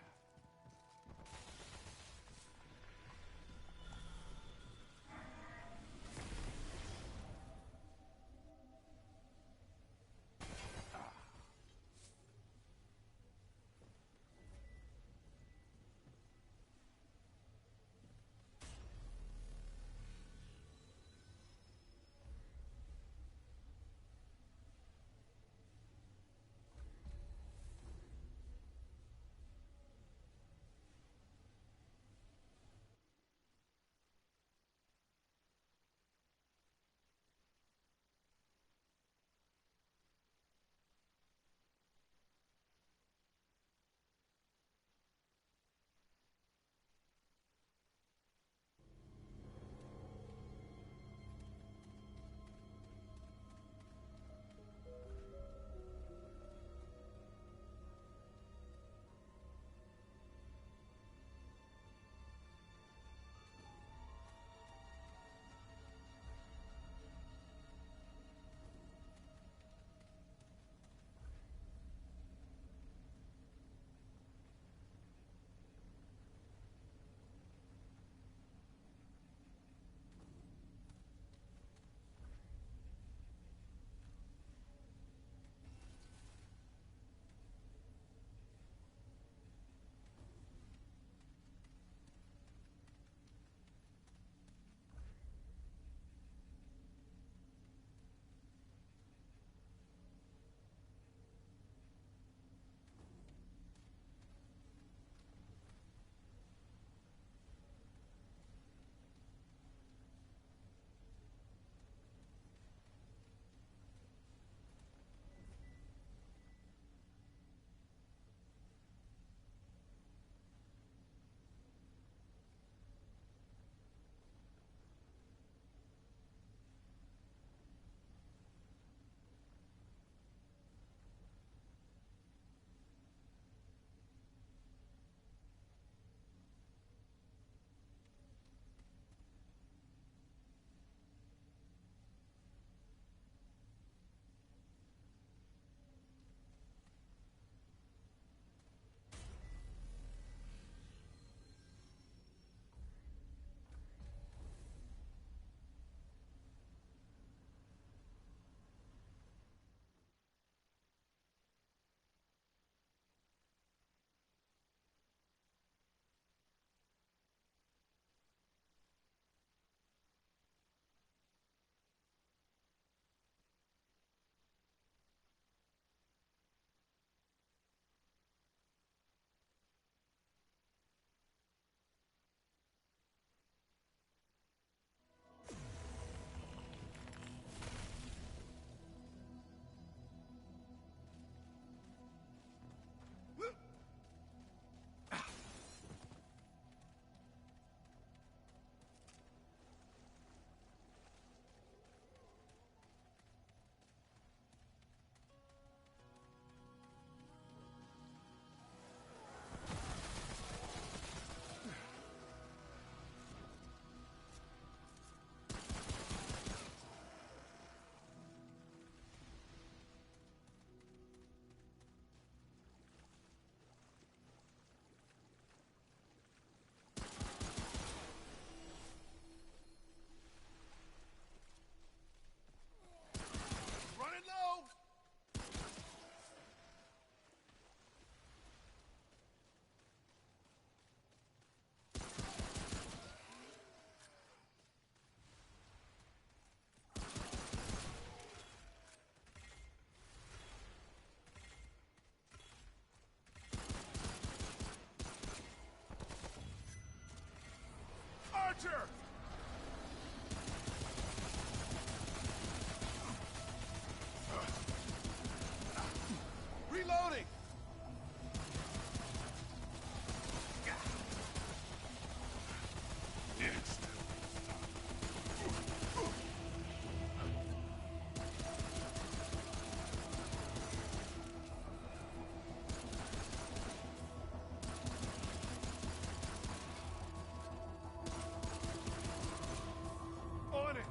B: Archer! Reloading! On it!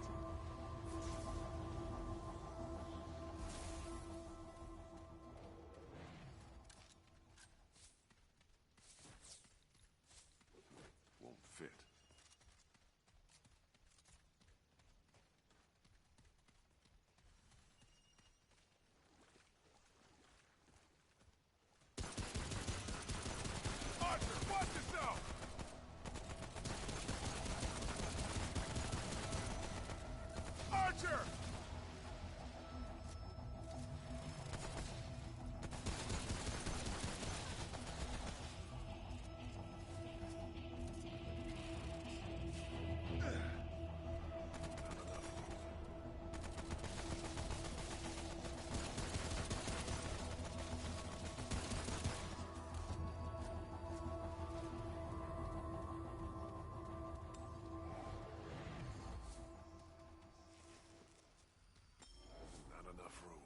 B: Won't fit. Archer, watch yourself! Archer! Not enough room.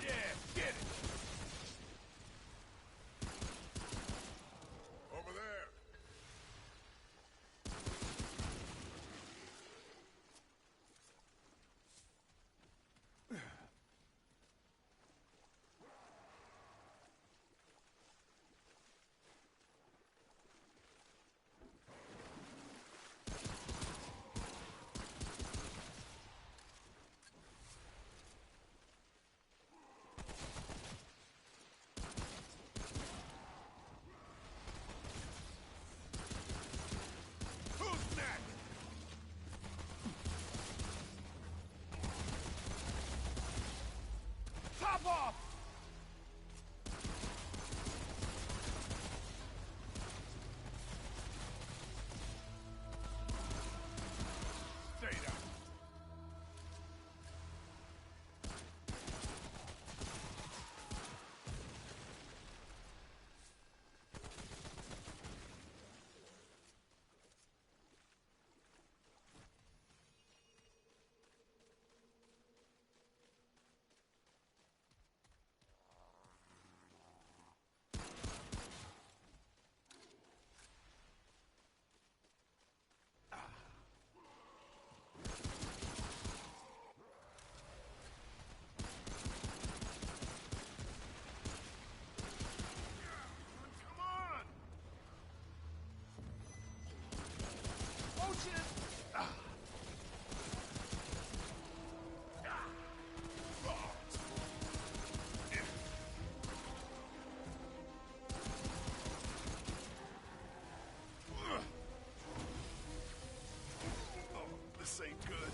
B: Yeah, get it! Over there! Who's next? Top off! Stay down. Come on! Oh shit! Oh, this ain't good.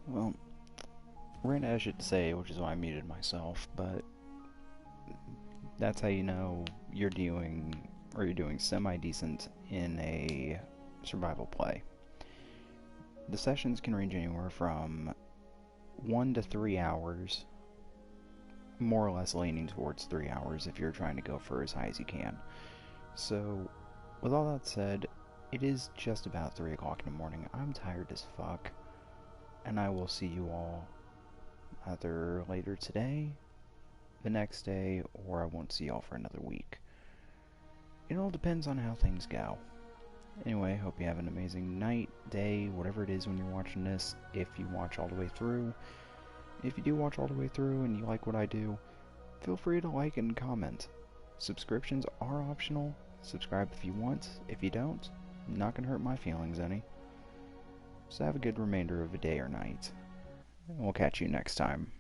A: Well, rant I should say, which is why I muted myself, but that's how you know you're doing semi-decent in a survival play. The sessions can range anywhere from 1 to 3 hours, more or less leaning towards 3 hours if you're trying to go for as high as you can. So, with all that said, it is just about 3 o'clock in the morning. I'm tired as fuck, and I will see you all either later today, the next day, or I won't see y'all for another week. It all depends on how things go. Anyway, hope you have an amazing night, day, whatever it is when you're watching this, if you watch all the way through. If you do watch all the way through and you like what I do, feel free to like and comment. Subscriptions are optional. Subscribe if you want. If you don't, not gonna hurt my feelings any. So have a good remainder of a day or night. And we'll catch you next time.